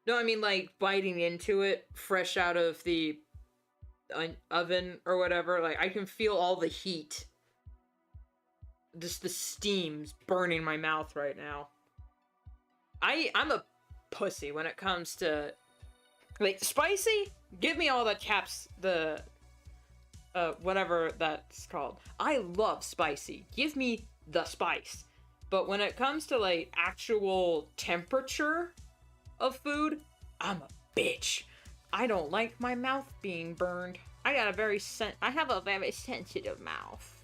Speaker 1: No, I mean like biting into it fresh out of the oven or whatever. Like I can feel all the heat. Just the steam's burning my mouth right now. I'm a pussy when it comes to like spicy. Give me all the caps, the whatever that's called. I love spicy. Give me the spice. But when it comes to like actual temperature of food, I'm a bitch. I don't like my mouth being burned. I have a very sensitive mouth.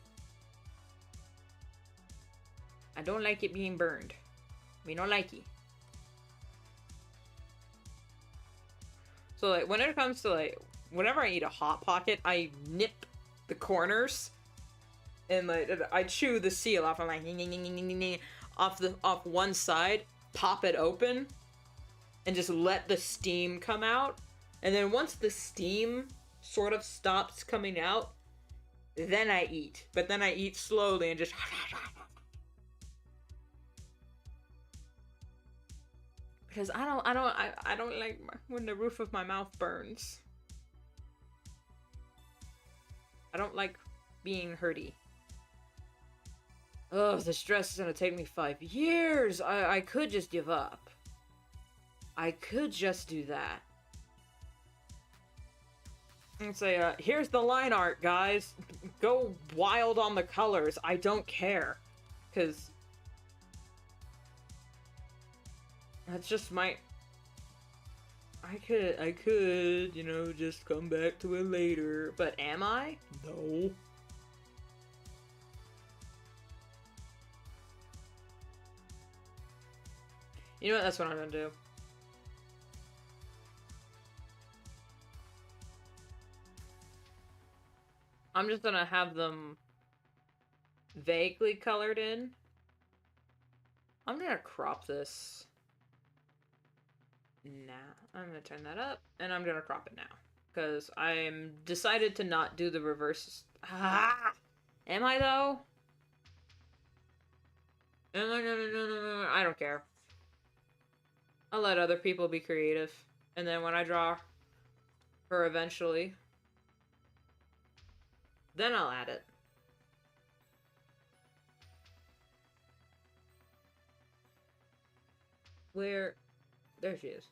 Speaker 1: I don't like it being burned. We don't like it. So like when it comes to like whenever I eat a hot pocket, I nip the corners and like I chew the seal off. I'm like off one side, pop it open, and just let the steam come out. And then once the steam sort of stops coming out, then I eat. But then I eat slowly and just because I don't like when the roof of my mouth burns. I don't like being hurty. Ugh, this dress is gonna take me 5 years. I could just give up. I could just do that. And say, here's the line art, guys. Go wild on the colors. I don't care. Because that's just my... I could, you know, just come back to it later. But am I? No. You know what? That's what I'm gonna do. I'm just gonna have them vaguely colored in. I'm gonna crop this now. I'm gonna turn that up, and I'm gonna crop it now. Because I'm decided to not do the reverse. Ah! Am I, though? Am I? No. I don't care. I'll let other people be creative. And then when I draw her eventually, then I'll add it. Where? There she is.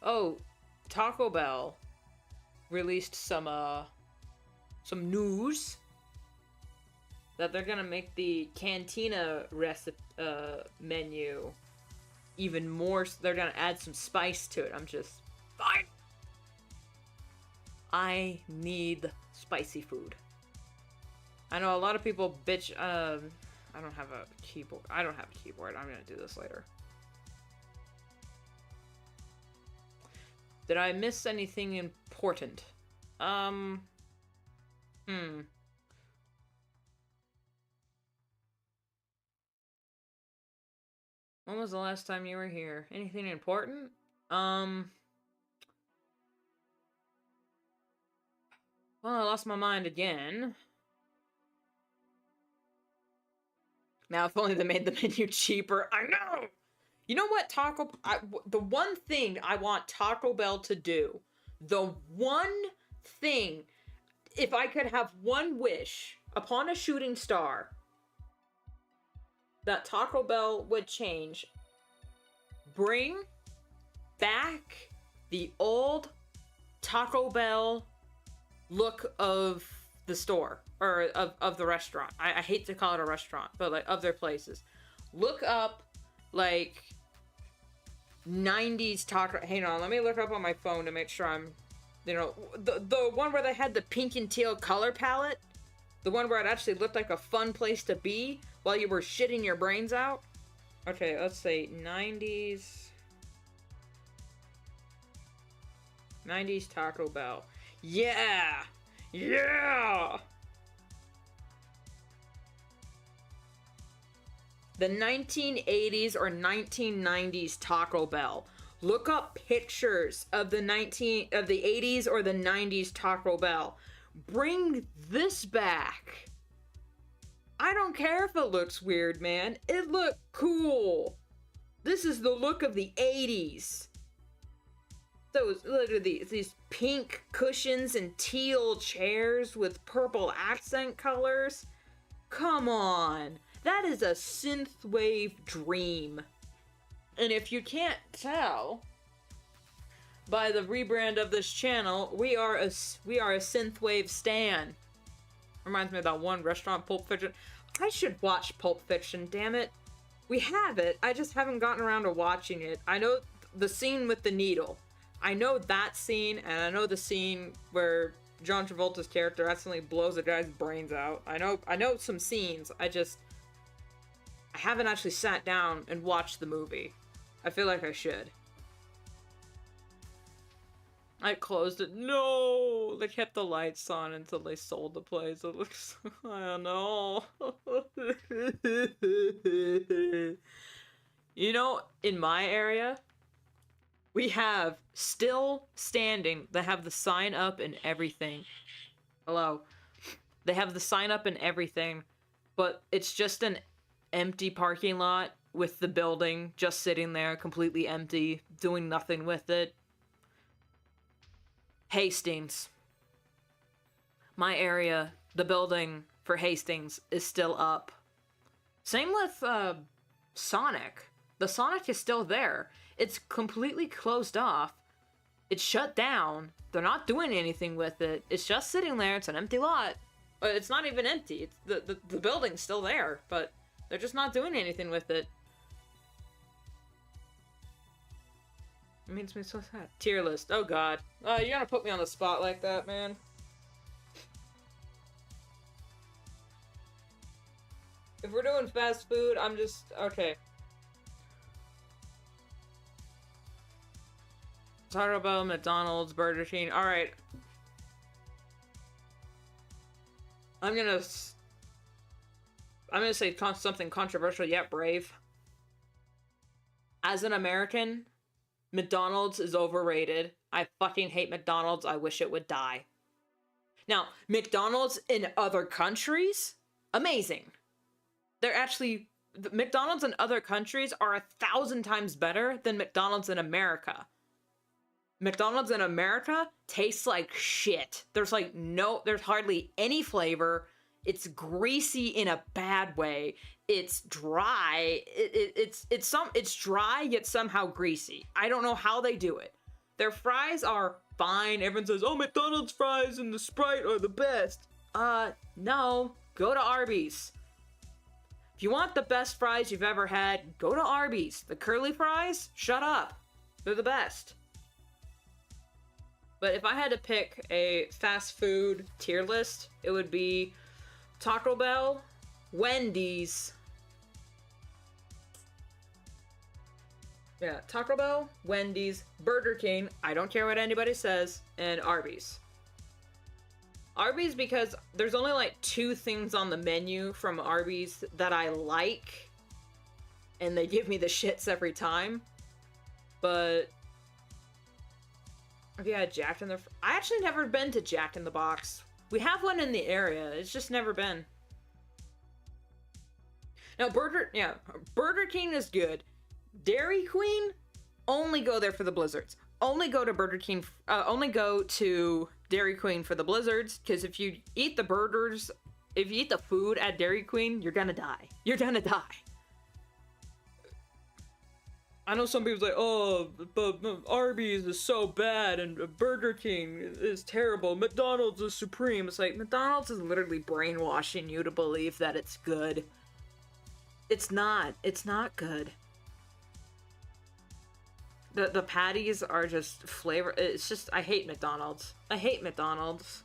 Speaker 1: Oh, Taco Bell released some news that they're gonna make the Cantina recipe menu even more. They're gonna add some spice to it. I'm just fine. I need spicy food. I know a lot of people bitch. I don't have a keyboard. I'm gonna do this later. Did I miss anything important? When was the last time you were here? Anything important? Well, I lost my mind again. Now, if only they made the menu cheaper. I know! You know what, the one thing I want Taco Bell to do, the one thing, if I could have one wish upon a shooting star that Taco Bell would change, bring back the old Taco Bell look of the store, or of the restaurant. I hate to call it a restaurant, but like of their places. Look up like 90s taco. Hang on, let me look up on my phone to make sure I'm, the one where they had the pink and teal color palette, the one where it actually looked like a fun place to be while you were shitting your brains out. Okay, let's say 90s Taco Bell. Yeah! The 1980s or 1990s Taco Bell. Look up pictures of the 80s or the 90s Taco Bell. Bring this back. I don't care if it looks weird, man. It looked cool. This is the look of the 80s. Look at these pink cushions and teal chairs with purple accent colors. Come on. That is a synthwave dream. And if you can't tell by the rebrand of this channel, we are a synthwave stan. Reminds me of that one restaurant, Pulp Fiction. I should watch Pulp Fiction, damn it. We have it, I just haven't gotten around to watching it. I know the scene with the needle. I know that scene, and I know the scene where John Travolta's character accidentally blows a guy's brains out. I know some scenes. I haven't actually sat down and watched the movie. I feel like I should. I closed it. No! They kept the lights on until they sold the place. It looks... I don't know. You know, in my area, we have still standing. They have the sign up and everything. Hello. They have the sign up and everything, but it's just an empty parking lot with the building just sitting there completely empty, doing nothing with it. Hastings. My area, the building for Hastings is still up. Same with Sonic. The Sonic is still there. It's completely closed off. It's shut down. They're not doing anything with it. It's just sitting there. It's an empty lot. It's not even empty. It's the building's still there, but they're just not doing anything with it. It makes me so sad. Tier list. Oh god. You're gonna put me on the spot like that, man. If we're doing fast food, I'm just... Okay. Taco Bell, McDonald's, Burger King. Alright. I'm gonna say something controversial yet brave. As an American, McDonald's is overrated. I fucking hate McDonald's. I wish it would die. Now, McDonald's in other countries? Amazing. They're actually... McDonald's in other countries are 1,000 times better than McDonald's in America. McDonald's in America tastes like shit. There's hardly any flavor. It's greasy in a bad way. It's dry. It's dry yet somehow greasy. I don't know how they do it. Their fries are fine. Everyone says, oh, McDonald's fries and the Sprite are the best. No. Go to Arby's. If you want the best fries you've ever had, go to Arby's. The curly fries? Shut up. They're the best. But if I had to pick a fast food tier list, it would be Taco Bell, Wendy's. Yeah, Taco Bell, Wendy's, Burger King, I don't care what anybody says, and Arby's. Arby's because there's only like 2 things on the menu from Arby's that I like, and they give me the shits every time. But have you had Jack in the... I actually never been to Jack in the Box. We have one in the area, it's just never been. Now, Burger King is good. Dairy Queen, only go there for the blizzards. Only go to Burger King, only go to Dairy Queen for the blizzards, because if you eat the burgers, if you eat the food at Dairy Queen, you're gonna die. You're gonna die. I know some people say, oh, but Arby's is so bad, and Burger King is terrible, McDonald's is supreme. It's like, McDonald's is literally brainwashing you to believe that it's good. It's not. It's not good. The patties are just flavor. It's just, I hate McDonald's. I hate McDonald's.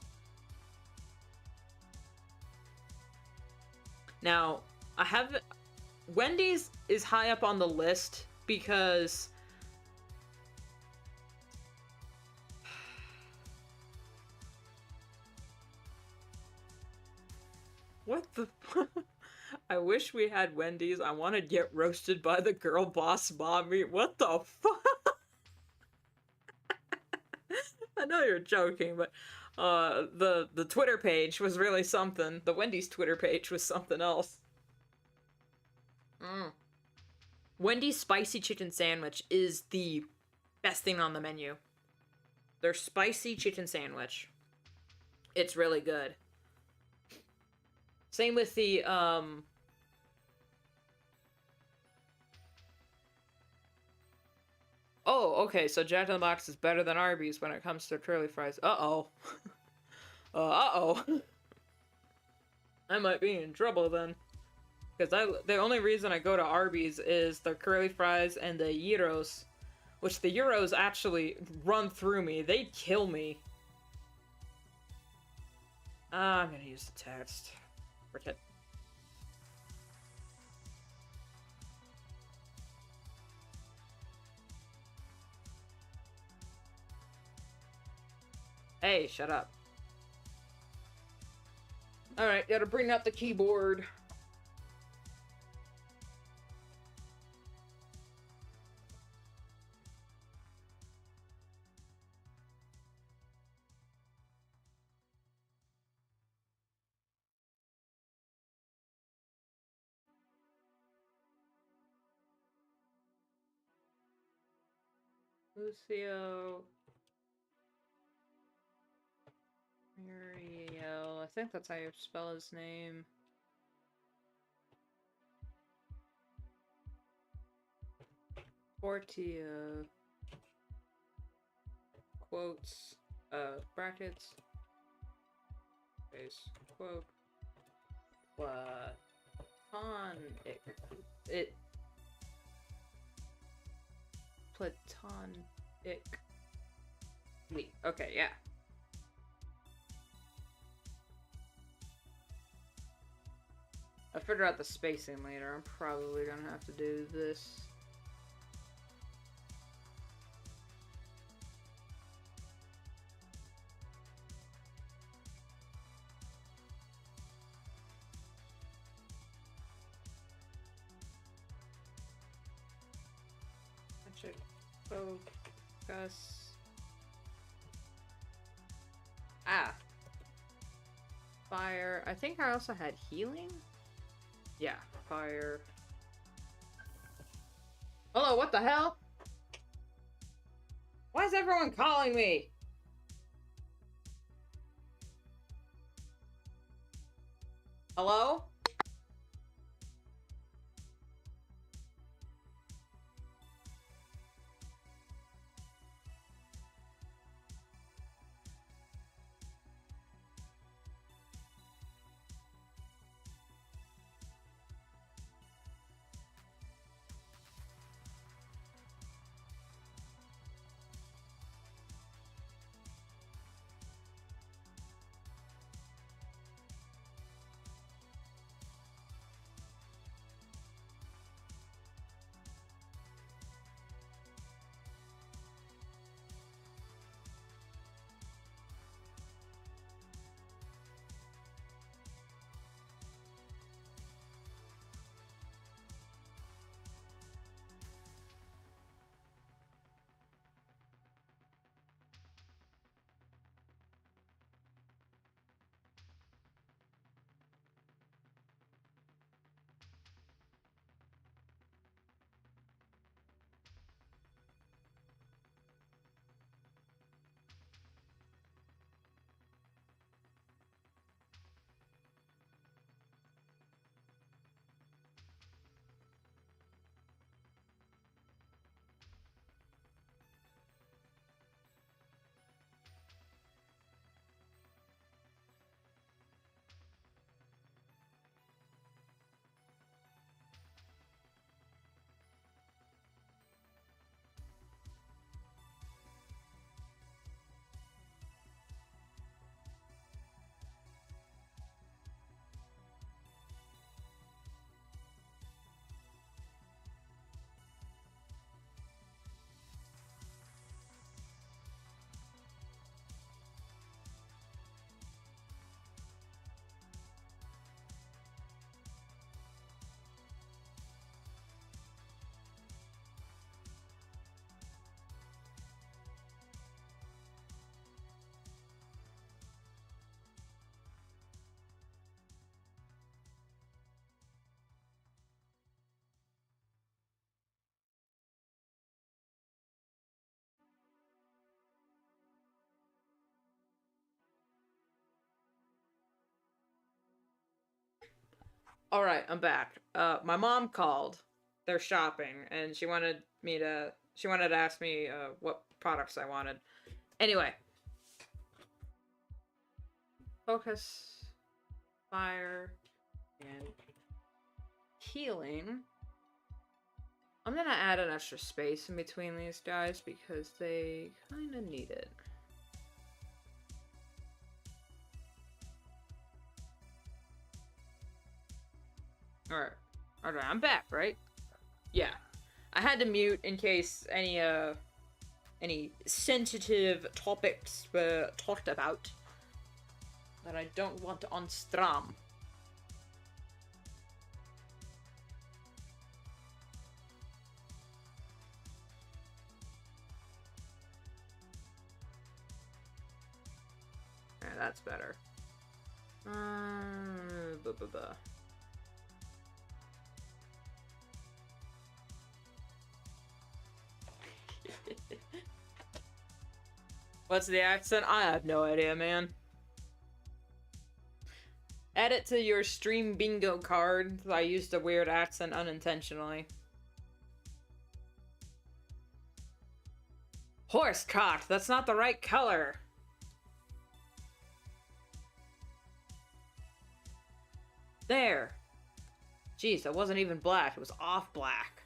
Speaker 1: Now, Wendy's is high up on the list because what the I wish we had Wendy's. I want to get roasted by the girl boss mommy. What the fuck? I know you're joking, but the Twitter page was really something. The Wendy's Twitter page was something else. Wendy's spicy chicken sandwich is the best thing on the menu. Their spicy chicken sandwich. It's really good. Same with the oh, okay, so Jack in the Box is better than Arby's when it comes to curly fries. Uh-oh. Uh-oh. I might be in trouble then. Because the only reason I go to Arby's is the curly fries and the gyros. Which the gyros actually run through me. They kill me. I'm gonna use the text. Frick it. Hey, shut up. Alright, gotta bring out the keyboard. Lucio... Muriel, I think that's how you spell his name. Portia. Quotes. Brackets. Space. Quote. Platonic. Platonic. Okay, yeah. I'll figure out the spacing later. I'm probably gonna have to do this. I should focus. Ah. Fire. I think I also had healing? Yeah, fire. Hello, what the hell? Why is everyone calling me? Hello? All right, I'm back. My mom called. They're shopping, and she wanted to ask me what products I wanted. Anyway, focus, fire, and healing. I'm gonna add an extra space in between these guys because they kind of need it. Alright. Alright, I'm back, right? Yeah. I had to mute in case any sensitive topics were talked about that I don't want on stream. Yeah, that's better. Buh, buh, buh. What's the accent? I have no idea, man. Add it to your stream bingo card. I used a weird accent unintentionally. Horse cock, that's not the right color. There. Jeez, that wasn't even black. It was off black.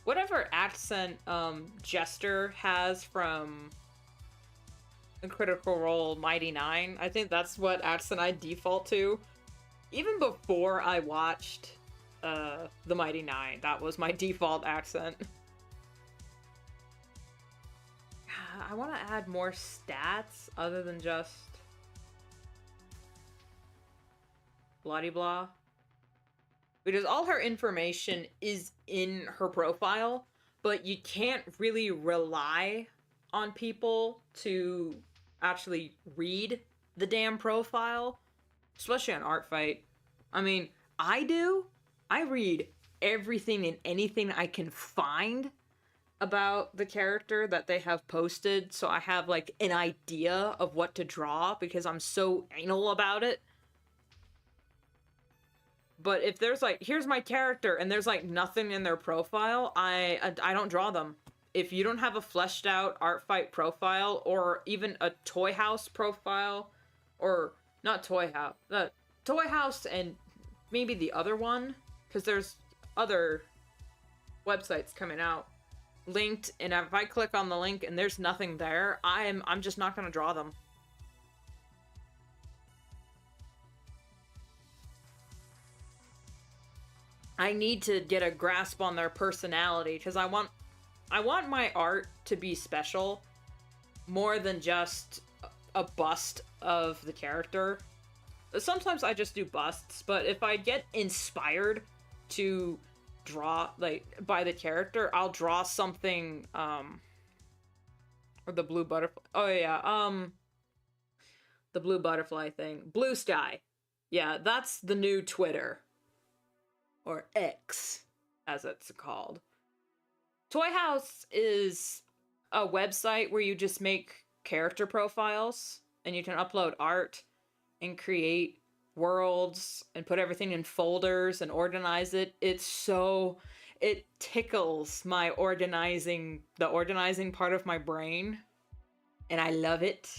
Speaker 1: Whatever accent Jester has from the Critical Role Mighty Nine, I think that's what accent I default to. Even before I watched the Mighty Nine, that was my default accent. I want to add more stats other than just bloody blah. Because all her information is in her profile, but you can't really rely on people to actually read the damn profile, especially on Art Fight. I mean, I do. I read everything and anything I can find about the character that they have posted, so I have like an idea of what to draw because I'm so anal about it. But if there's like, here's my character, and there's like nothing in their profile, I don't draw them. If you don't have a fleshed out Art Fight profile, or even a Toy House profile, or not Toy House, Toy House and maybe the other one, because there's other websites coming out linked, and if I click on the link and there's nothing there, I'm just not gonna draw them. I need to get a grasp on their personality because I want my art to be special more than just a bust of the character. Sometimes I just do busts, but if I get inspired to draw like by the character, I'll draw something or the blue butterfly. Oh yeah, the blue butterfly thing. Blue Sky. Yeah, that's the new Twitter. Or X, as it's called. Toy House is a website where you just make character profiles and you can upload art and create worlds and put everything in folders and organize it. It tickles my organizing part of my brain, and I love it.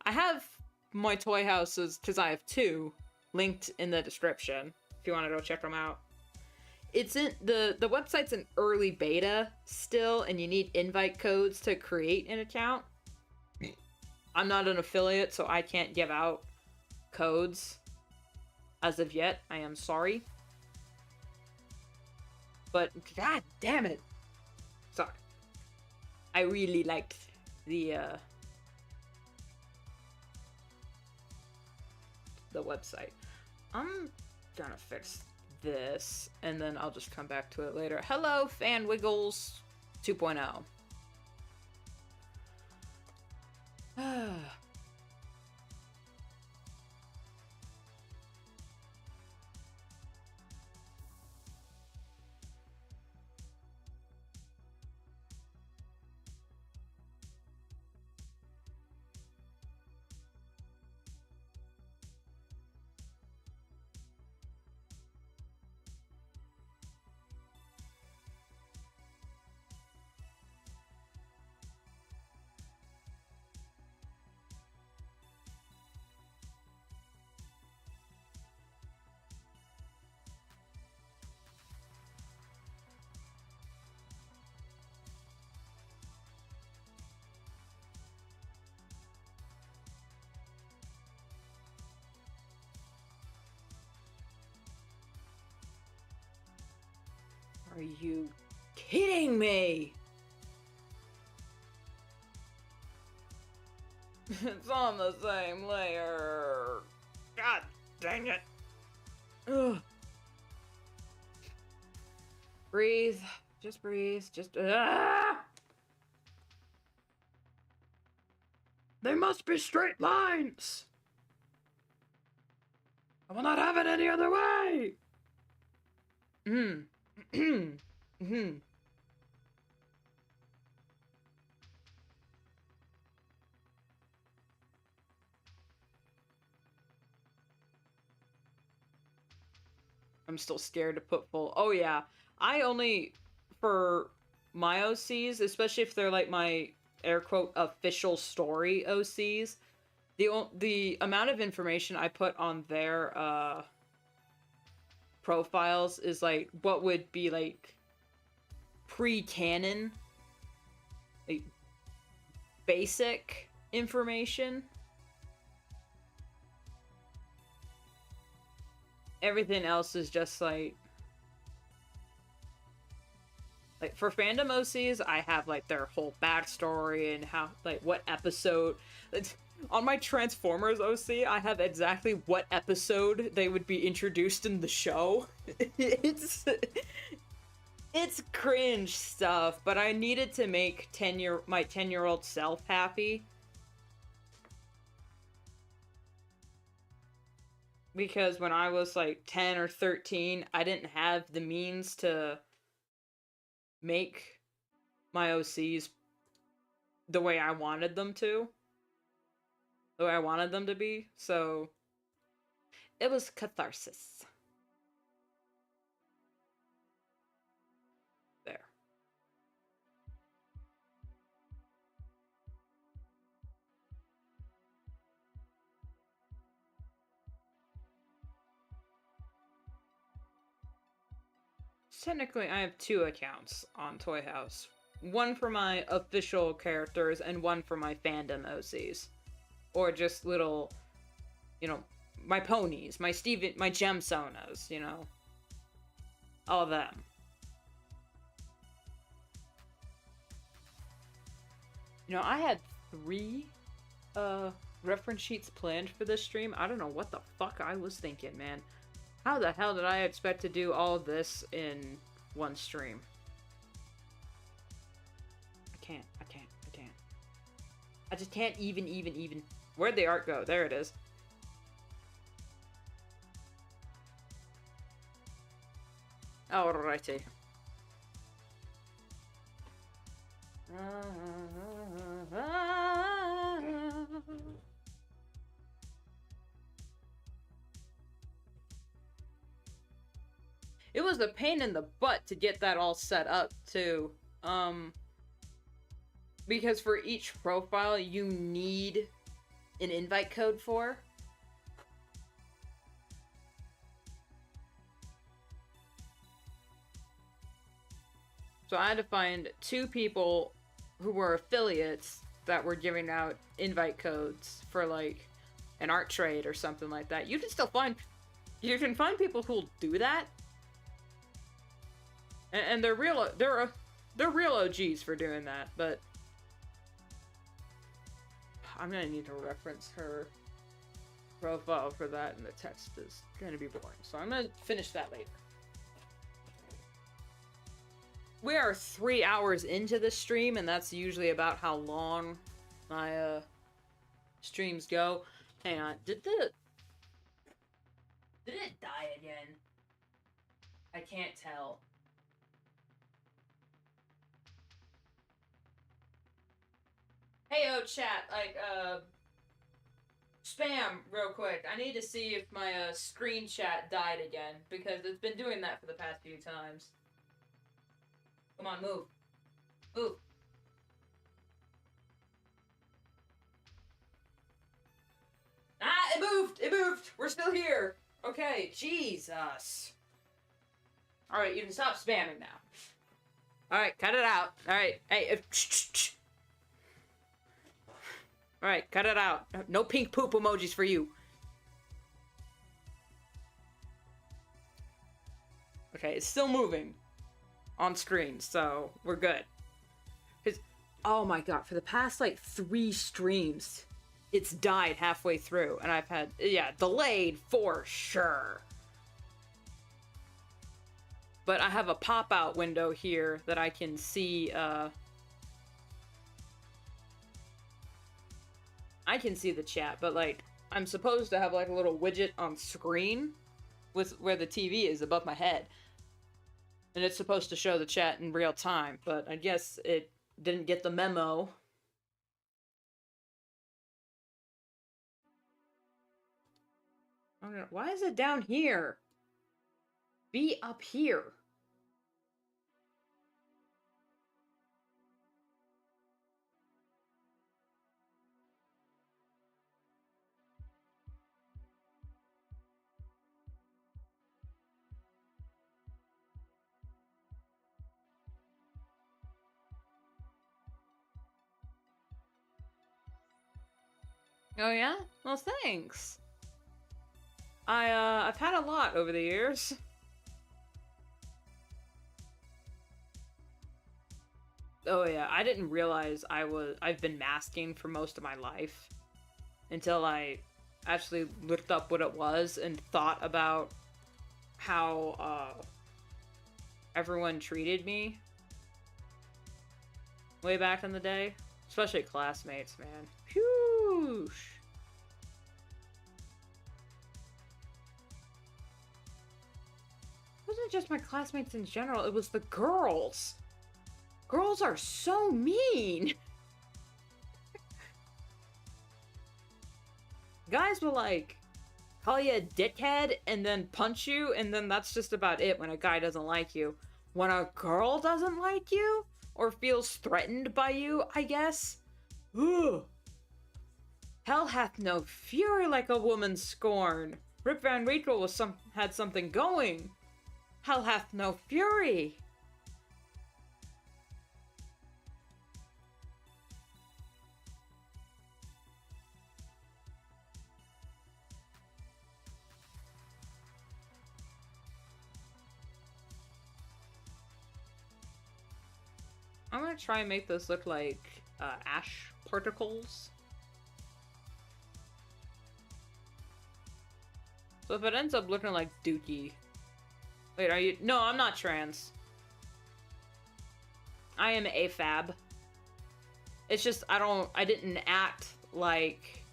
Speaker 1: I have my Toy Houses, because I have two, linked in the description. If you want to go check them out. It's in the website's in early beta still, and you need invite codes to create an account. I'm not an affiliate, so I can't give out codes as of yet. I am sorry. But god damn it. Sorry. I really liked the website. I'm gonna fix this, and then I'll just come back to it later. Hello, Fan Wiggles 2.0. Are you kidding me? It's on the same layer. God dang it. Ugh. Breathe. Just breathe. Just. Ah! They must be straight lines! I will not have it any other way! I'm still scared to put full. Oh yeah, I only for my OCs, especially if they're like my air quote official story OCs. The amount of information I put on their profiles is like what would be like pre-canon, like basic information. Everything else is just like for fandom OCs, I have like their whole backstory and how like what episode. On my Transformers OC, I have exactly what episode they would be introduced in the show. It's cringe stuff, but I needed to make my 10-year-old self happy. Because when I was like 10 or 13, I didn't have the means to make my OCs the way I wanted them to. The way I wanted them to be. So it was catharsis. There. Technically, I have 2 accounts on Toy House. One for my official characters and one for my fandom OCs. Or just little, you know, my ponies, my Gemsonas, you know. All of them. You know, I had 3 reference sheets planned for this stream. I don't know what the fuck I was thinking, man. How the hell did I expect to do all of this in one stream? I can't. I just can't even. Where'd the art go? There it is. Alrighty. It was a pain in the butt to get that all set up, too. Because for each profile, you need an invite code for. So I had to find 2 people who were affiliates that were giving out invite codes for, like, an art trade or something like that. You can still find... You can find people who'll do that. And they're real OGs for doing that, but I'm gonna need to reference her profile for that, and the text is gonna be boring. So I'm gonna finish that later. We are 3 hours into the stream, and that's usually about how long my streams go. Hang on, did it die again? I can't tell. Heyo, chat, like, spam real quick. I need to see if my screen chat died again, because it's been doing that for the past few times. Come on, move. Move. Ah, it moved! It moved! We're still here! Okay, Jesus. Alright, you can stop spamming now. Alright, cut it out. Alright, hey, Alright, cut it out. No pink poop emojis for you. Okay, it's still moving. on screen, so we're good. Cause, oh my god, for the past like 3 streams, it's died halfway through, and I've had, yeah, delayed for sure. But I have a pop-out window here that I can see, I can see the chat, but like, I'm supposed to have like a little widget on screen with where the TV is above my head. And it's supposed to show the chat in real time, but I guess it didn't get the memo. Why is it down here? Be up here. Oh yeah? Well, thanks. I've had a lot over the years. Oh yeah, I didn't realize I've been masking for most of my life until I actually looked up what it was and thought about how everyone treated me way back in the day, especially classmates, man. Whew. It wasn't just my classmates in general, it was the girls. Girls are so mean. Guys will like call you a dickhead and then punch you, and then that's just about it when a guy doesn't like you. When a girl doesn't like you or feels threatened by you, I guess. Ugh. Hell hath no fury like a woman's scorn. Rip Van Winkle had something going. Hell hath no fury. I'm gonna try and make this look like ash particles. So if it ends up looking like Dookie... Wait, are you... No, I'm not trans. I am AFAB. It's just, I didn't act like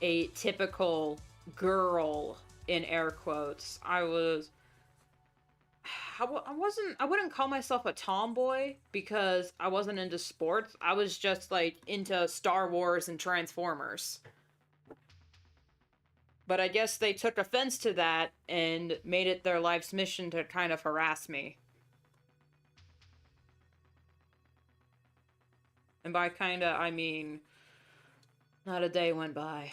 Speaker 1: a typical girl, in air quotes. I wouldn't call myself a tomboy because I wasn't into sports. I was just, like, into Star Wars and Transformers. But I guess they took offense to that and made it their life's mission to kind of harass me. And by kinda, I mean, not a day went by.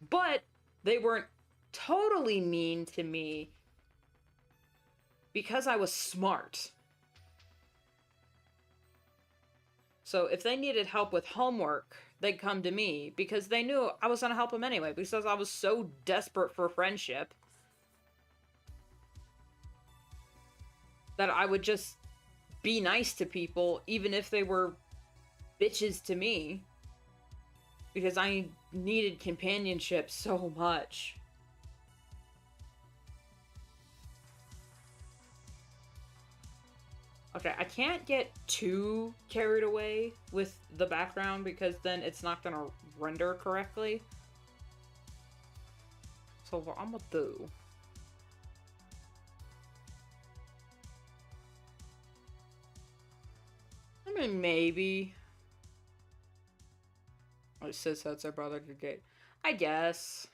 Speaker 1: But they weren't totally mean to me because I was smart. So if they needed help with homework, they'd come to me because they knew I was gonna help them anyway because I was so desperate for friendship that I would just be nice to people even if they were bitches to me because I needed companionship so much. Okay, I can't get too carried away with the background because then it's not gonna render correctly. So what I'm gonna do... I mean, maybe... Oh, sis that's our brother could get... I guess.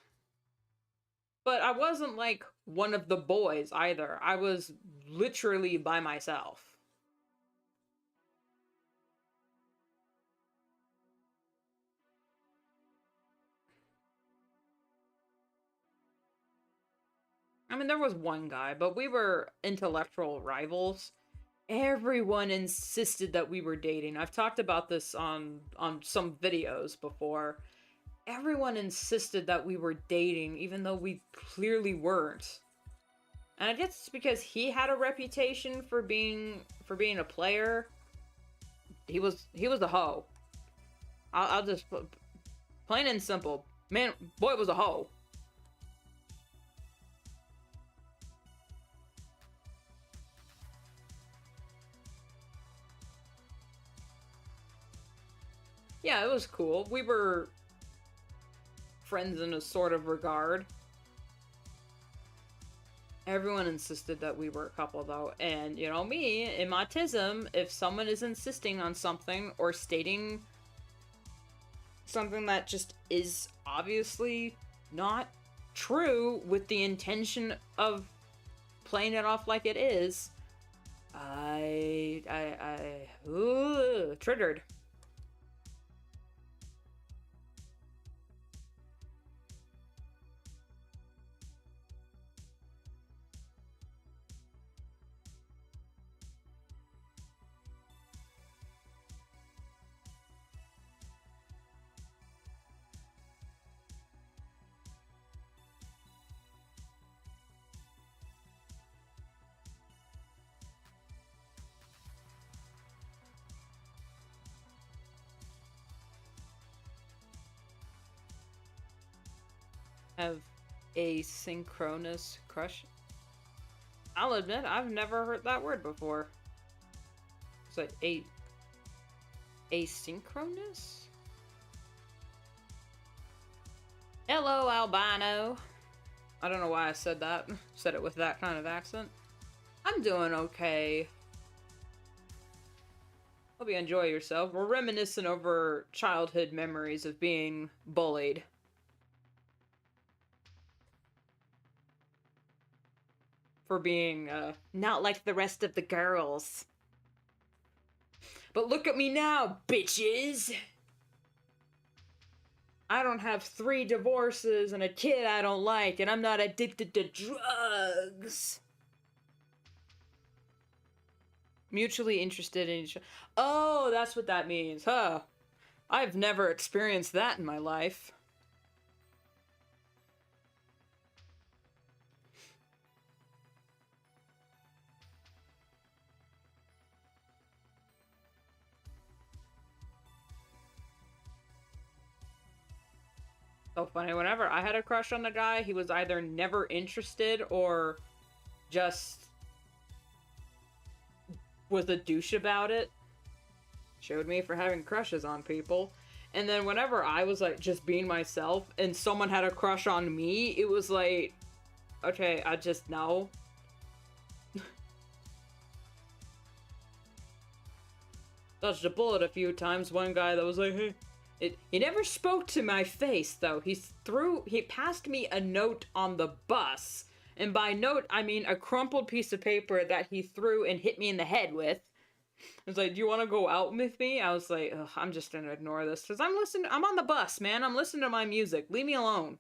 Speaker 1: But I wasn't, like, one of the boys either. I was literally by myself. I mean, there was one guy, but we were intellectual rivals. Everyone insisted that we were dating. I've talked about this on some videos before. Everyone insisted that we were dating, even though we clearly weren't. And I guess it's because he had a reputation for being a player. He was a hoe. I'll just plain and simple. Man, boy was a hoe. Yeah, it was cool. We were friends in a sort of regard. Everyone insisted that we were a couple, though. And, you know, me, in my tism, if someone is insisting on something or stating something that just is obviously not true with the intention of playing it off like it is, triggered. Have asynchronous crush. I'll admit, I've never heard that word before. It's like asynchronous? Hello, albino. I don't know why I said that. Said it with that kind of accent. I'm doing okay. Hope you enjoy yourself. We're reminiscing over childhood memories of being bullied. For being, not like the rest of the girls. But look at me now, bitches! I don't have 3 divorces and a kid I don't like, and I'm not addicted to drugs. Mutually interested in each other. Oh, that's what that means, huh? I've never experienced that in my life. So funny, whenever I had a crush on the guy, he was either never interested or just was a douche about it. Showed me for having crushes on people. And then whenever I was like just being myself and someone had a crush on me, it was like, okay, I just know. Dodged a bullet a few times. One guy that was like, hey. He never spoke to my face, though. He passed me a note on the bus. And by note, I mean a crumpled piece of paper that he threw and hit me in the head with. He was like, do you want to go out with me? I was like, ugh, I'm just gonna ignore this. Because I'm on the bus, man. I'm listening to my music. Leave me alone.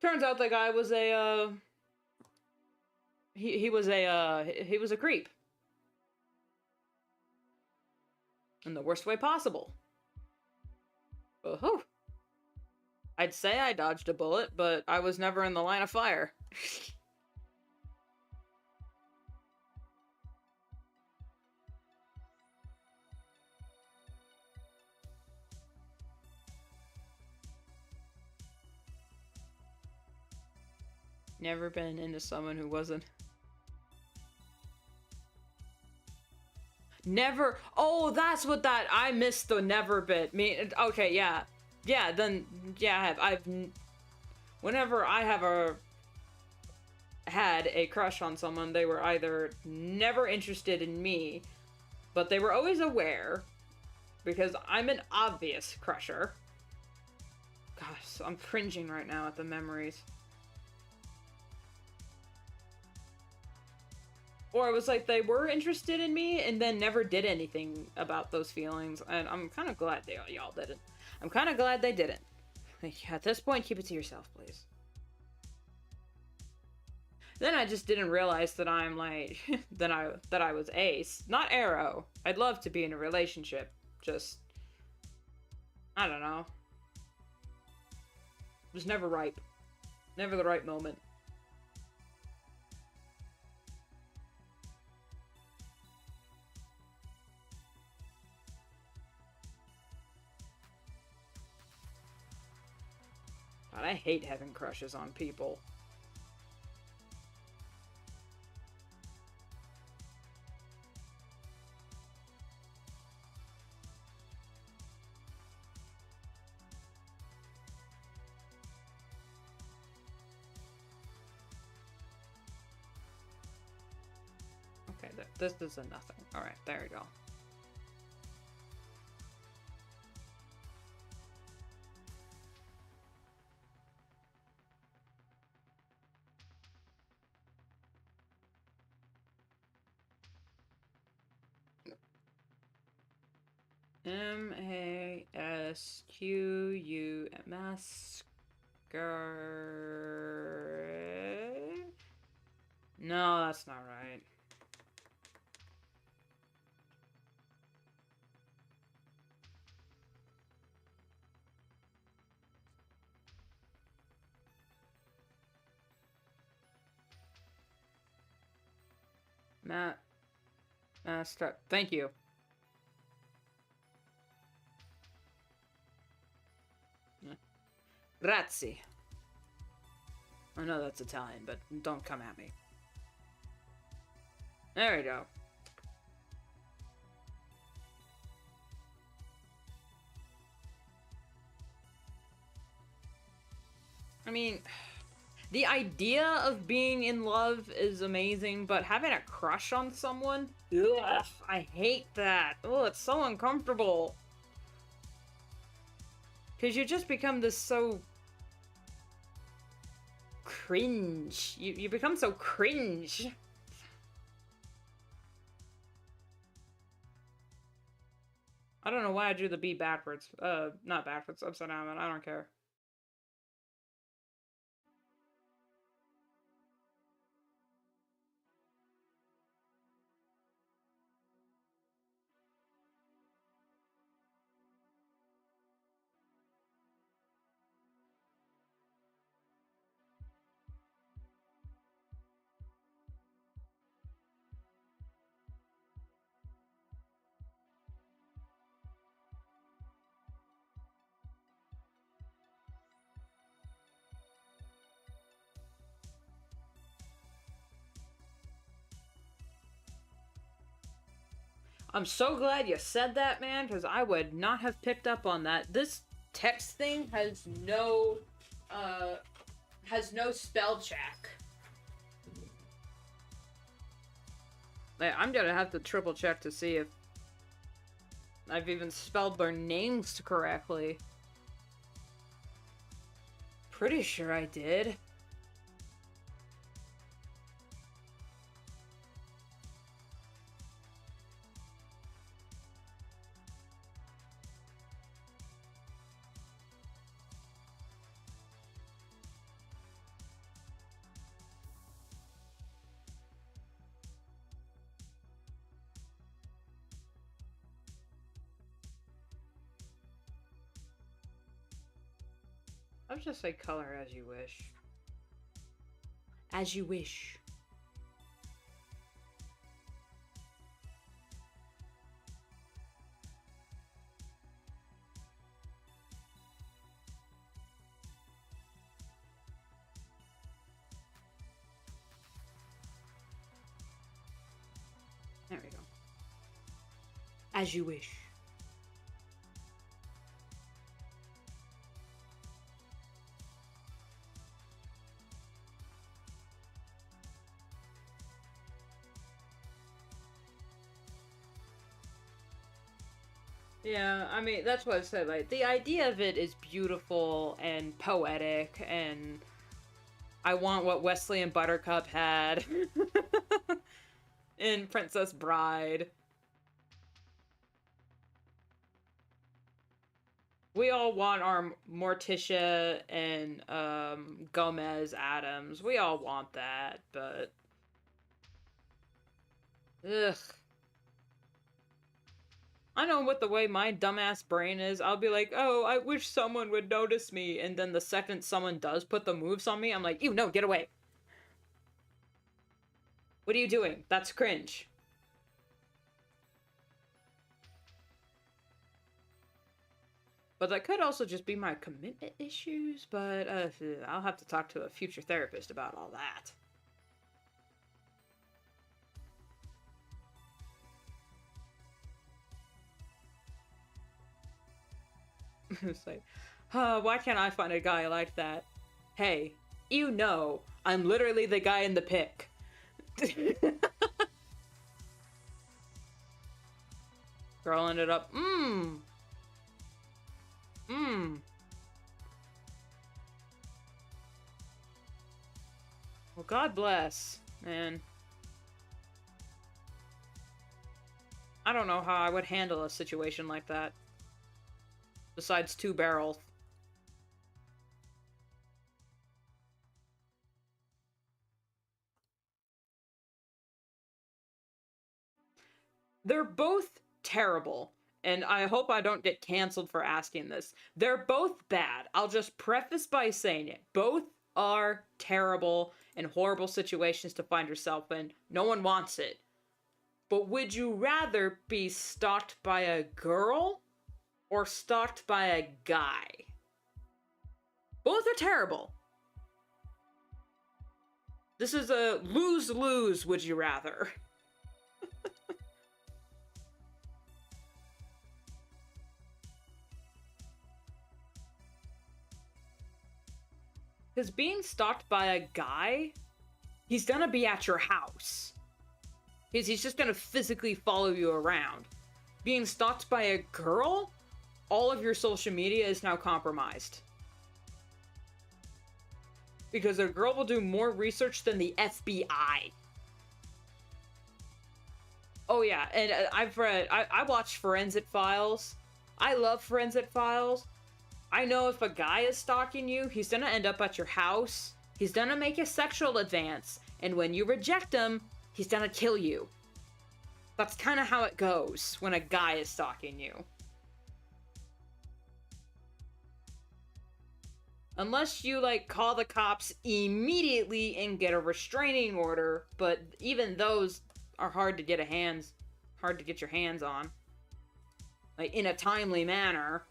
Speaker 1: Turns out the guy was he was a creep. In the worst way possible. Oh, I'd say I dodged a bullet, but I was never in the line of fire. Never been into someone who wasn't. Never. Oh, that's what that. I missed the never bit. Okay, yeah. Yeah, then. Yeah, whenever I have had a crush on someone, they were either never interested in me, but they were always aware, because I'm an obvious crusher. Gosh, I'm cringing right now at the memories. Or it was like they were interested in me and then never did anything about those feelings, and I'm kind of glad y'all didn't. I'm kind of glad they didn't. Like, at this point, keep it to yourself, please. Then I just didn't realize that I'm like that I was ace, not arrow. I'd love to be in a relationship, just I don't know. It was never ripe, never the right moment. God, I hate having crushes on people. Okay, this is a nothing. Alright, there we go. Masqumas. No, that's not right. Thank you. Grazie. I know that's Italian, but don't come at me. There we go. I mean, the idea of being in love is amazing, but having a crush on someone? Ugh, I hate that. Oh, it's so uncomfortable. Because you just become this so... cringe. You become so cringe. I don't know why I drew the B backwards. Not backwards, upside down, but I don't care. I'm so glad you said that, man, because I would not have picked up on that. This text thing has no spell check. I'm gonna have to triple check to see if I've even spelled their names correctly. Pretty sure I did. I'll just say color as you wish. As you wish. There we go. As you wish. Yeah, I mean, that's what I said, like, the idea of it is beautiful and poetic, and I want what Wesley and Buttercup had in Princess Bride. We all want our Morticia and Gomez Adams. We all want that, but ugh. I know with the way my dumbass brain is, I'll be like, oh, I wish someone would notice me, and then the second someone does put the moves on me, I'm like, ew, no, get away. What are you doing? That's cringe. But that could also just be my commitment issues, but I'll have to talk to a future therapist about all that. It's like, why can't I find a guy like that? Hey, you know, I'm literally the guy in the pic. Girl ended up, mmm. Well, God bless, man. I don't know how I would handle a situation like that. Besides 2 barrels. They're both terrible. And I hope I don't get canceled for asking this. They're both bad. I'll just preface by saying it. Both are terrible and horrible situations to find yourself in. No one wants it. But would you rather be stalked by a girl or stalked by a guy? Both are terrible. This is a lose-lose, would you rather? Because being stalked by a guy, he's gonna be at your house. He's just gonna physically follow you around. Being stalked by a girl, all of your social media is now compromised. Because a girl will do more research than the FBI. Oh yeah, and I watch Forensic Files. I love Forensic Files. I know if a guy is stalking you, he's gonna end up at your house. He's gonna make a sexual advance. And when you reject him, he's gonna kill you. That's kind of how it goes when a guy is stalking you. Unless you, like, call the cops immediately and get a restraining order, but even those are hard to get your hands on. Like, in a timely manner.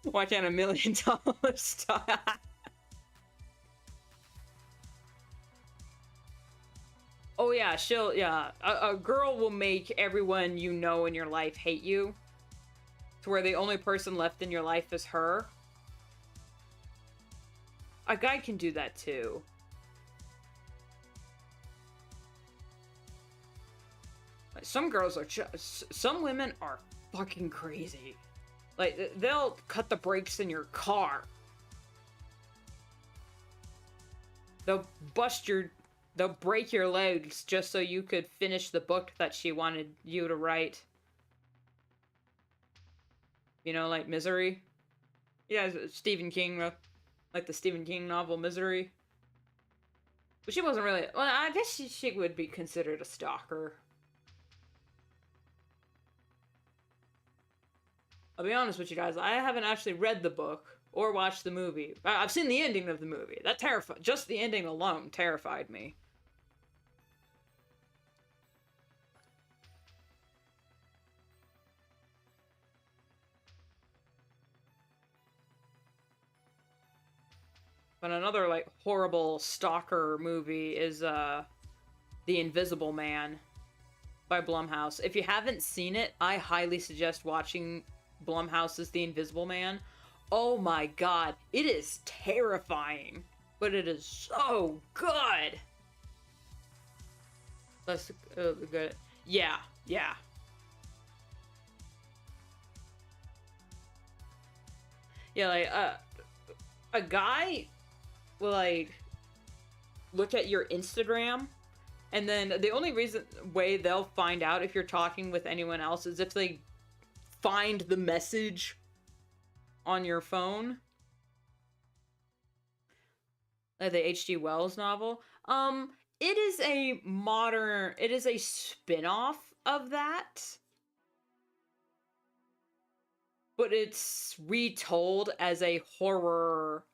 Speaker 1: Why can't $1 million stop? Oh yeah, a girl will make everyone you know in your life hate you. To where the only person left in your life is her. A guy can do that too. Like, some women are fucking crazy. Like, they'll cut the brakes in your car. They'll break your legs just so you could finish the book that she wanted you to write. You know, like Misery? Yeah, Stephen King, like the Stephen King novel Misery. But she wasn't really... Well, I guess she would be considered a stalker. I'll be honest with you guys, I haven't actually read the book or watched the movie. I've seen the ending of the movie. That terrified... Just the ending alone terrified me. But another, like, horrible stalker movie is, The Invisible Man by Blumhouse. If you haven't seen it, I highly suggest watching Blumhouse's The Invisible Man. Oh my god, it is terrifying, but it is so good. That's good. Yeah. Yeah, like, a guy will, like, look at your Instagram, and then the only way they'll find out if you're talking with anyone else is if they find the message on your phone. The H.G. Wells novel. It is a spin-off of that. But it's retold as a horror,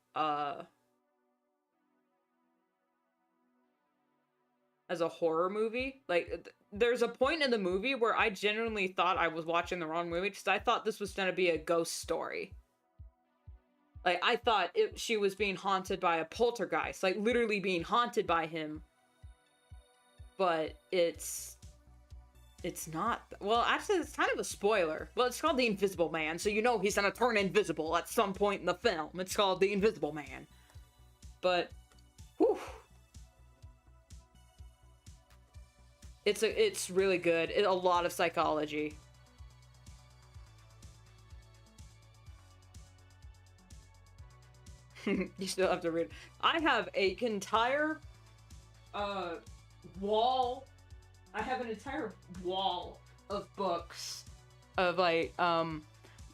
Speaker 1: as a horror movie. Like, there's a point in the movie where I genuinely thought I was watching the wrong movie because I thought this was going to be a ghost story. Like, I thought she was being haunted by a poltergeist, like literally being haunted by him. But it's not. Well, actually, it's kind of a spoiler. Well, it's called The Invisible Man, so you know he's gonna turn invisible at some point in the film. It's called The Invisible Man. But, whew. It's really good. A lot of psychology. You still have to read. I have an entire wall. I have an entire wall of books of like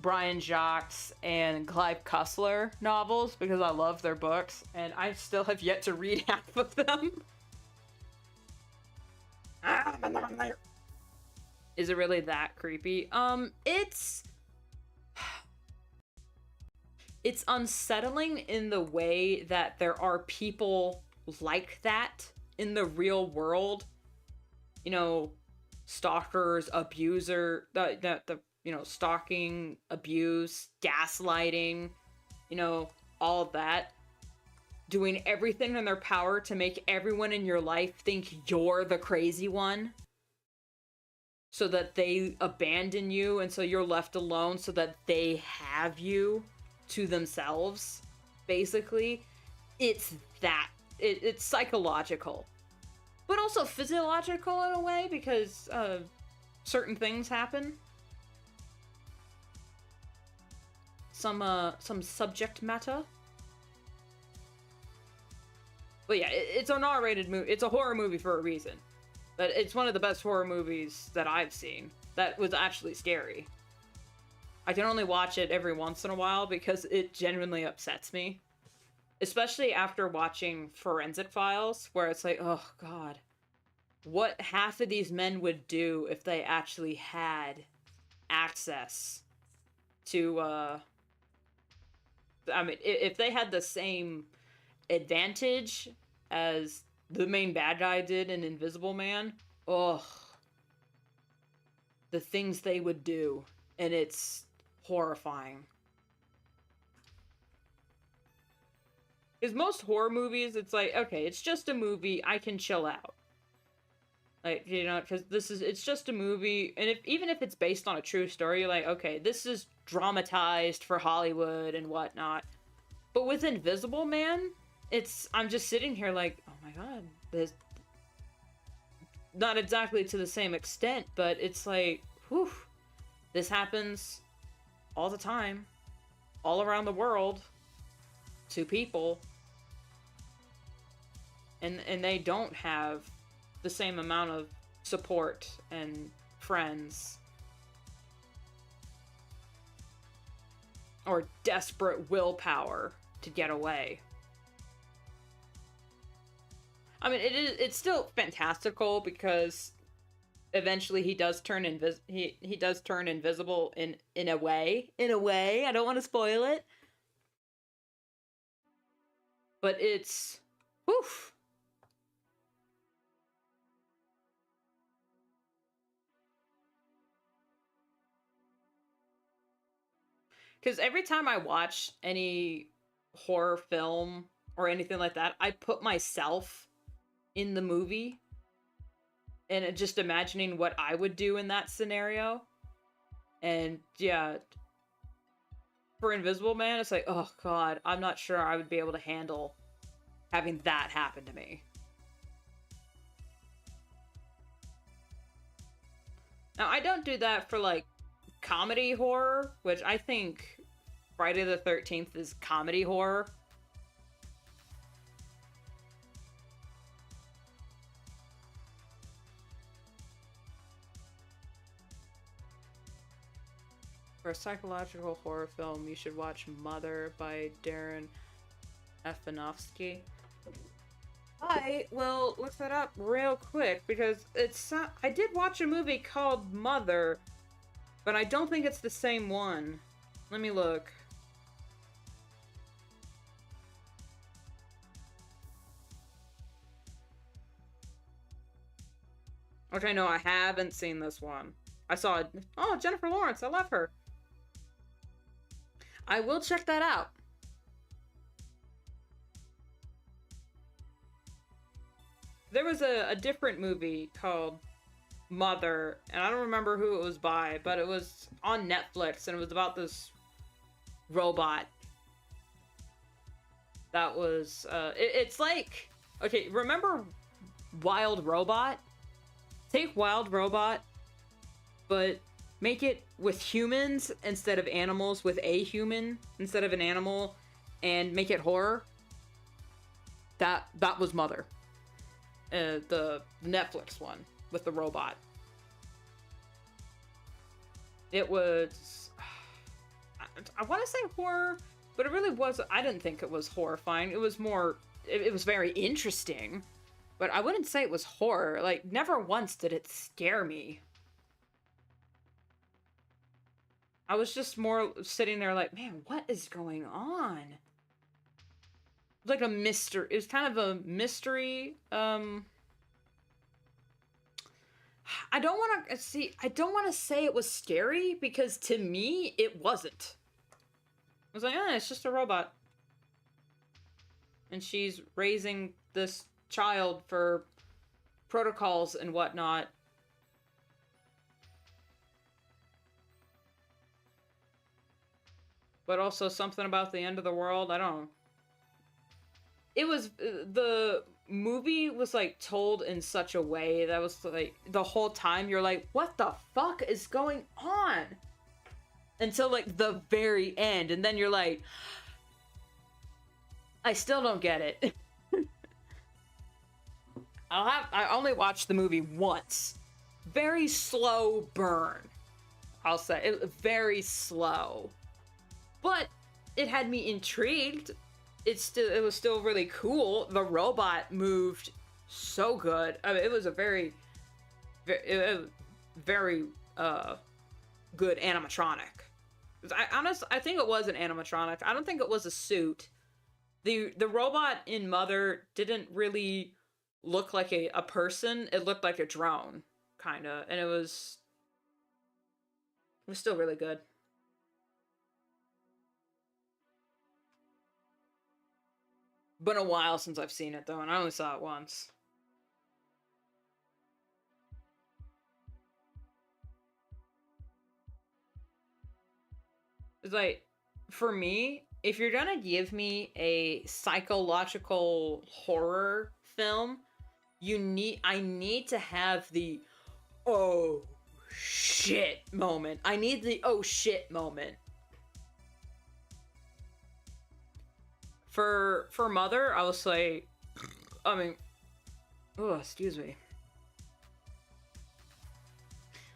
Speaker 1: Brian Jacques and Clive Cussler novels because I love their books, and I still have yet to read half of them. Is it really that creepy? It's unsettling in the way that there are people like that in the real world. You know, stalkers, stalking, abuse, gaslighting, all of that. Doing everything in their power to make everyone in your life think you're the crazy one. So that they abandon you and so you're left alone so that they have you to themselves. Basically, it's that. It's psychological. But also physiological in a way because certain things happen. Some subject matter. But yeah, it's an R-rated movie. It's a horror movie for a reason. But it's one of the best horror movies that I've seen. That was actually scary. I can only watch it every once in a while because it genuinely upsets me. Especially after watching Forensic Files, where it's like, oh god. What half of these men would do if they actually had access to, I mean, if they had the same advantage as the main bad guy did in Invisible Man, ugh. The things they would do. And it's horrifying. Because most horror movies, it's like, okay, it's just a movie, I can chill out. Like, because it's just a movie, and even if it's based on a true story, you're like, okay, this is dramatized for Hollywood and whatnot. But with Invisible Man, I'm just sitting here like, oh my god, this... Not exactly to the same extent, but it's like, whew, this happens all the time, all around the world, to people, and they don't have the same amount of support and friends or desperate willpower to get away. I mean, it's still fantastical because eventually he does turn he does turn invisible in a way. In a way, I don't want to spoil it. But it's woof. Because every time I watch any horror film or anything like that, I put myself in the movie and just imagining what I would do in that scenario. And yeah, for Invisible Man, it's like, oh god, I'm not sure I would be able to handle having that happen to me. Now, I don't do that for, like, comedy horror, which I think Friday the 13th is comedy horror. For a psychological horror film, you should watch Mother by Darren Aronofsky. I will look that up real quick because I did watch a movie called Mother, but I don't think it's the same one. Let me look. Which I know I haven't seen this one. I saw, oh, Jennifer Lawrence, I love her. I will check that out. There was a different movie called Mother, and I don't remember who it was by, but it was on Netflix, and it was about this robot that was, it's like, okay, remember Wild Robot? Take Wild Robot, but make it with humans instead of animals, with a human instead of an animal, and make it horror. That was Mother. The Netflix one with the robot. It was, I want to say horror, but it really was, I didn't think it was horrifying. It was more, it was very interesting, but I wouldn't say it was horror. Like, never once did it scare me. I was just more sitting there like, man, what is going on? Like a mystery. It was kind of a mystery. I don't want to say it was scary, because to me it wasn't. I was like, it's just a robot, and she's raising this child for protocols and whatnot. But also something about the end of the world. I don't know. It was, the movie was like told in such a way that was like, the whole time you're like, what the fuck is going on? Until like the very end, and then you're like, I still don't get it. I only watched the movie once. Very slow burn, I'll say. It very slow. But it had me intrigued. It was still really cool. The robot moved so good. I mean, it was a very good animatronic. I think it was an animatronic. I don't think it was a suit. The robot in Mother didn't really look like a person. It looked like a drone, kinda, and it was still really good. Been a while since I've seen it though, and I only saw it once. It's like, for me, if you're gonna give me a psychological horror film, I need to have the oh shit moment. I need the oh shit moment. For Mother, I was like, I mean, oh, excuse me.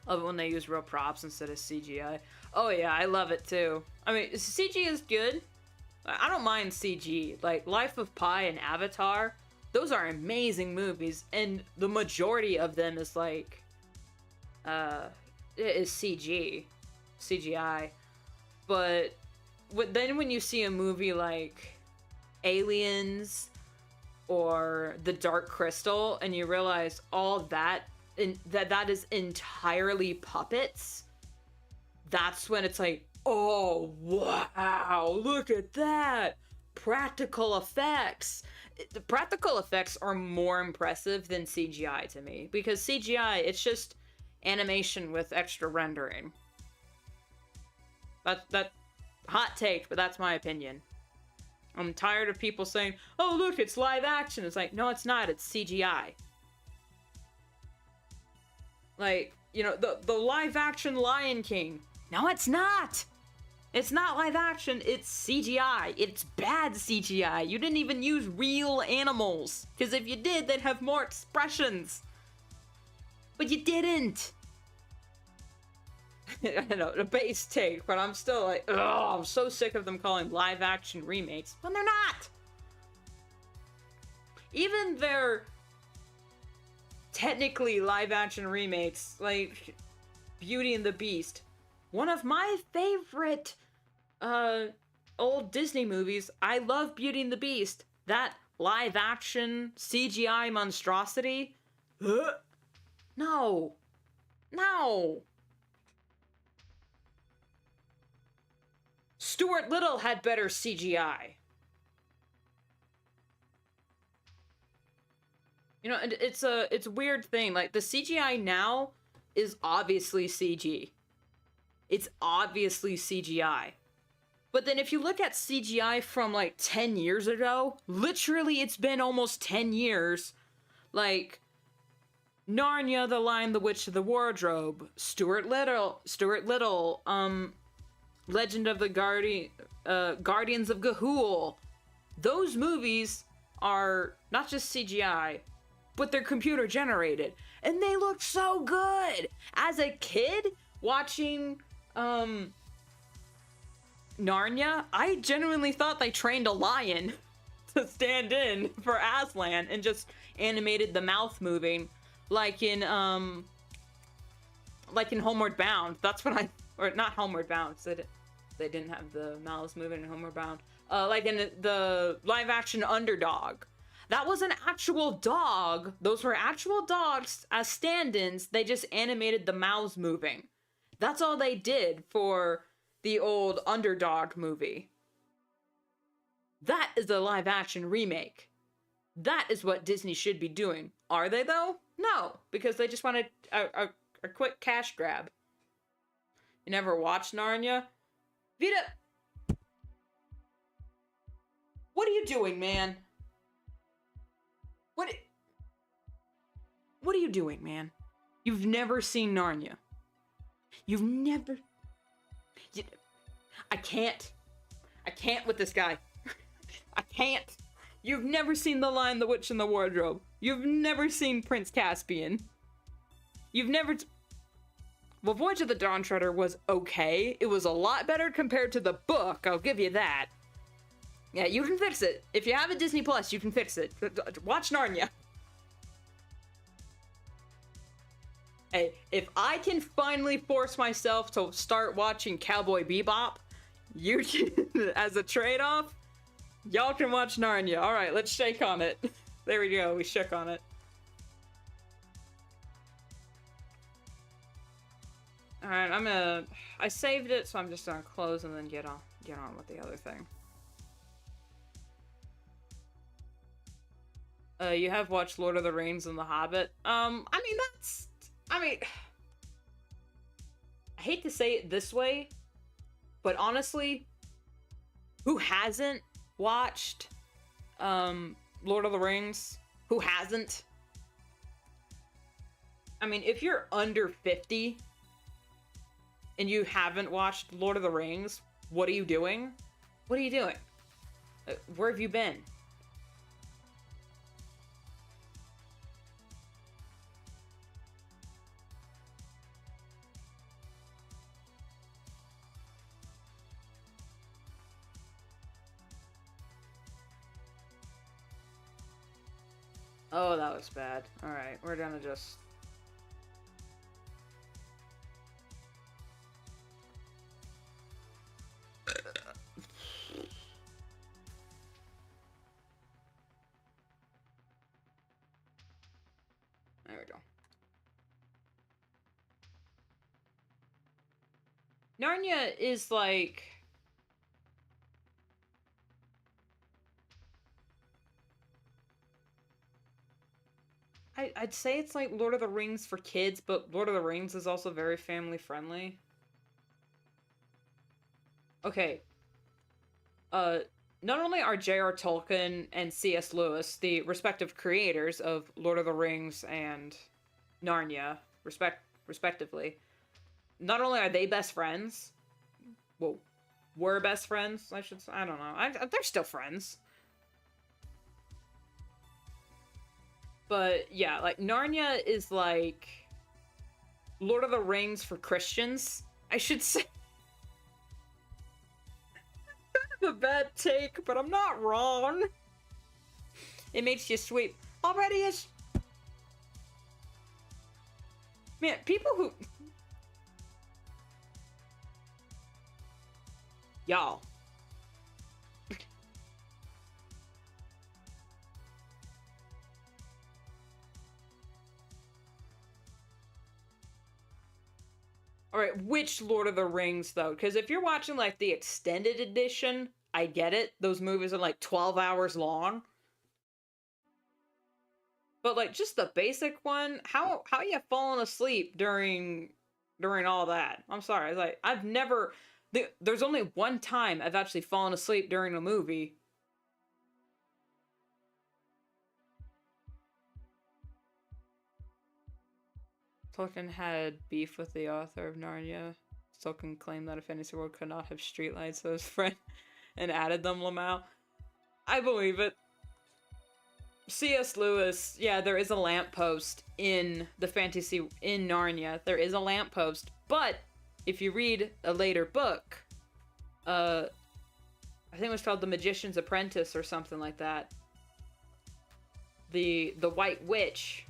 Speaker 1: Love it when they use real props instead of CGI. Oh yeah, I love it too. I mean, CG is good. I don't mind CG. Like, Life of Pi and Avatar, those are amazing movies, and the majority of them is like, is CGI. But then when you see a movie like Aliens or The Dark Crystal, and you realize all that is entirely puppets, that's when it's like, oh wow, look at that, practical effects. The practical effects are more impressive than CGI to me, because CGI, it's just animation with extra rendering. That hot take, but that's my opinion. I'm tired of people saying, oh look, it's live action. It's like, no, it's not, it's CGI. Like, you know, the live action Lion King. No, it's not! It's not live action, it's CGI. It's bad CGI. You didn't even use real animals. Because if you did, they'd have more expressions. But you didn't! I know, a base take, but I'm still like, ugh, I'm so sick of them calling live action remakes when they're not! Even their technically live action remakes, like Beauty and the Beast, one of my favorite old Disney movies. I love Beauty and the Beast. That live action CGI monstrosity, No. No. Stuart Little had better CGI. You know, and it's a weird thing. Like, the CGI now is obviously CG. It's obviously CGI. But then if you look at CGI from like 10 years ago, literally it's been almost 10 years. Like, Narnia, The Lion, the Witch, the Wardrobe, Stuart Little, Legend of the Guardians of Ga'Hoole. Those movies are not just CGI, but they're computer generated. And they look so good! As a kid, watching, Narnia, I genuinely thought they trained a lion to stand in for Aslan and just animated the mouth moving like in Homeward Bound. That's what or not Homeward Bound, so they didn't have the mouths moving in Homeward Bound. Like in the live action Underdog. That was an actual dog. Those were actual dogs as stand-ins. They just animated the mouths moving. That's all they did for the old Underdog movie. That is a live action remake. That is what Disney should be doing. Are they though? No, because they just wanted a quick cash grab. You never watched Narnia? Vita! What are you doing, man? What are you doing, man? You've never seen Narnia. You've never... I can't with this guy. I can't. You've never seen The Lion, the Witch, and the Wardrobe. You've never seen Prince Caspian. You've never... Well, Voyage of the Dawn Treader was okay. It was a lot better compared to the book, I'll give you that. Yeah, you can fix it. If you have a Disney Plus, you can fix it. Watch Narnia. Hey, if I can finally force myself to start watching Cowboy Bebop, you can, as a trade-off, y'all can watch Narnia. Alright, let's shake on it. There we go, we shook on it. Alright, I saved it, so I'm just gonna close and then get on with the other thing. You have watched Lord of the Rings and The Hobbit. I hate to say it this way, but honestly, who hasn't watched, Lord of the Rings? Who hasn't? I mean, if you're under 50 and you haven't watched Lord of the Rings, what are you doing? What are you doing? Where have you been? Oh, that was bad. Alright, we're gonna just... There we go. Narnia is like... I'd say it's like Lord of the Rings for kids, but Lord of the Rings is also very family friendly. Okay. Not only are J.R. Tolkien and C.S. Lewis the respective creators of Lord of the Rings and Narnia, respectively, not only are they best friends, well, were best friends, I should say, I don't know, they're still friends. But yeah, like, Narnia is like Lord of the Rings for Christians, I should say. A bad take, but I'm not wrong. It makes you sweep. Already is... Man, people who... Y'all. Alright, which Lord of the Rings, though? Because if you're watching, like, the extended edition, I get it. Those movies are, like, 12 hours long. But, like, just the basic one, how you fallen asleep during all that? I'm sorry, like, I've never... There's only one time I've actually fallen asleep during a movie. Tolkien had beef with the author of Narnia. Tolkien claimed that a fantasy world could not have streetlights, so his friend and added them, Lamau. I believe it. C.S. Lewis, yeah, there is a lamppost in the fantasy in Narnia. There is a lamppost, but if you read a later book, I think it was called The Magician's Apprentice or something like that. The White Witch,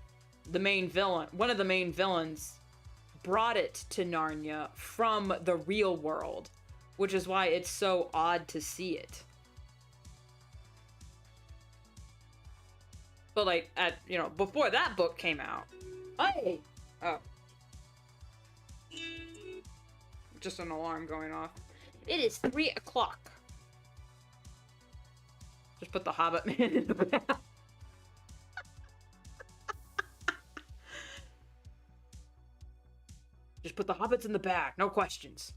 Speaker 1: the main villain, one of the main villains, brought it to Narnia from the real world, which is why it's so odd to see it. But like before that book came out. Hey! Oh. Just an alarm going off. It is 3 o'clock. Just put the Hobbit man in the bath. Just put the hobbits in the bag, no questions.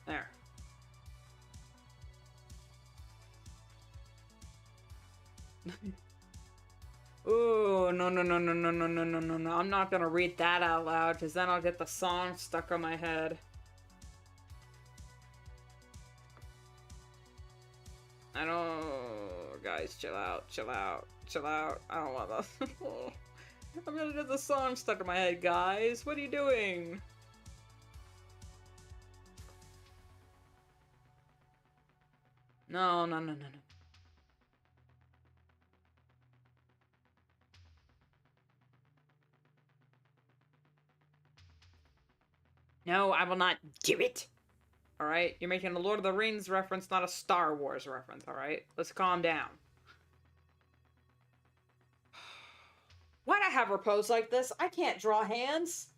Speaker 1: There. Ooh, no. I'm not gonna read that out loud, because then I'll get the song stuck on my head. I don't... Guys, chill out. I don't want that. I'm gonna get the song stuck in my head, guys. What are you doing? No. No, I will not do it. Alright? You're making a Lord of the Rings reference, not a Star Wars reference, alright? Let's calm down. Why'd I have her pose like this? I can't draw hands.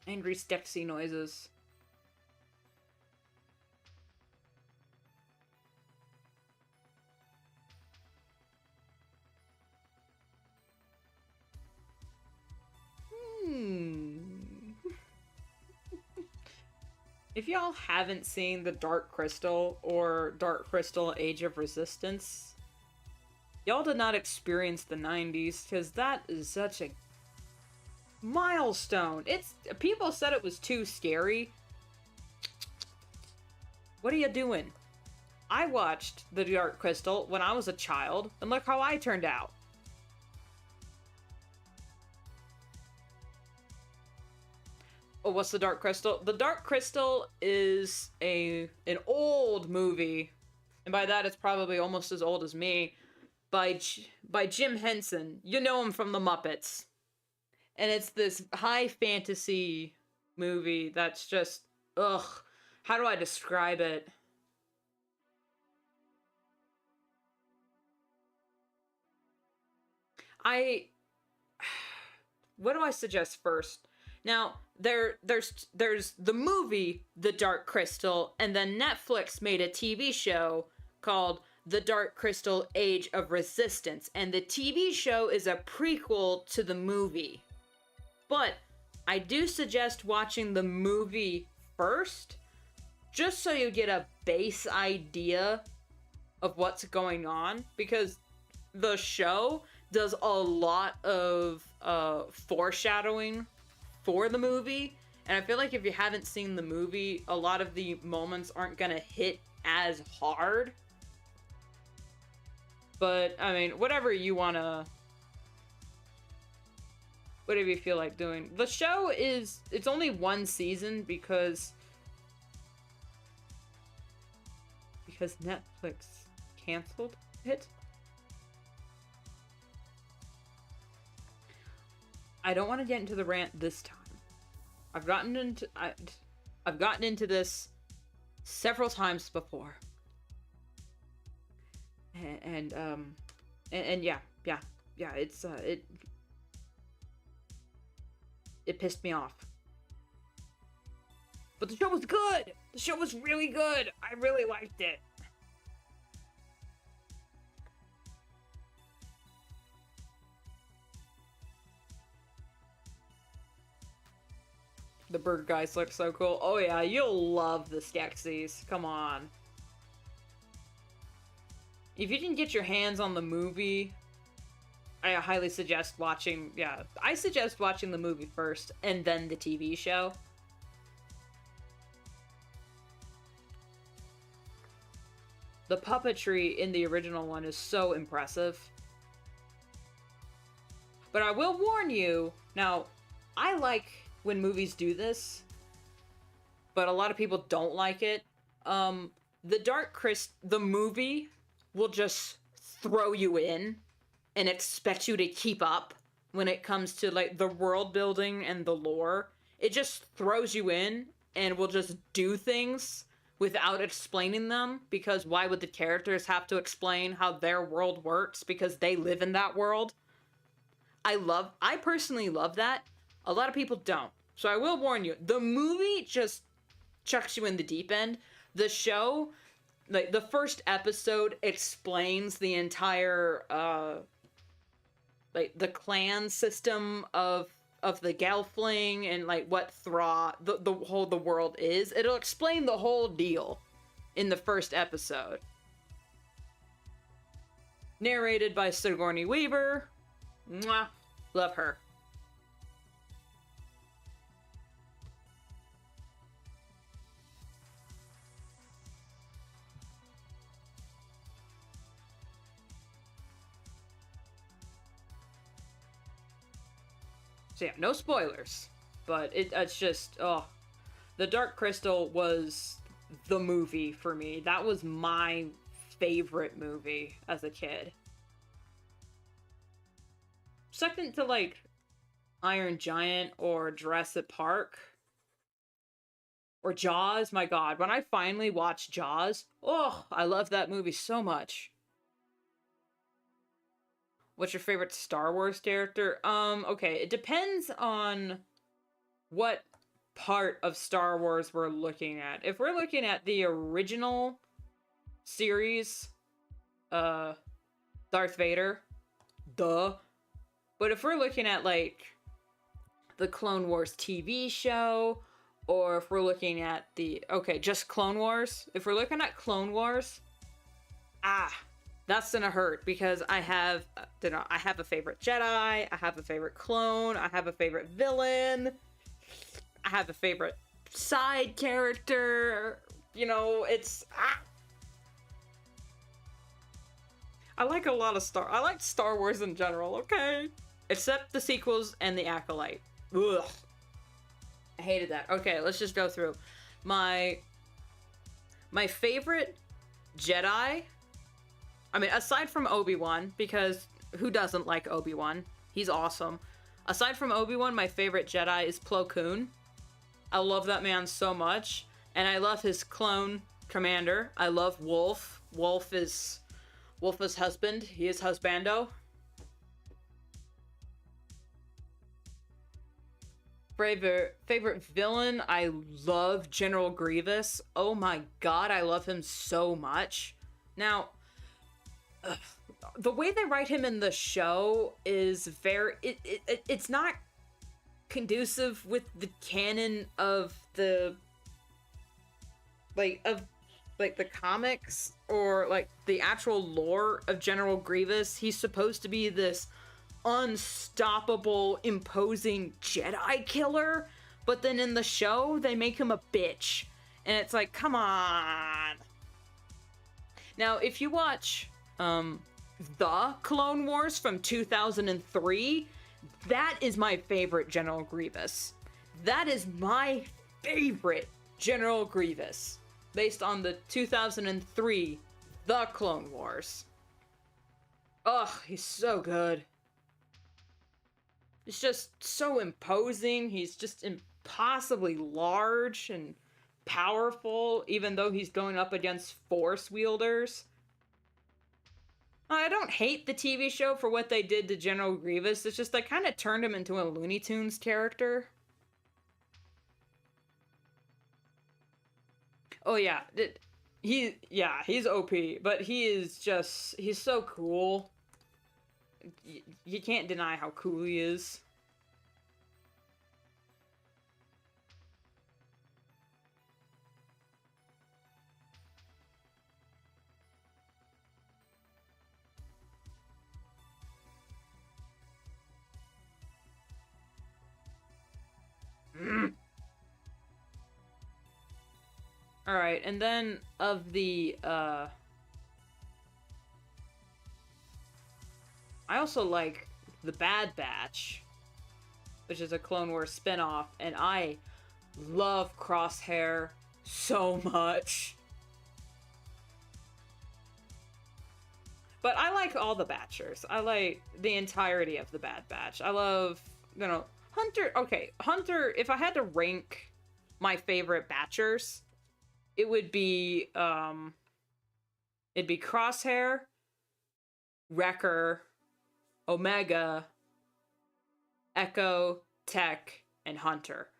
Speaker 1: Angry Stexy noises. If y'all haven't seen The Dark Crystal or Dark Crystal Age of Resistance, y'all did not experience the 90s, because that is such a milestone. People said it was too scary. What are you doing? I watched The Dark Crystal when I was a child, and look how I turned out. Oh, what's The Dark Crystal? The Dark Crystal is an old movie, and by that it's probably almost as old as me, by Jim Henson. You know him from The Muppets. And it's this high fantasy movie that's just, ugh. How do I describe it? What do I suggest first? Now, there's the movie The Dark Crystal, and then Netflix made a TV show called The Dark Crystal Age of Resistance, and the TV show is a prequel to the movie. But I do suggest watching the movie first, just so you get a base idea of what's going on, because the show does a lot of foreshadowing for the movie, and I feel like if you haven't seen the movie, a lot of the moments aren't gonna hit as hard. But, I mean, whatever you wanna... whatever you feel like doing. The show is, it's only one season because Netflix canceled it. I don't want to get into the rant this time. I've gotten into this several times before. And yeah, it's it pissed me off. But the show was good. The show was really good. I really liked it. The bird guys look so cool. Oh yeah, you'll love the Skeksis. Come on. If you can get your hands on the movie, I highly suggest watching, I suggest watching the movie first, and then the TV show. The puppetry in the original one is so impressive. But I will warn you, now, I like when movies do this, but a lot of people don't like it. The Dark Crystal, the movie will just throw you in and expect you to keep up when it comes to like the world building and the lore. It just throws you in and will just do things without explaining them, because why would the characters have to explain how their world works because they live in that world? I personally love that. A lot of people don't. So I will warn you, the movie just chucks you in the deep end. The show, like the first episode, explains the entire like the clan system of the Gelfling and like what the world is. It'll explain the whole deal in the first episode. Narrated by Sigourney Weaver. Mwah. Love her. So yeah, no spoilers, but it's just, The Dark Crystal was the movie for me. That was my favorite movie as a kid. Second to, like, Iron Giant or Jurassic Park or Jaws. My God, when I finally watched Jaws, I love that movie so much. What's your favorite Star Wars character? Okay, it depends on what part of Star Wars we're looking at. If we're looking at the original series, Darth Vader, duh. But if we're looking at, like, the Clone Wars TV show, or if we're looking at just Clone Wars. If we're looking at Clone Wars, that's gonna hurt, because I have a favorite Jedi, I have a favorite clone, I have a favorite villain, I have a favorite side character, it's... I like a lot of I like Star Wars in general, okay? Except the sequels and the Acolyte. Ugh. I hated that. Okay, let's just go through. My favorite Jedi... I mean, aside from Obi-Wan, because who doesn't like Obi-Wan? He's awesome. Aside from Obi-Wan, my favorite Jedi is Plo Koon. I love that man so much. And I love his clone commander. I love Wolf. Wolf is husband. He is husbando. Favorite villain? I love General Grievous. Oh my God, I love him so much. Now... the way they write him in the show is very... It's not conducive with the canon of the... the comics, or, like, the actual lore of General Grievous. He's supposed to be this unstoppable, imposing Jedi killer, but then in the show, they make him a bitch. And it's like, come on! Now, if you watch... the Clone Wars from 2003, That is my favorite General Grievous. That is my favorite General Grievous, based on the 2003 The Clone Wars. Ugh, he's so good. He's just so imposing. He's just impossibly large and powerful, even though he's going up against Force wielders. I don't hate the TV show for what they did to General Grievous. It's just they kind of turned him into a Looney Tunes character. Oh yeah, he's OP, but he's so cool. You can't deny how cool he is. Alright, and then of the, I also like the Bad Batch, which is a Clone Wars spinoff, and I love Crosshair so much. But I like all the Batchers. I like the entirety of the Bad Batch. I love, Hunter. Okay, Hunter, if I had to rank my favorite Batchers, it would be, it'd be Crosshair, Wrecker, Omega, Echo, Tech, and Hunter.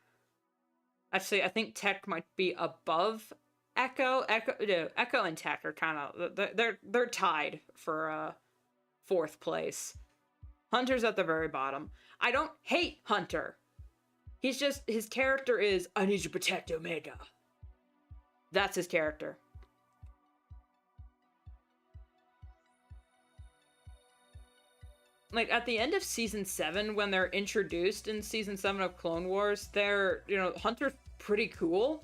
Speaker 1: Actually, I think Tech might be above Echo. Echo and Tech are kind of, they're tied for fourth place. Hunter's at the very bottom. I don't hate Hunter. He's just, his character is, I need you to protect Omega. That's his character. Like, at the end of Season 7, when they're introduced in Season 7 of Clone Wars, they're, Hunter's pretty cool.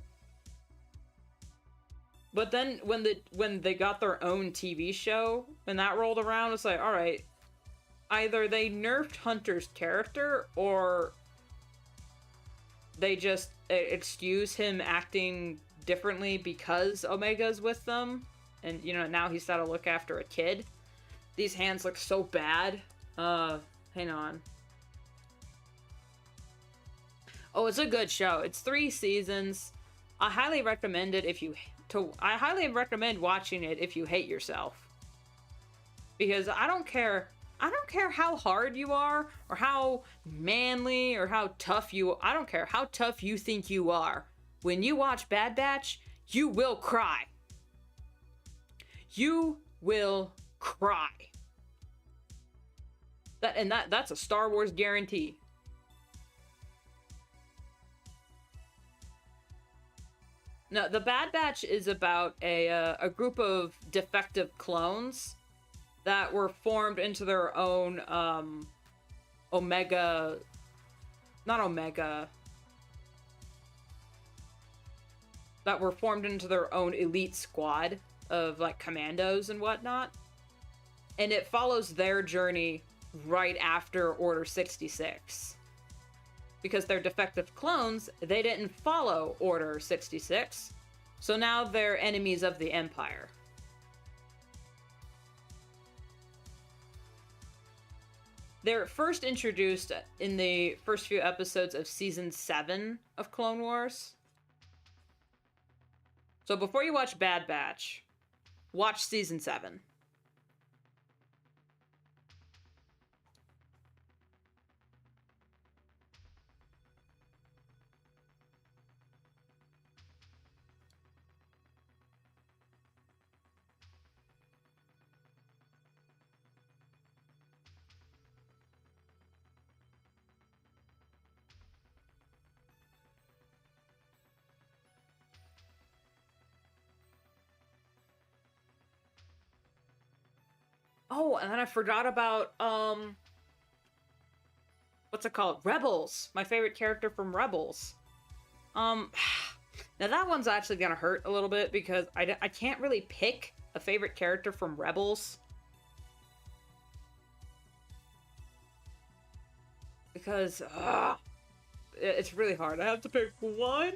Speaker 1: But then, when they got their own TV show, and that rolled around, it's like, alright, either they nerfed Hunter's character, or they just excuse him acting differently because Omega's with them, and now he's got to look after a kid. These hands look so bad. Hang on. Oh, it's a good show. It's 3 seasons. I highly recommend it I highly recommend watching it if you hate yourself. Because I don't care how hard you are, or how manly, or how tough I don't care how tough you think you are. When you watch Bad Batch, you will cry. You will cry. That's a Star Wars guarantee. No, the Bad Batch is about a group of defective clones that were formed into their own that were formed into their own elite squad of, like, commandos and whatnot. And it follows their journey right after Order 66. Because they're defective clones, they didn't follow Order 66. So now they're enemies of the Empire. They're first introduced in the first few episodes of Season 7 of Clone Wars. So before you watch Bad Batch, watch Season 7. Oh, and then I forgot about, what's it called? Rebels! My favorite character from Rebels. Now that one's actually gonna hurt a little bit, because I can't really pick a favorite character from Rebels. because it's really hard. I have to pick one.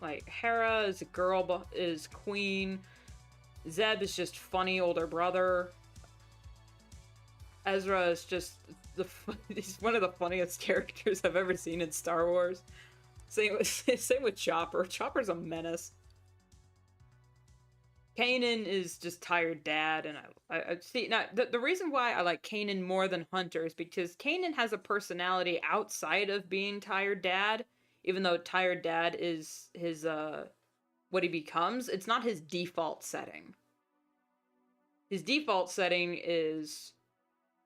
Speaker 1: Like, Hera is a girl, is queen. Zeb is just funny older brother. Ezra is just he's one of the funniest characters I've ever seen in Star Wars. Same with Chopper. Chopper's a menace. Kanan is just tired dad, and I see now the reason why I like Kanan more than Hunter is because Kanan has a personality outside of being tired dad. Even though tired dad is his what he becomes, it's not his default setting. His default setting is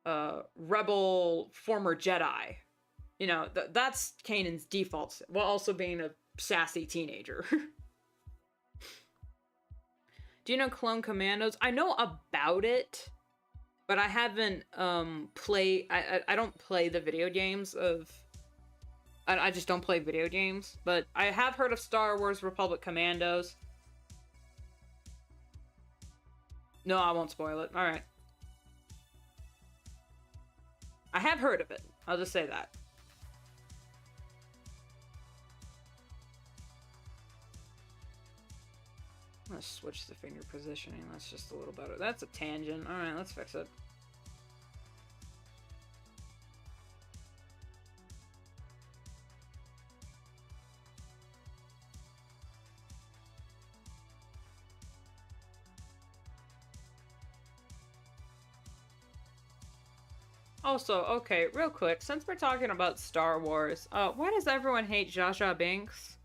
Speaker 1: rebel former Jedi. You know, that's Kanan's default, while also being a sassy teenager. Do you know Clone Commandos? I know about it, but I haven't I don't play the video games of... I just don't play video games, but I have heard of Star Wars Republic Commandos. No, I won't spoil it. Alright. I have heard of it. I'll just say that. Let's switch the finger positioning. That's just a little better. That's a tangent. Alright, let's fix it. Also, okay, real quick, since we're talking about Star Wars, why does everyone hate Jar Jar Binks?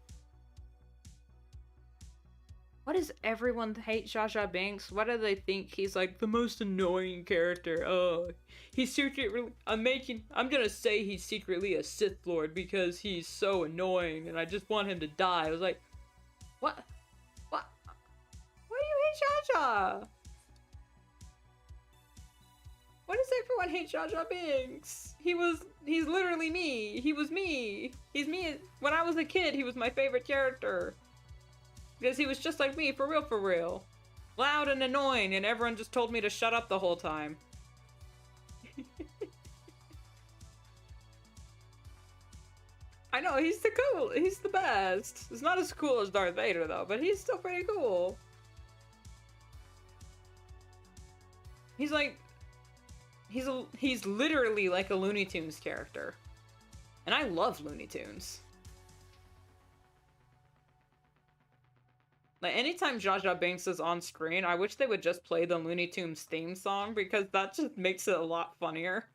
Speaker 1: Why does everyone hate Jar Jar Binks? Why do they think he's like the most annoying character? Oh, he's secretly, I'm gonna say he's secretly a Sith Lord because he's so annoying and I just want him to die. I was like, what? What? Why do you hate Jar Jar? Why does everyone hate Jar Jar Binks? He's literally me. He was me. He's me. When I was a kid, he was my favorite character. Because he was just like me, for real, for real. Loud and annoying, and everyone just told me to shut up the whole time. I know, he's the best. He's not as cool as Darth Vader, though, but he's still pretty cool. He's like... He's literally like a Looney Tunes character. And I love Looney Tunes. Like, anytime Jar Jar Binks is on screen, I wish they would just play the Looney Tunes theme song, because that just makes it a lot funnier.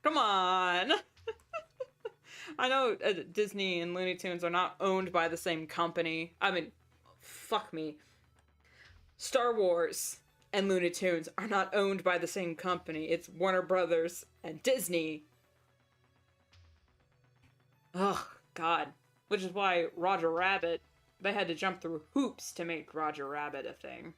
Speaker 1: Come on! I know Disney and Looney Tunes are not owned by the same company. I mean, fuck me. Star Wars and Looney Tunes are not owned by the same company. It's Warner Brothers and Disney. Oh, God. Which is why Roger Rabbit, they had to jump through hoops to make Roger Rabbit a thing.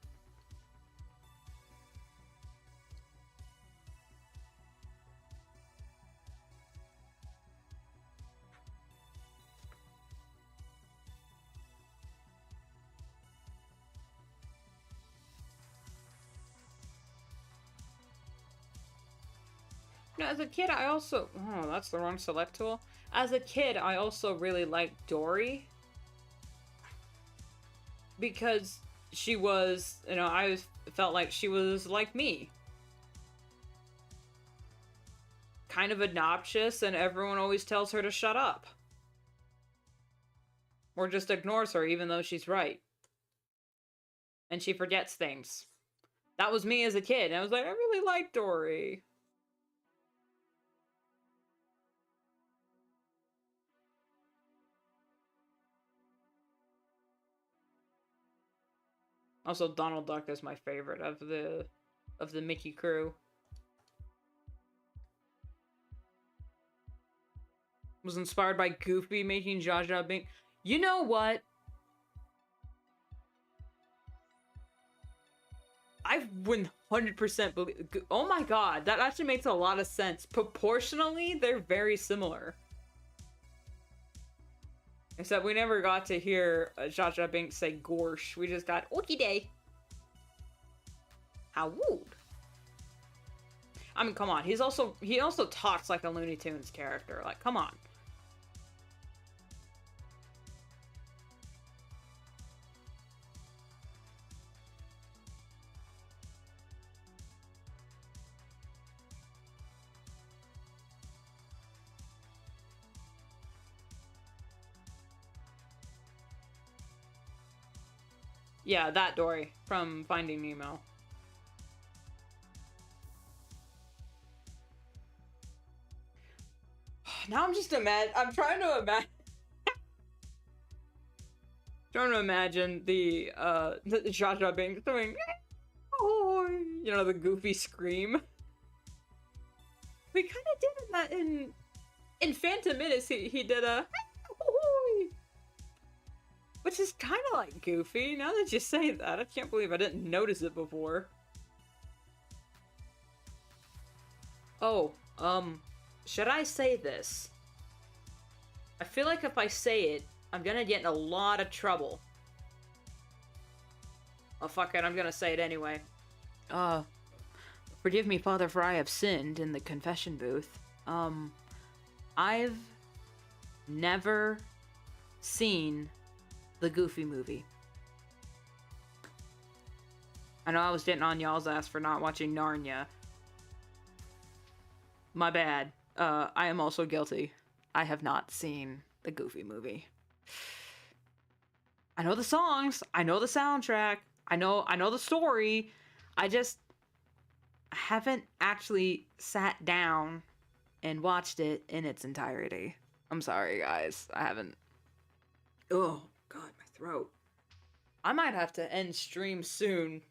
Speaker 1: No, as a kid, I also... Oh, that's the wrong select tool. As a kid, I also really liked Dory. Because she was... You know, I felt like she was like me. Kind of obnoxious, and everyone always tells her to shut up. Or just ignores her, even though she's right. And she forgets things. That was me as a kid, and I was like, I really like Dory. Also, Donald Duck is my favorite of the Mickey crew. Was inspired by Goofy making Jar Jar Binks. You know what? I 100% believe... Oh my god, that actually makes a lot of sense. Proportionally, they're very similar. Except we never got to hear Jar Jar Binks say gorsh. We just got okie day. How rude. I mean, come on. He also talks like a Looney Tunes character. Like, come on. Yeah, that Dory from Finding Nemo. Now I'm just I'm trying to imagine the Jar Jar Binks doing, you know, the goofy scream. We kind of did that in Phantom Menace. He did a, which is kind of like goofy. Now that you say that, I can't believe I didn't notice it before. Oh, should I say this? I feel like if I say it, I'm gonna get in a lot of trouble. Oh, fuck it, I'm gonna say it anyway. Forgive me, Father, for I have sinned in the confession booth. I've never seen the Goofy movie. I know I was getting on y'all's ass for not watching Narnia. My bad. I am also guilty. I have not seen the Goofy movie. I know the songs. I know the soundtrack. I know the story. I just haven't actually sat down and watched it in its entirety. I'm sorry, guys. I haven't. Oh, God, my throat. I might have to end stream soon.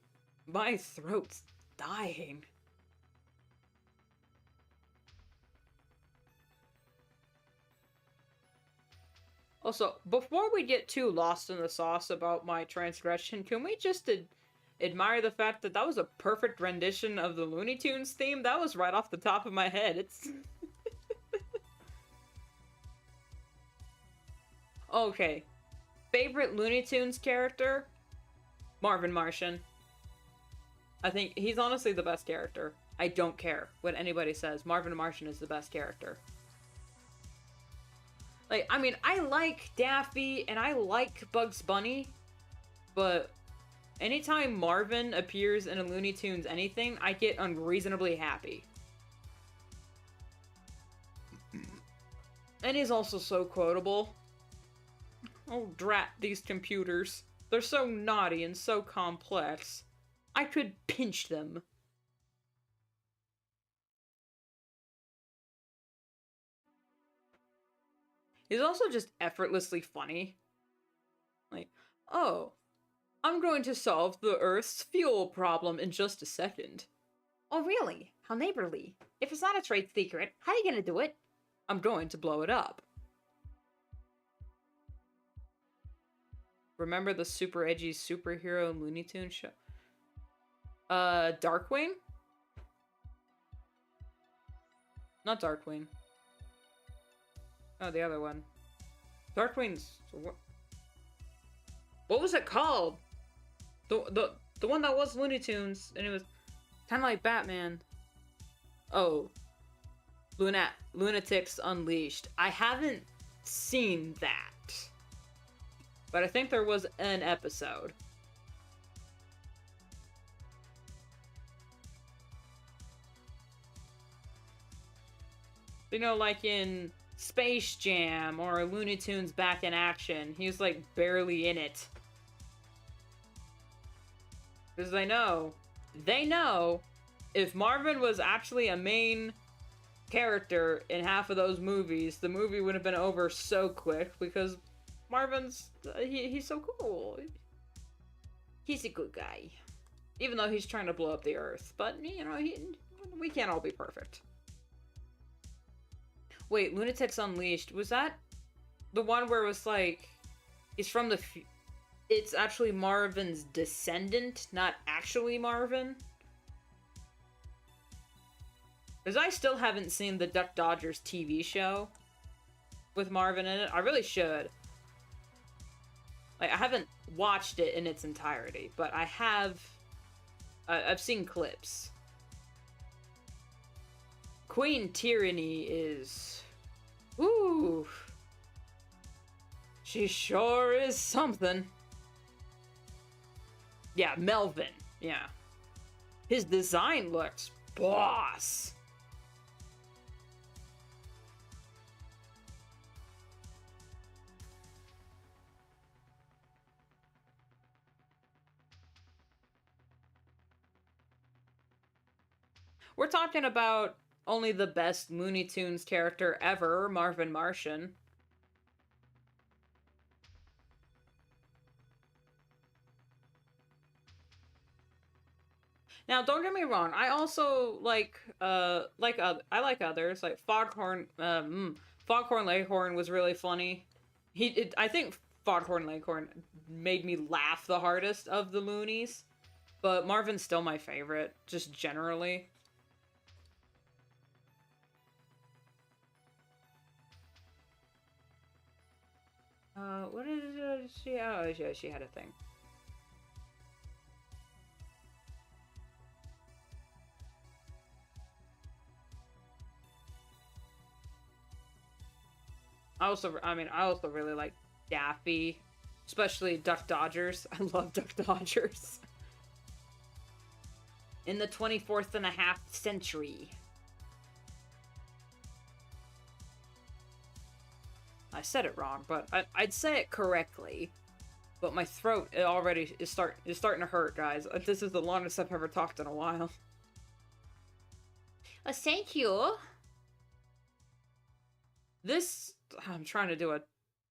Speaker 1: My throat's dying. Also, before we get too lost in the sauce about my transgression, can we just admire the fact that that was a perfect rendition of the Looney Tunes theme? That was right off the top of my head. It's... Okay. Favorite Looney Tunes character? Marvin Martian. I think he's honestly the best character. I don't care what anybody says. Marvin Martian is the best character. Like, I mean, I like Daffy and I like Bugs Bunny, but anytime Marvin appears in a Looney Tunes anything, I get unreasonably happy. And he's also so quotable. Oh, drat these computers. They're so naughty and so complex. I could pinch them. He's also just effortlessly funny. Like, oh, I'm going to solve the Earth's fuel problem in just a second. Oh, really? How neighborly. If it's not a trade secret, how are you gonna do it? I'm going to blow it up. Remember the super edgy superhero Looney Tunes show? Darkwing? Not Darkwing. Oh, the other one. Darkwing's... What was it called? The one that was Looney Tunes, and it was kind of like Batman. Oh. Lunatics Unleashed. I haven't seen that. But I think there was an episode. You know, like in Space Jam or Looney Tunes Back in Action. He was like barely in it. Because they know if Marvin was actually a main character in half of those movies, the movie would have been over so quick because Marvin's, he's so cool. He's a good guy. Even though he's trying to blow up the Earth. But, you know, we can't all be perfect. Wait, Lunatics Unleashed, was that the one where it was like, he's from the... It's actually Marvin's descendant, not actually Marvin? Because I still haven't seen the Duck Dodgers TV show with Marvin in it. I really should. Like, I haven't watched it in its entirety, but I've seen clips. Queen Tyranny is... Ooh. She sure is something. Yeah, Melvin. Yeah. His design looks boss. We're talking about only the best Looney Tunes character ever, Marvin Martian. Now, don't get me wrong. I also I like others like Foghorn. Foghorn Leghorn was really funny. I think Foghorn Leghorn made me laugh the hardest of the Loonies, but Marvin's still my favorite, just generally. What did she? Oh, yeah, she had a thing. I also really like Daffy, especially Duck Dodgers. I love Duck Dodgers. In the 24th and a half century. I said it wrong, but I'd say it correctly. But my throat already is starting to hurt, guys. This is the longest I've ever talked in a while. Thank you. This I'm trying to do a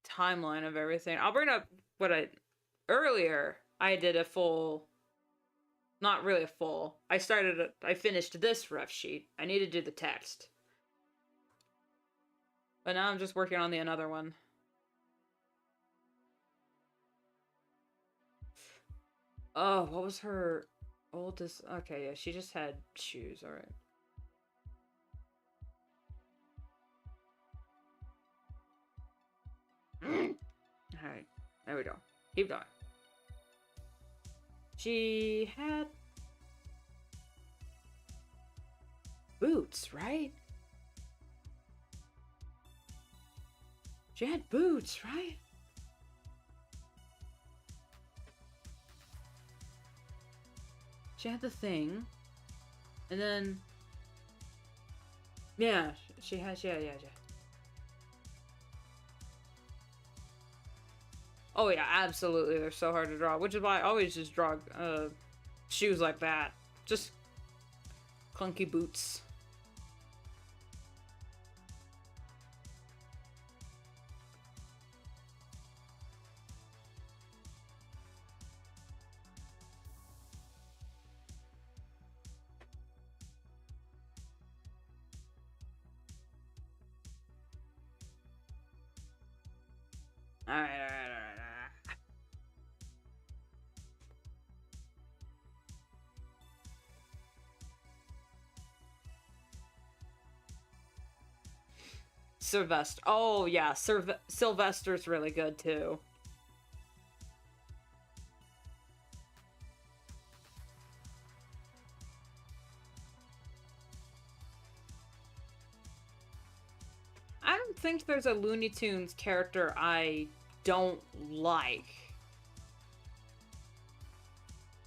Speaker 1: timeline of everything. I'll bring up what earlier I did a full, not really a full. I finished this ref sheet. I need to do the text. But now I'm just working on the another one. Oh, what was her oldest? Okay, yeah, she just had shoes, alright. Alright, there we go. Keep going. She had boots, right? She had boots, right? She had the thing. And then... Yeah, she has, yeah. Oh yeah, absolutely. They're so hard to draw, which is why I always just draw shoes like that. Just clunky boots. Alright. Sylvester. Oh, yeah. Sylvester's really good, too. I don't think there's a Looney Tunes character I don't like.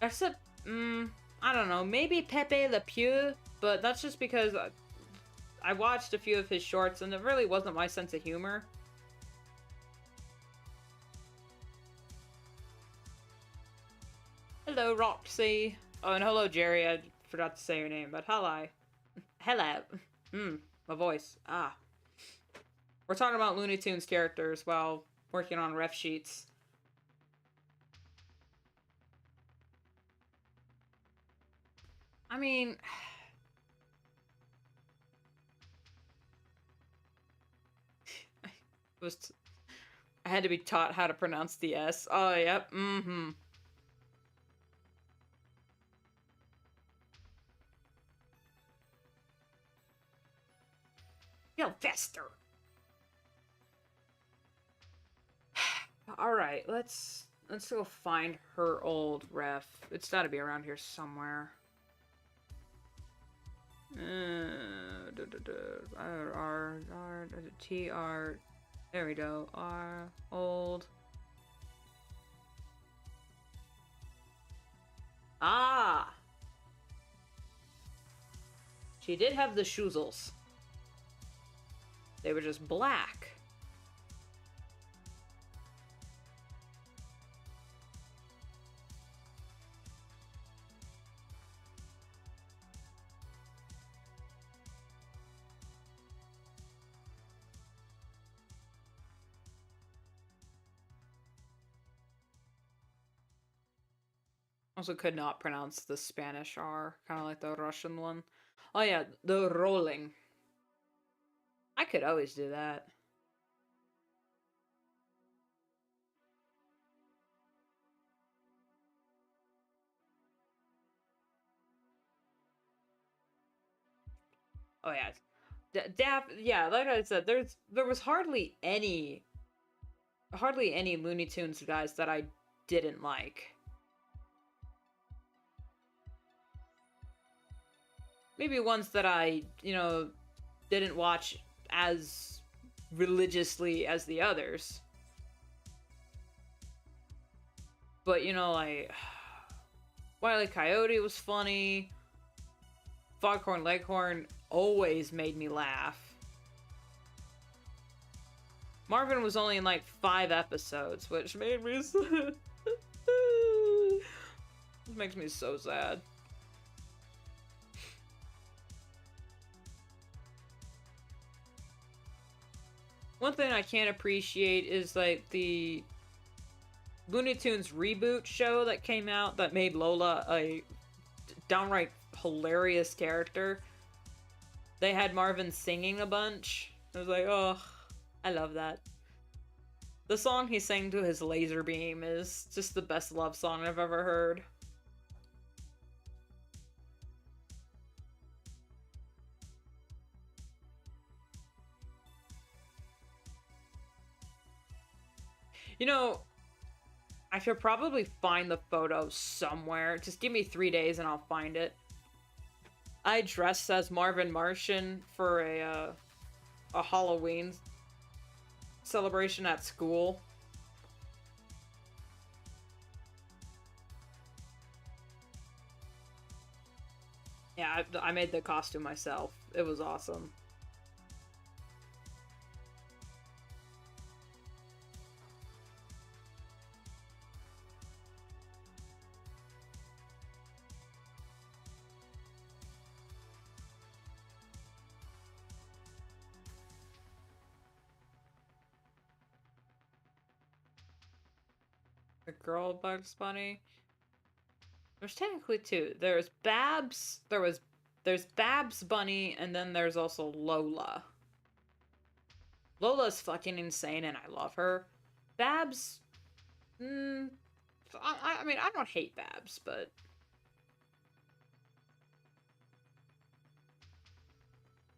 Speaker 1: Except, I don't know, maybe Pepe Le Pew, but that's just because I watched a few of his shorts and it really wasn't my sense of humor. Hello, Roxy. Oh, and hello, Jerry. I forgot to say your name, but hello. Hello. My voice. Ah. We're talking about Looney Tunes characters while working on ref sheets. I mean... I had to be taught how to pronounce the S. Oh, yep. Sylvester. Alright, let's Let's go find her old ref. It's gotta be around here somewhere. TR. There we go. R. Old. Ah! She did have the shoozles. They were just black. Also could not pronounce the Spanish R, kind of like the Russian one. Oh yeah, the rolling. I could always do that. Oh yeah, yeah, like I said, there was hardly any Looney Tunes guys that I didn't like. Maybe ones that I, didn't watch as religiously as the others. But, like, Wile E. Coyote was funny. Foghorn Leghorn always made me laugh. Marvin was only in like 5 episodes, which made me so... This makes me so sad. One thing I can't appreciate is like the Looney Tunes reboot show that came out that made Lola a downright hilarious character. They had Marvin singing a bunch. I was like, oh, I love that. The song he sang to his laser beam is just the best love song I've ever heard. I should probably find the photo somewhere. Just give me 3 days and I'll find it. I dressed as Marvin Martian for a Halloween celebration at school. Yeah, I made the costume myself. It was awesome. The girl Bugs Bunny. There's technically 2. There's Babs Bunny, and then there's also Lola. Lola's fucking insane, and I love her. Babs, I mean, I don't hate Babs, but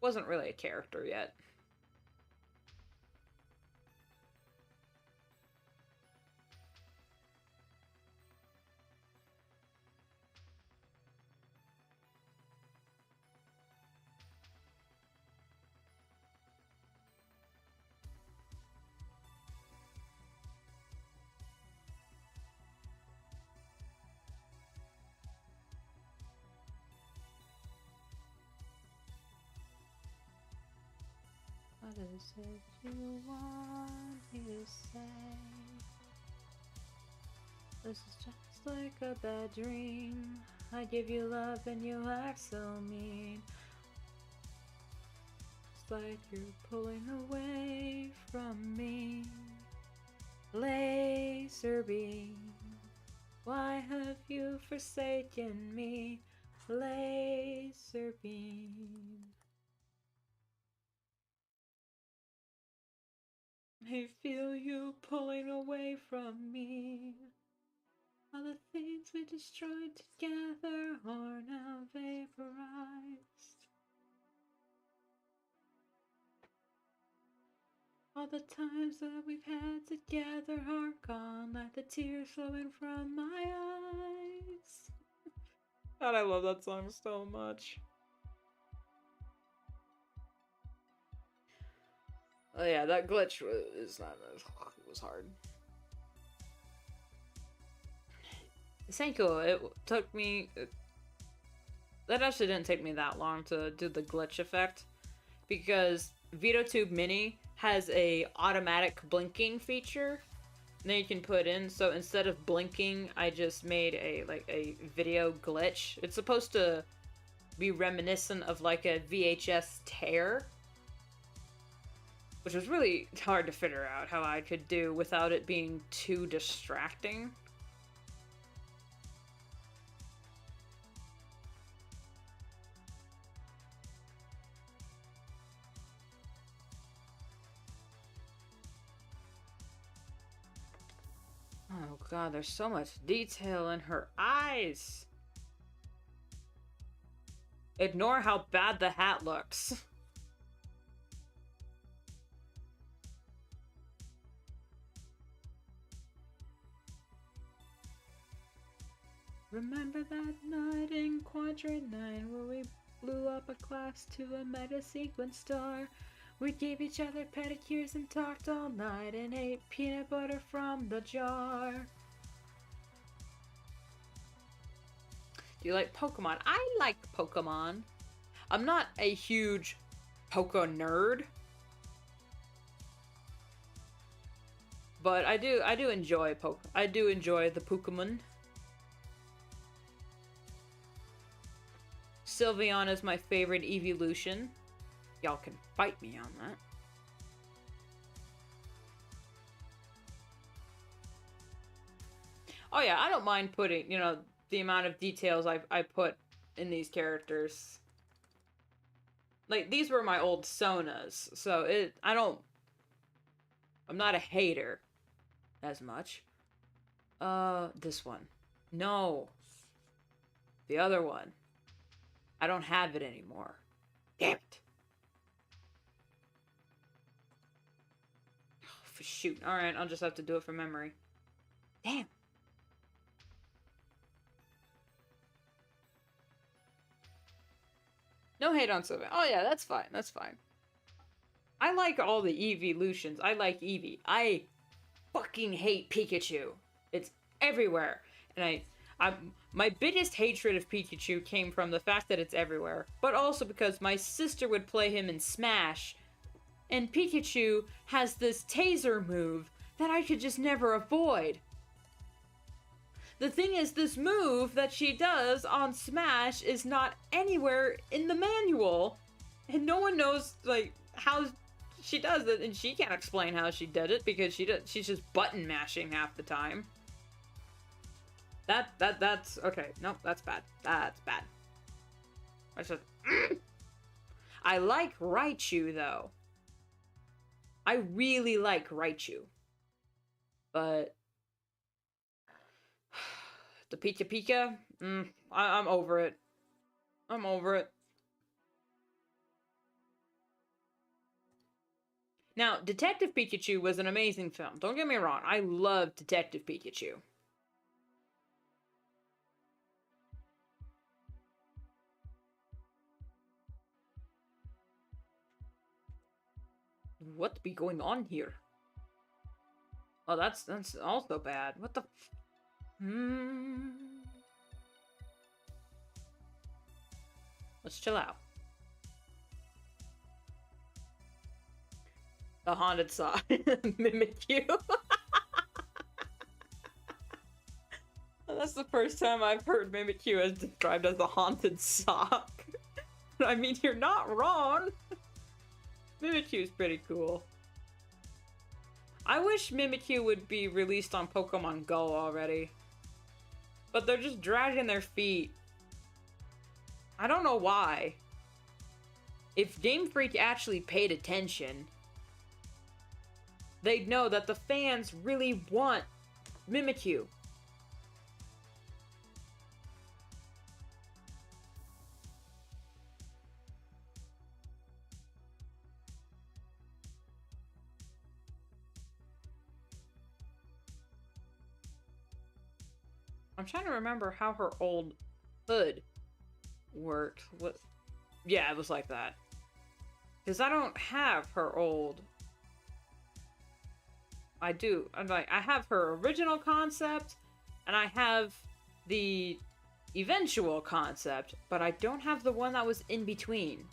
Speaker 1: wasn't really a character yet. What is it you want me to say? This is just like a bad dream. I give you love and you act so mean. It's like you're pulling away from me. Laser beam, why have you forsaken me? Laser beam. I feel you pulling away from me. All the things we destroyed together are now vaporized. All the times that we've had together are gone, like the tears flowing from my eyes. God, I love that song so much. Oh yeah, that glitch was not. It was hard. This ain't cool. It took me. That actually didn't take me that long to do the glitch effect, because VitoTube Mini has a automatic blinking feature that you can put in. So instead of blinking, I just made a video glitch. It's supposed to be reminiscent of like a VHS tear, which was really hard to figure out how I could do without it being too distracting. Oh god, there's so much detail in her eyes. Ignore how bad the hat looks. Remember that night in Quadrant 9 where we blew up a class to a meta sequence star? We gave each other pedicures and talked all night and ate peanut butter from the jar. Do you like Pokemon? I like Pokemon. I'm not a huge Poke nerd, but I do enjoy I do enjoy the Pokemon. Sylveon is my favorite evolution. Y'all can fight me on that. Oh yeah, I don't mind putting, you know, the amount of details I put in these characters. Like, these were my old Sonas, so I'm not a hater as much. This one. No. The other one. I don't have it anymore. Damn it. Oh, shoot. Alright, I'll just have to do it from memory. Damn. No hate on Sylveon. Oh yeah, that's fine. That's fine. I like all the evolutions. I like Eevee. I fucking hate Pikachu. It's everywhere. And my biggest hatred of Pikachu came from the fact that it's everywhere, but also because my sister would play him in Smash, and Pikachu has this taser move that I could just never avoid. The thing is, this move that she does on Smash is not anywhere in the manual, and no one knows, like, how she does it, and she can't explain how she did it, because she's just button mashing half the time. That's okay. Nope, that's bad. That's bad. I said, I like Raichu though. I really like Raichu, but the Pika Pika, I'm over it. I'm over it. Now, Detective Pikachu was an amazing film. Don't get me wrong. I love Detective Pikachu. What be going on here? Oh, that's also bad. What the? Let's chill out. The haunted sock. Mimikyu. That's the first time I've heard Mimikyu as described as a haunted sock. I mean, you're not wrong. Mimikyu's pretty cool. I wish Mimikyu would be released on Pokemon Go already. But they're just dragging their feet. I don't know why. If Game Freak actually paid attention, they'd know that the fans really want Mimikyu. I'm trying to remember how her old hood worked. What? Yeah, it was like that. Because I don't have her old... I do. I have her original concept, and I have the eventual concept, but I don't have the one that was in between.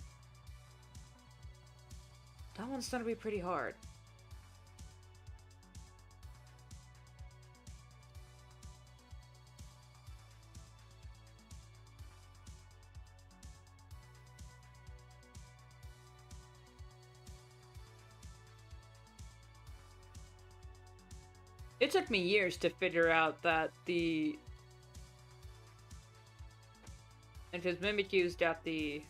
Speaker 1: That one's gonna be pretty hard. It took me years to figure out that the... And his Mimikyu's got the...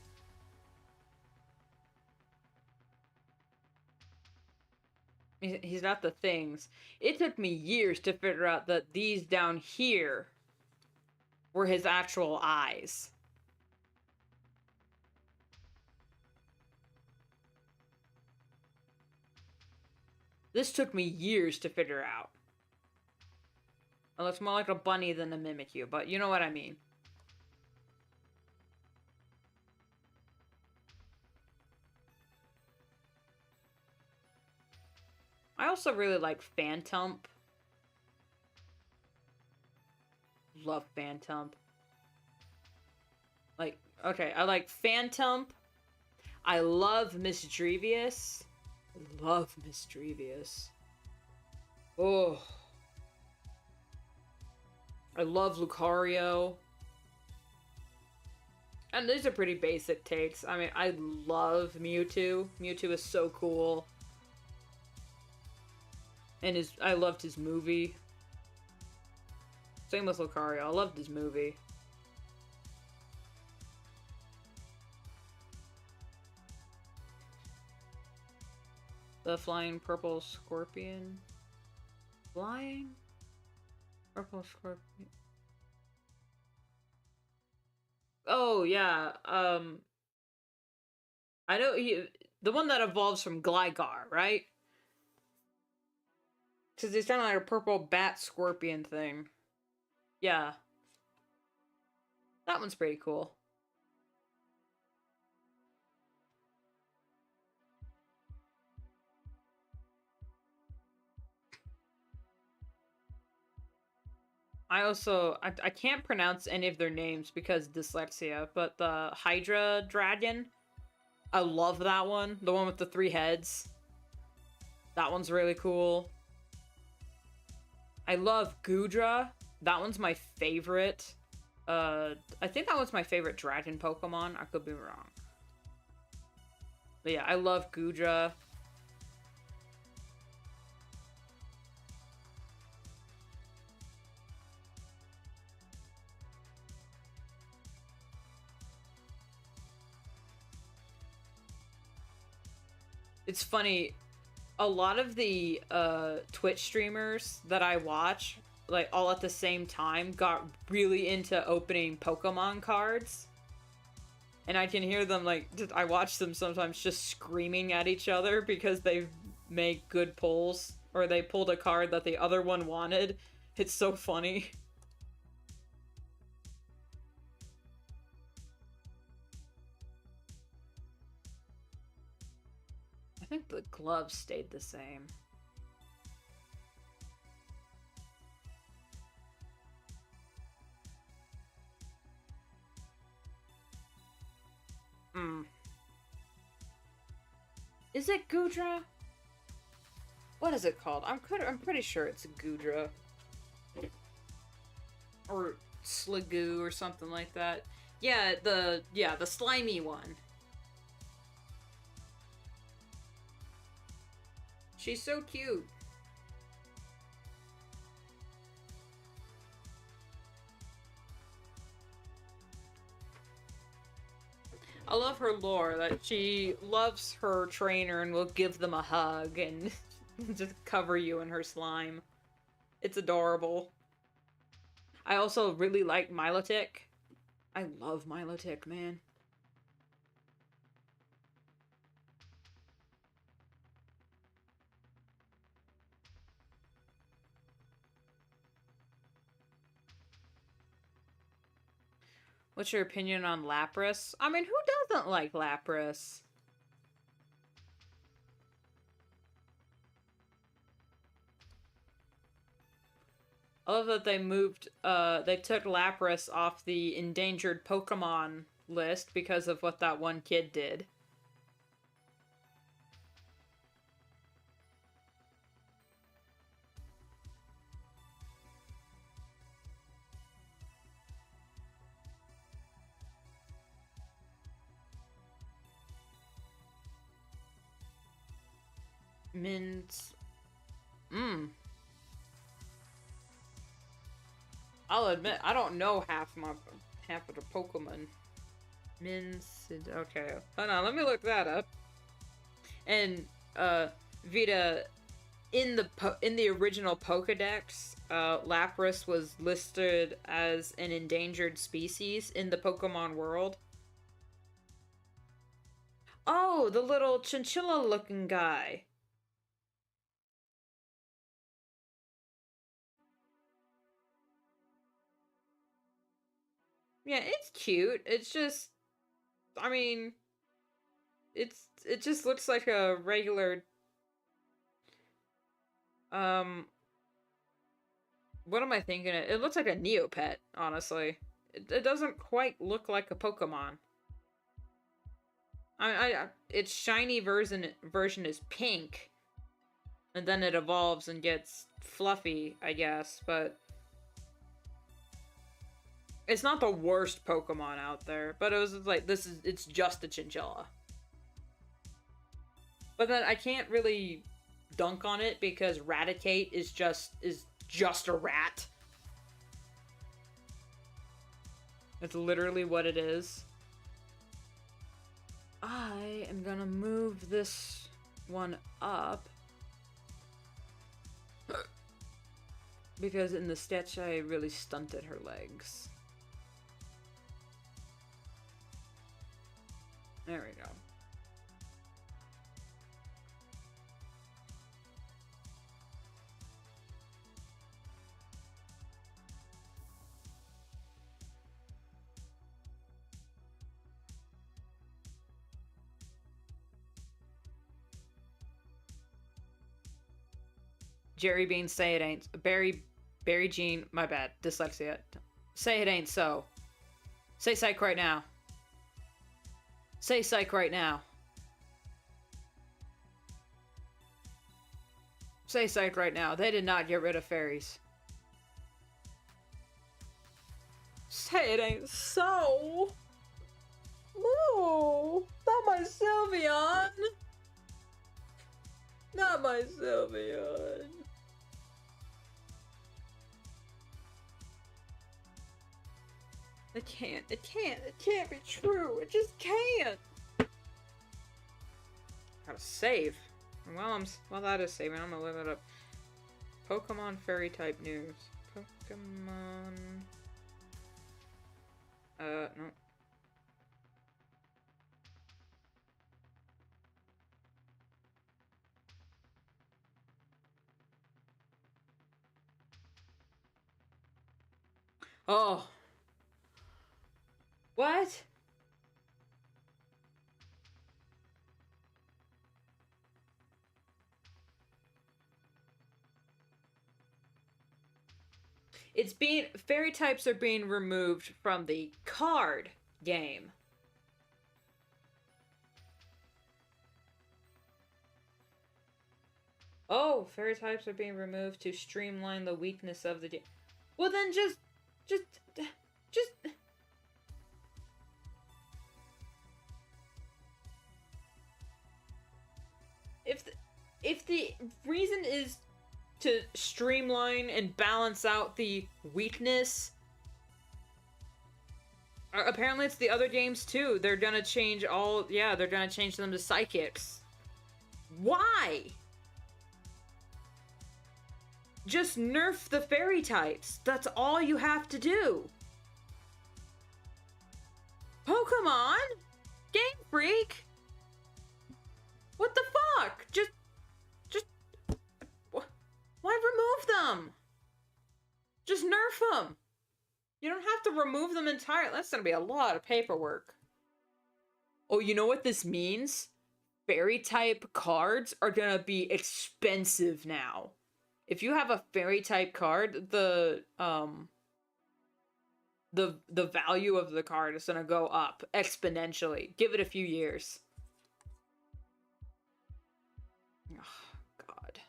Speaker 1: He's not the things. It took me years to figure out that these down here were his actual eyes. This took me years to figure out. It looks more like a bunny than a Mimikyu, but you know what I mean. I also really like Phantump. Love Phantump. Like, okay, I like Phantump. I love Misdrevious. Love Misdrevious. Oh. I love Lucario. And these are pretty basic takes. I mean, I love Mewtwo. Mewtwo is so cool. And I loved his movie. Same with Lucario. I loved his movie. The flying purple scorpion. Flying purple scorpion. Oh yeah. I know the one that evolves from Gligar, right? Because he's kind of like a purple bat scorpion thing. Yeah. That one's pretty cool. I can't pronounce any of their names because dyslexia, but the Hydra Dragon, I love that one. The one with the 3 heads. That one's really cool. I love Goodra. That one's my favorite. I think that one's my favorite dragon Pokemon. I could be wrong. But yeah, I love Goodra. It's funny, a lot of the Twitch streamers that I watch, like all at the same time, got really into opening Pokemon cards. And I can hear them, like, I watch them sometimes just screaming at each other because they make good pulls, or they pulled a card that the other one wanted. It's so funny. I think the gloves stayed the same. Is it Goodra? What is it called? I'm pretty sure it's Goodra. Or Sligoo or something like that. Yeah, the slimy one. She's so cute. I love her lore, that she loves her trainer and will give them a hug and just cover you in her slime. It's adorable. I also really like Milotic. I love Milotic, man. What's your opinion on Lapras? I mean, who doesn't like Lapras? I love that they took Lapras off the endangered Pokemon list because of what that one kid did. Mint. I'll admit, I don't know half of the Pokemon. Okay. Hold on, let me look that up. And, Vita, in the original Pokedex, Lapras was listed as an endangered species in the Pokemon world. Oh, the little chinchilla-looking guy. Yeah, it's cute. It's just, I mean, it just looks like a regular, what am I thinking? It looks like a Neopet, honestly. It doesn't quite look like a Pokemon. Its shiny version is pink, and then it evolves and gets fluffy, I guess, but it's not the worst Pokemon out there, but it was like, it's just a chinchilla. But then I can't really dunk on it because Raticate is just a rat. It's literally what it is. I am gonna move this one up because in the sketch I really stunted her legs. There we go. Jerry Bean, say it ain't. Barry Jean, my bad. Dyslexia. Say it ain't so. Say psych right now. Say psych right now. Say psych right now. They did not get rid of fairies. Say it ain't so. No, not my Sylveon. Not my Sylveon. It can't be true. It just can't. Gotta save. While that is saving, I'm gonna look it up. Pokemon fairy type news. Pokemon. No. Oh. What? Fairy types are being removed from the card game. Oh, fairy types are being removed to streamline the weakness of the game. Well then just if the reason is to streamline and balance out the weakness, apparently it's the other games too. They're gonna change they're gonna change them to psychics. Why? Just nerf the fairy types. That's all you have to do. Pokemon? Game Freak? What the fuck? Just why remove them? Just nerf them. You don't have to remove them entirely. entire... That's gonna be a lot of paperwork. Oh, you know what this means? Fairy type cards are gonna be expensive now. If you have a fairy type card, the value of the card is gonna go up exponentially. Give it a few years. Oh, God.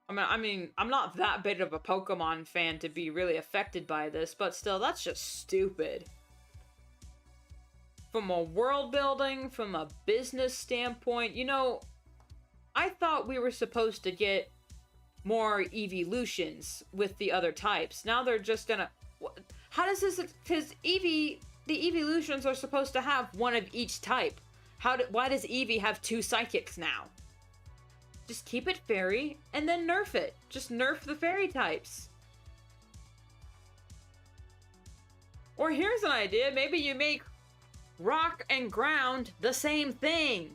Speaker 1: I mean, I'm not that big of a Pokemon fan to be really affected by this, but still, that's just stupid. From a world building, from a business standpoint, you know, I thought we were supposed to get more evolutions with the other types. Now they're just gonna... How does this... Because the evolutions are supposed to have one of each type. Why does Eevee have 2 psychics now? Just keep it fairy, and then nerf it. Just nerf the fairy types. Or here's an idea. Maybe you make rock and ground the same thing.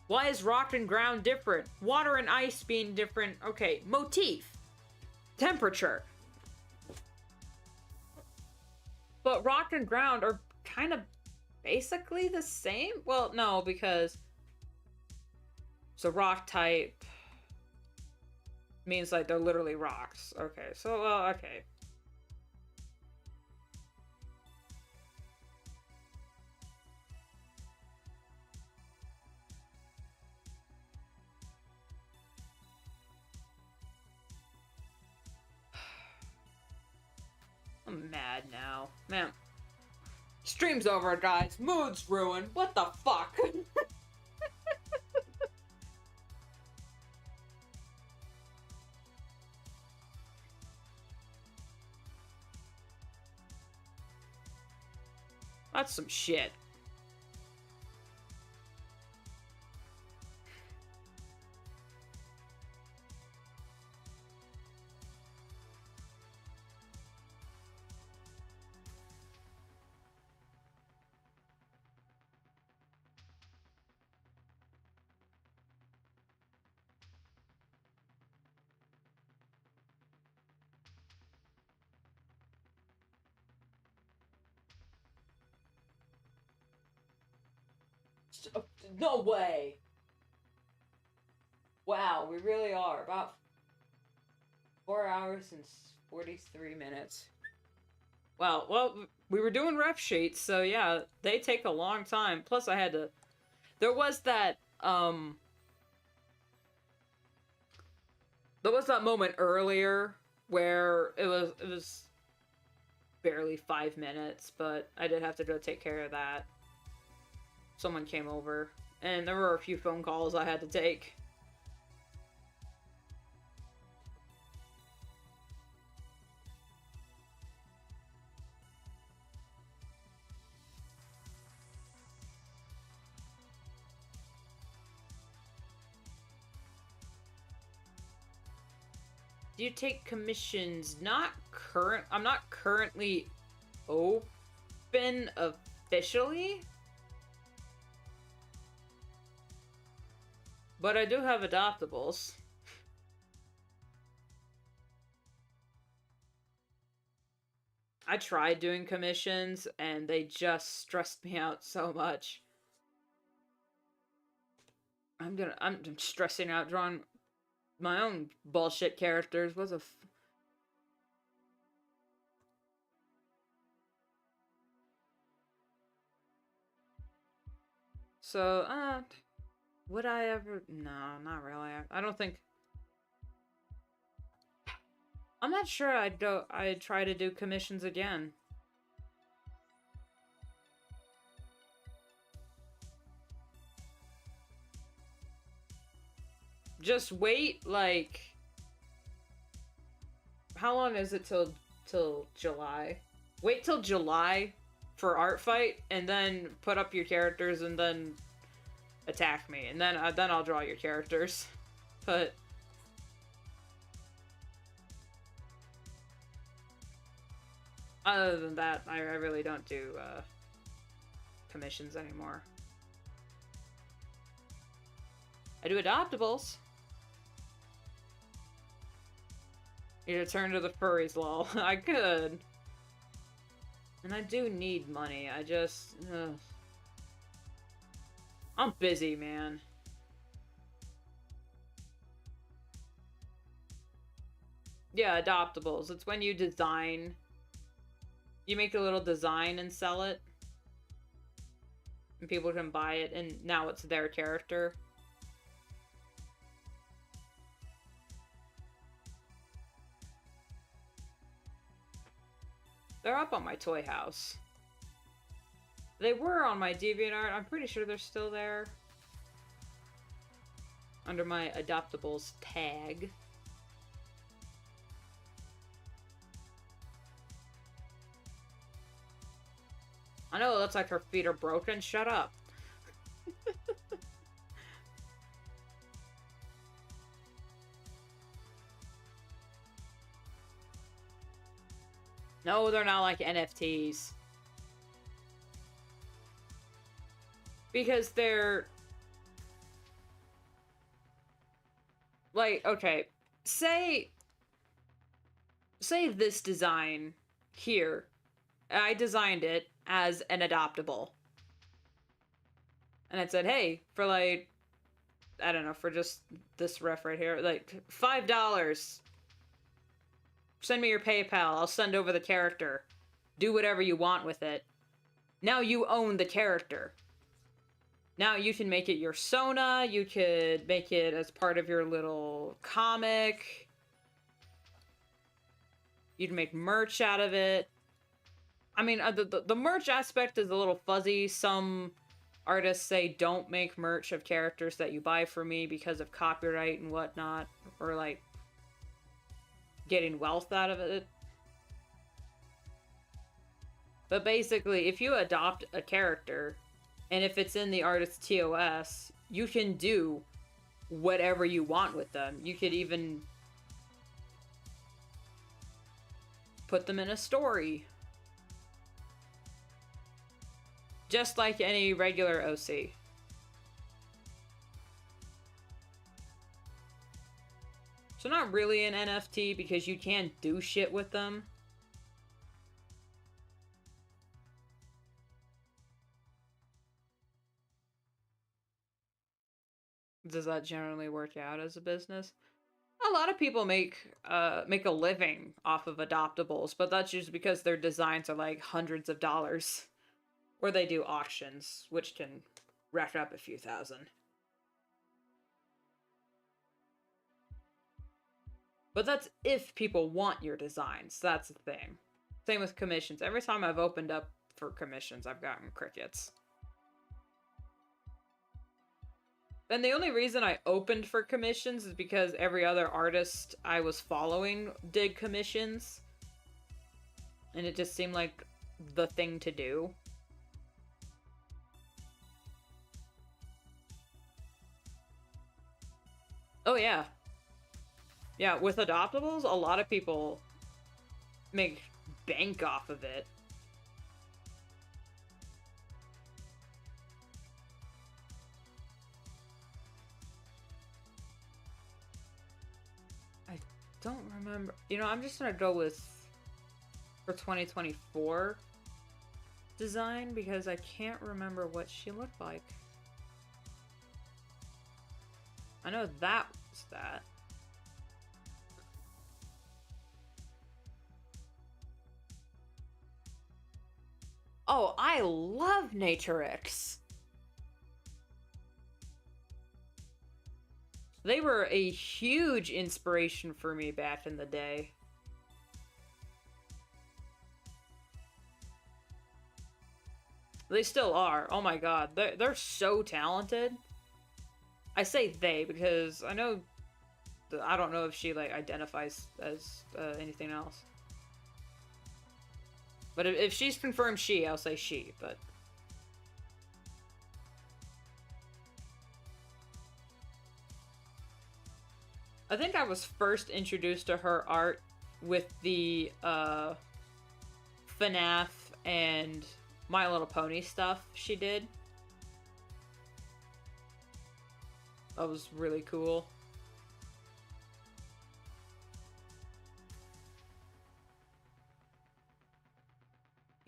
Speaker 1: Why is rock and ground different? Water and ice being different. Okay, motif. Temperature. But rock and ground are kind of basically the same? Well, no, because... So rock type means like they're literally rocks. Okay, so, well, okay. I'm mad now. Man. Stream's over, guys. Mood's ruined. What the fuck? That's some shit. No way! Wow, we really are. About 4 hours and 43 minutes. Well, we were doing ref sheets, so yeah, they take a long time. Plus I had to... There was that moment earlier where it was barely 5 minutes, but I did have to go take care of that. Someone came over, and there were a few phone calls I had to take. Do you take commissions? I'm not currently open officially. But I do have adoptables. I tried doing commissions, and they just stressed me out so much. I'm stressing out drawing my own bullshit characters. What's a So, would I ever... No, not really. I don't think... I'm not sure I'd try to do commissions again. Just wait, like... How long is it till July? Wait till July for art fight, and then put up your characters, and then attack me, and then I'll draw your characters. But other than that, I really don't do commissions anymore. I do adoptables. You return to the furries, lol. I could. And I do need money. I just... I'm busy, man. Yeah, adoptables. It's when you design... You make a little design and sell it. And people can buy it, and now it's their character. They're up on my toy house. They were on my DeviantArt. I'm pretty sure they're still there. Under my adoptables tag. I know it looks like her feet are broken. Shut up. No, they're not like NFTs. Because they're... Like, okay. Say this design here. I designed it as an adoptable. And it said, hey, for like... I don't know, for just this ref right here. Like, $5. Send me your PayPal. I'll send over the character. Do whatever you want with it. Now you own the character. Now you can make it your Sona. You could make it as part of your little comic. You'd make merch out of it. I mean, the merch aspect is a little fuzzy. Some artists say don't make merch of characters that you buy for me because of copyright and whatnot. Or like... getting wealth out of it. But basically, if you adopt a character, and if it's in the artist's TOS, you can do whatever you want with them. You could even put them in a story. Just like any regular OC. So not really an NFT because you can't do shit with them. Does that generally work out as a business? A lot of people make a living off of adoptables, but that's just because their designs are like hundreds of dollars. Or they do auctions, which can rack up a few thousand. But that's if people want your designs. That's the thing. Same with commissions. Every time I've opened up for commissions, I've gotten crickets. And the only reason I opened for commissions is because every other artist I was following did commissions. And it just seemed like the thing to do. Oh, yeah. Yeah, with adoptables, a lot of people make bank off of it. I don't remember. You know, I'm just gonna go with for 2024 design because I can't remember what she looked like. I know that was that. Oh, I love Naturix. They were a huge inspiration for me back in the day. They still are. Oh my god. They're so talented. I say they because I know... I don't know if she, like, identifies as anything else. But if she's confirmed she, I'll say she, but... I think I was first introduced to her art with the FNAF and My Little Pony stuff she did. That was really cool.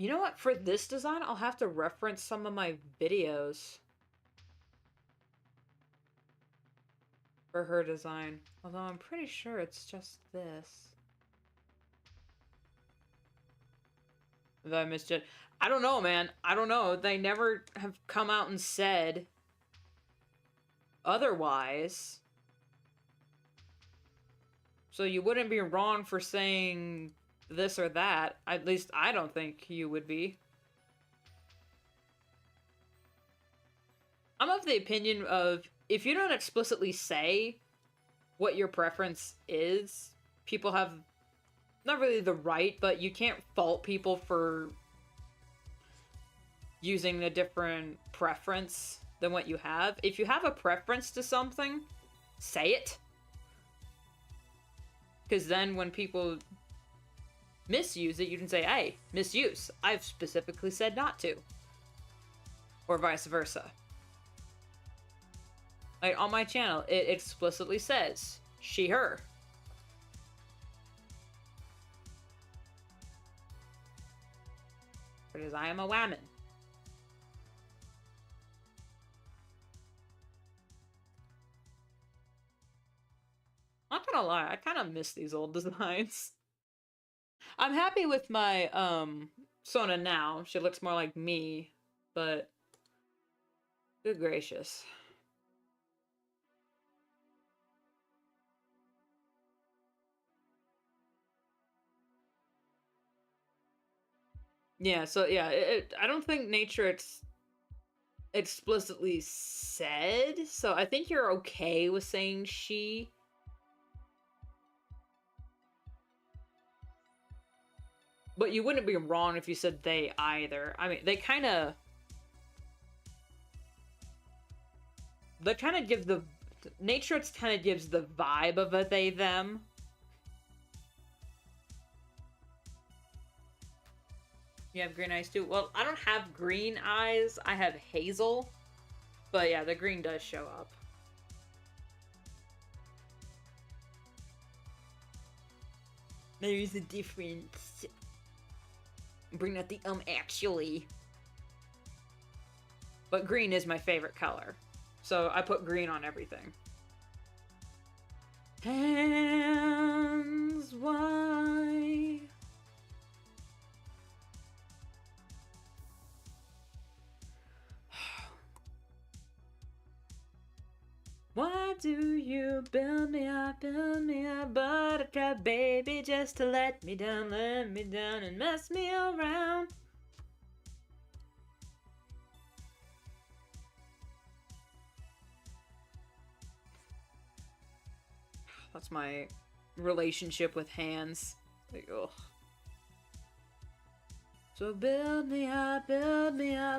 Speaker 1: You know what? For this design, I'll have to reference some of my videos for her design. Although I'm pretty sure it's just this. Did I misjudge? I don't know, man. I don't know. They never have come out and said otherwise. So you wouldn't be wrong for saying this or that. At least I don't think you would be. I'm of the opinion of, if you don't explicitly say what your preference is, people have not really the right, but you can't fault people for using a different preference than what you have. If you have a preference to something, say it. Because then when people misuse it, you can say, hey, misuse. I've specifically said not to. Or vice versa. Like, on my channel, it explicitly says, she, her. Because I am a woman. I'm not gonna lie, I kind of miss these old designs. I'm happy with my, Sona now. She looks more like me, but good gracious. Yeah, so yeah, I don't think nature explicitly said, so I think you're okay with saying she. But you wouldn't be wrong if you said they either. I mean, they kind of give the... Nature kind of gives the vibe of a they, them. You have green eyes too? Well, I don't have green eyes. I have hazel. But yeah, the green does show up. There is a difference. Bring out the actually. But green is my favorite color. So I put green on everything. Hands, why? Why do you build me up, buttercup baby, just to let me down and mess me around? That's my relationship with hands. Like, ugh. So build me up,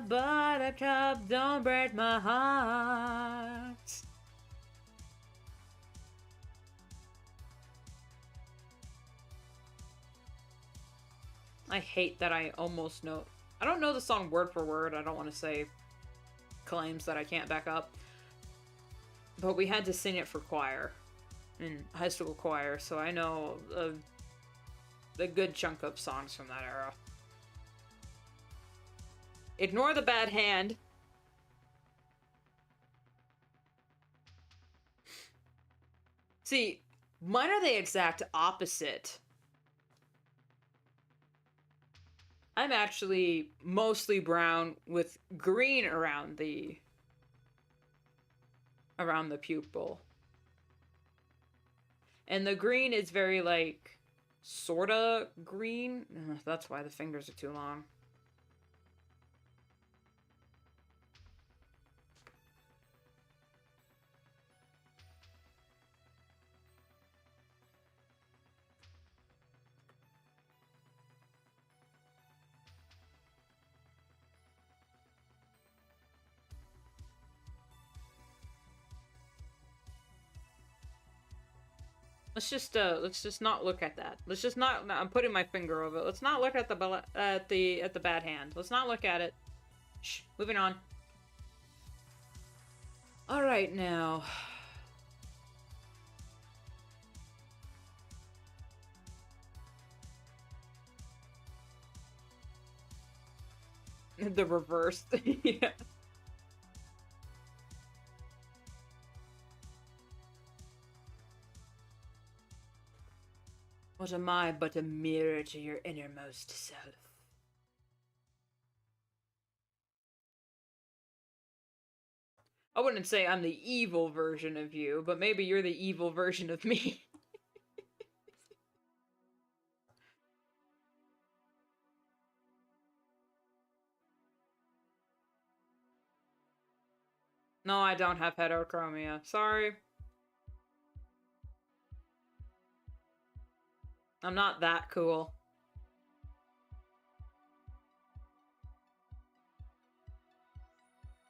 Speaker 1: buttercup, don't break my heart. I hate that I almost know... I don't know the song word for word. I don't want to say claims that I can't back up. But we had to sing it for choir. In high school choir, so I know a good chunk of songs from that era. Ignore the bad hand. See, mine are the exact opposite. I'm actually mostly brown with green around the pupil. And the green is very, like, sorta green. Ugh, that's why the fingers are too long. Let's just not look at that. Let's just not. I'm putting my finger over it. Let's not look at the bad hand. Let's not look at it. Shh. Moving on. All right now. The reverse. Yeah. What am I but a mirror to your innermost self? I wouldn't say I'm the evil version of you, but maybe you're the evil version of me. No, I don't have heterochromia. Sorry. I'm not that cool.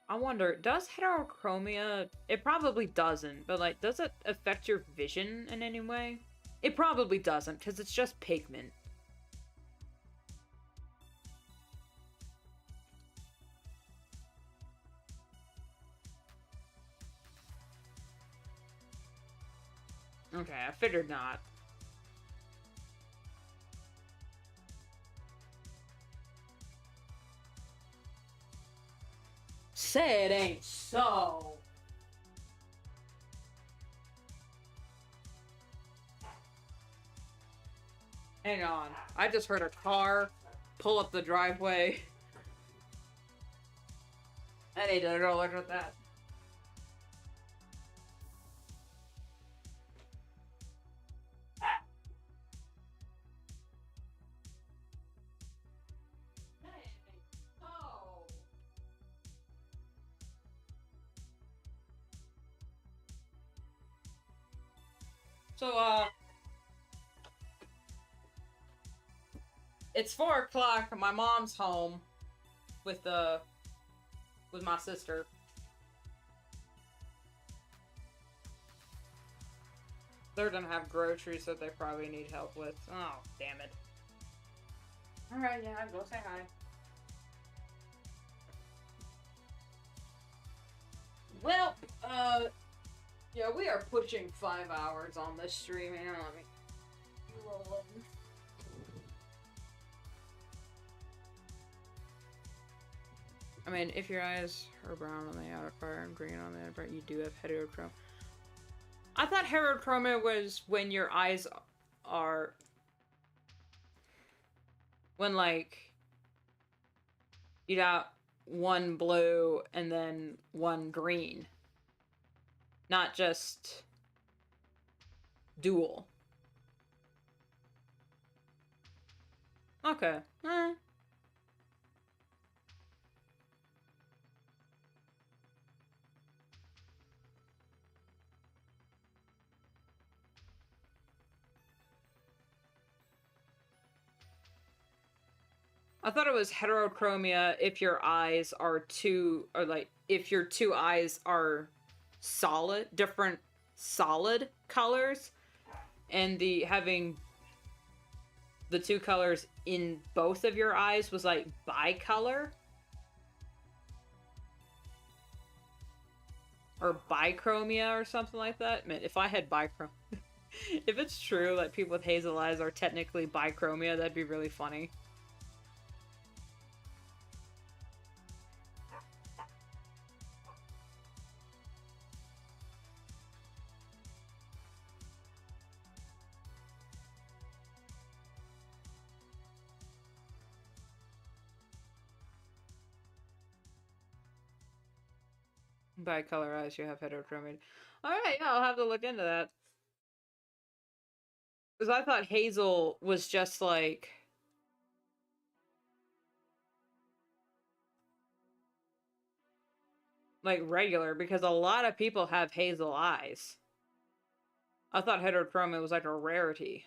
Speaker 1: I wonder, does heterochromia... It probably doesn't, but, like, does it affect your vision in any way? It probably doesn't, because it's just pigment. Okay, I figured not. Say it ain't so. Hang on. I just heard a car pull up the driveway. I need to go look at that. So, it's 4 o'clock. My mom's home with my sister. They're gonna have groceries that they probably need help with. Oh, damn it. Alright, yeah, go say hi. Well, yeah, we are pushing 5 hours on this stream. Hang on, let me roll in. I mean, if your eyes are brown on the outer part and green on the inner part, you do have heterochromia. I thought heterochromia was when your eyes are... When, like, you got one blue and then one green. Not just dual. Okay. I thought it was heterochromia if your eyes are if your two eyes are solid, different solid colors, and having the two colors in both of your eyes was like bicolor. Or bichromia or something like that. Man, if I had bichromia... if it's true that people with hazel eyes are technically bichromia, that'd be really funny. Bicolor eyes, you have heterochromia. Alright, yeah, I'll have to look into that. Because I thought hazel was just like... like regular, because a lot of people have hazel eyes. I thought heterochromia was like a rarity.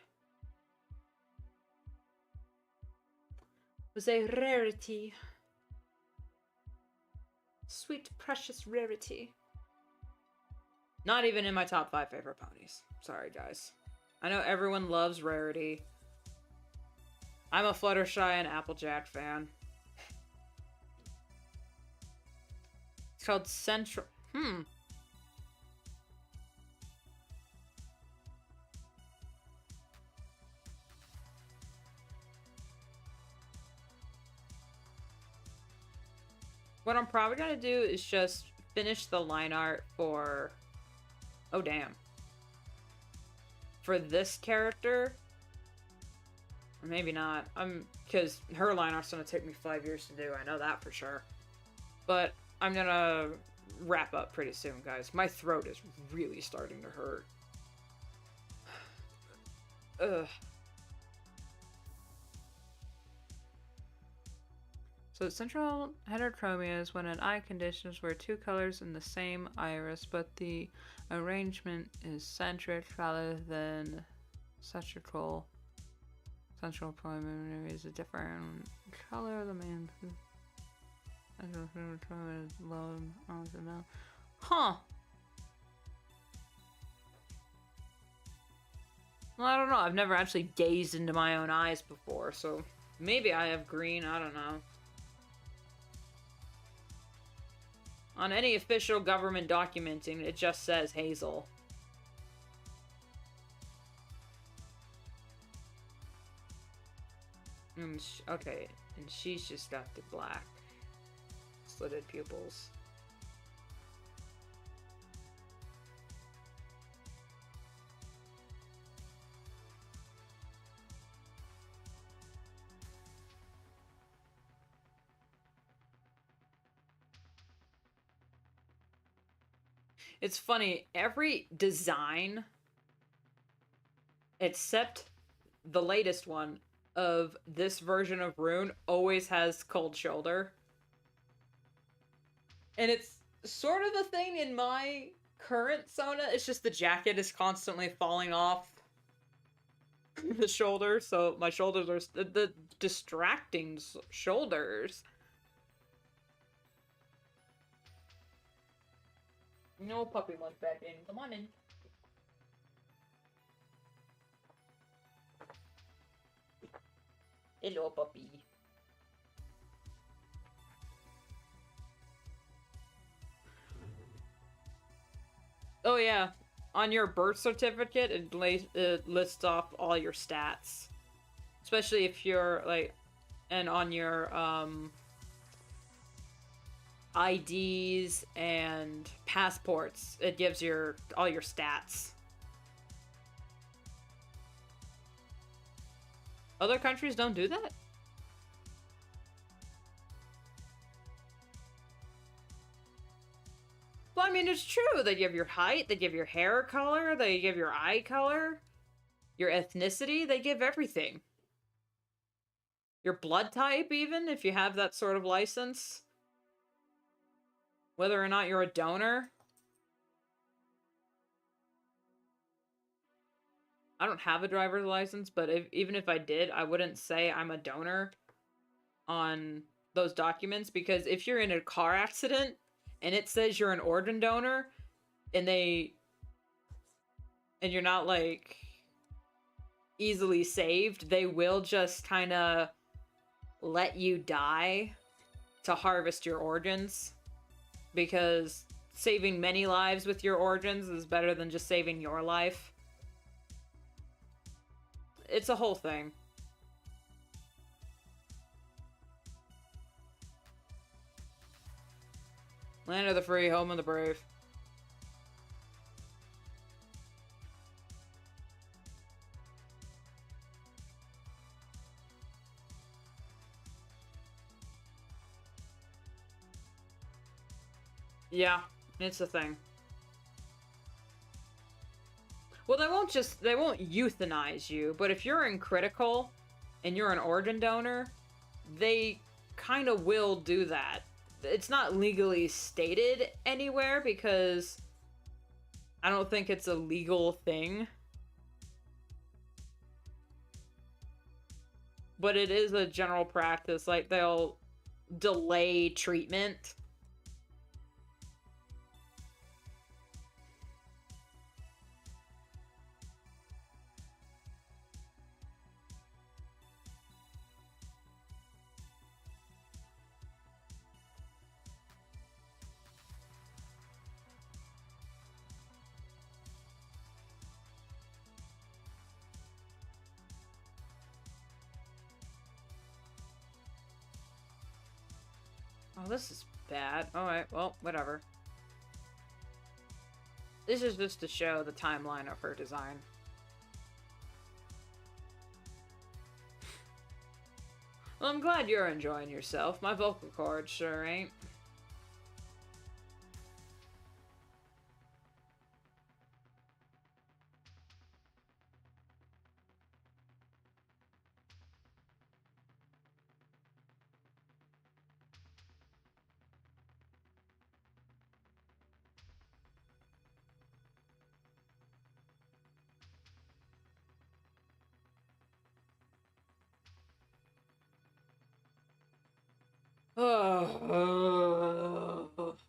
Speaker 1: It was a rarity. Sweet, precious rarity. Not even in my top 5 favorite ponies. Sorry, guys. I know everyone loves Rarity. I'm a Fluttershy and Applejack fan. It's called Central... What I'm probably gonna do is just finish the line art for... Oh, damn. For this character. Or maybe not. Because her line art's gonna take me 5 years to do. I know that for sure. But I'm gonna wrap up pretty soon, guys. My throat is really starting to hurt. Ugh. So central heterochromia is when an eye condition is where two colors in the same iris, but the arrangement is centric rather than symmetrical. Central primary is a different color of the main. Huh. Well, I don't know. I've never actually gazed into my own eyes before, so maybe I have green. I don't know. On any official government documenting, it just says hazel. Okay, and she's just got the black slitted pupils. It's funny, every design, except the latest one, of this version of Rune always has cold shoulder. And it's sort of a thing in my current Sona, it's just the jacket is constantly falling off the shoulder, so my shoulders are the distracting shoulders. No puppy wants back in. Come on in. Hello, puppy. Oh yeah, on your birth certificate, it lists off all your stats. Especially if you're, like, and on your, IDs and passports, it gives all your stats. Other countries don't do that? Well, I mean, it's true. They give your height, they give your hair color, they give your eye color, your ethnicity, they give everything. Your blood type, even, if you have that sort of license. Whether or not you're a donor. I don't have a driver's license, but even if I did, I wouldn't say I'm a donor on those documents, because if you're in a car accident and it says you're an organ donor and you're not, like, easily saved, they will just kind of let you die to harvest your organs, because saving many lives with your organs is better than just saving your life. It's a whole thing. Land of the free, home of the brave. Yeah, it's a thing. Well, they won't euthanize you, but if you're in critical and you're an organ donor, they kind of will do that. It's not legally stated anywhere because I don't think it's a legal thing. But it is a general practice, like they'll delay treatment. Oh, this is bad. Alright, well, whatever. This is just to show the timeline of her design. Well, I'm glad you're enjoying yourself. My vocal cords sure ain't.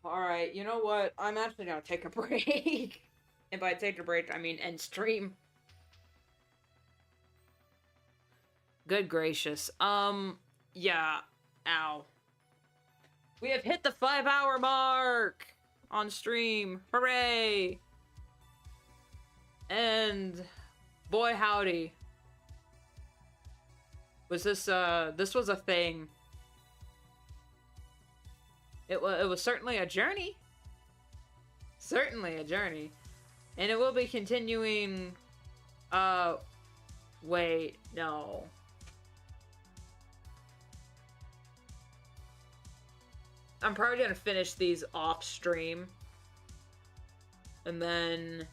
Speaker 1: Alright, you know what? I'm actually gonna take a break. And by take a break, I mean end stream. Good gracious. Yeah. Ow. We have hit the 5-hour mark on stream. Hooray! And boy howdy. Was this was a thing. It was certainly a journey. Certainly a journey. And it will be continuing... Wait, no. I'm probably gonna finish these off stream. And then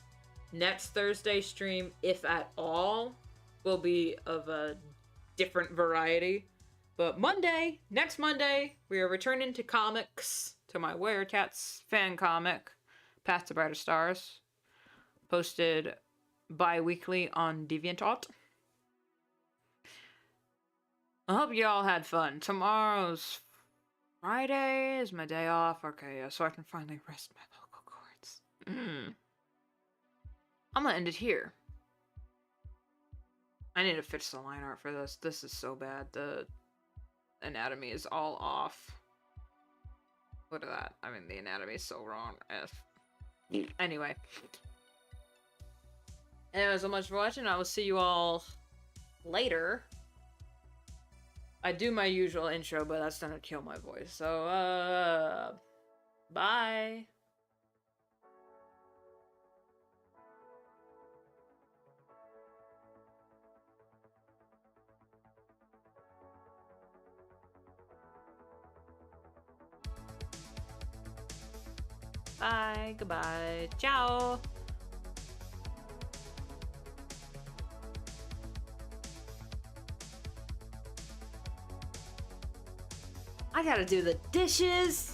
Speaker 1: next Thursday stream, if at all, will be of a different variety. But Monday, next Monday, we are returning to comics, to my Werecats fan comic, Path to Brighter Stars, posted bi-weekly on DeviantArt. I hope you all had fun. Tomorrow's Friday is my day off. Okay, yeah, so I can finally rest my vocal cords. I'm gonna end it here. I need to fix the line art for this. This is so bad. The anatomy is all off. Look at that. I mean, the anatomy is so wrong. Anyway. Anyway, so much for watching. I will see you all later. I do my usual intro, but that's gonna kill my voice. So, bye. Bye, goodbye, ciao. I gotta do the dishes.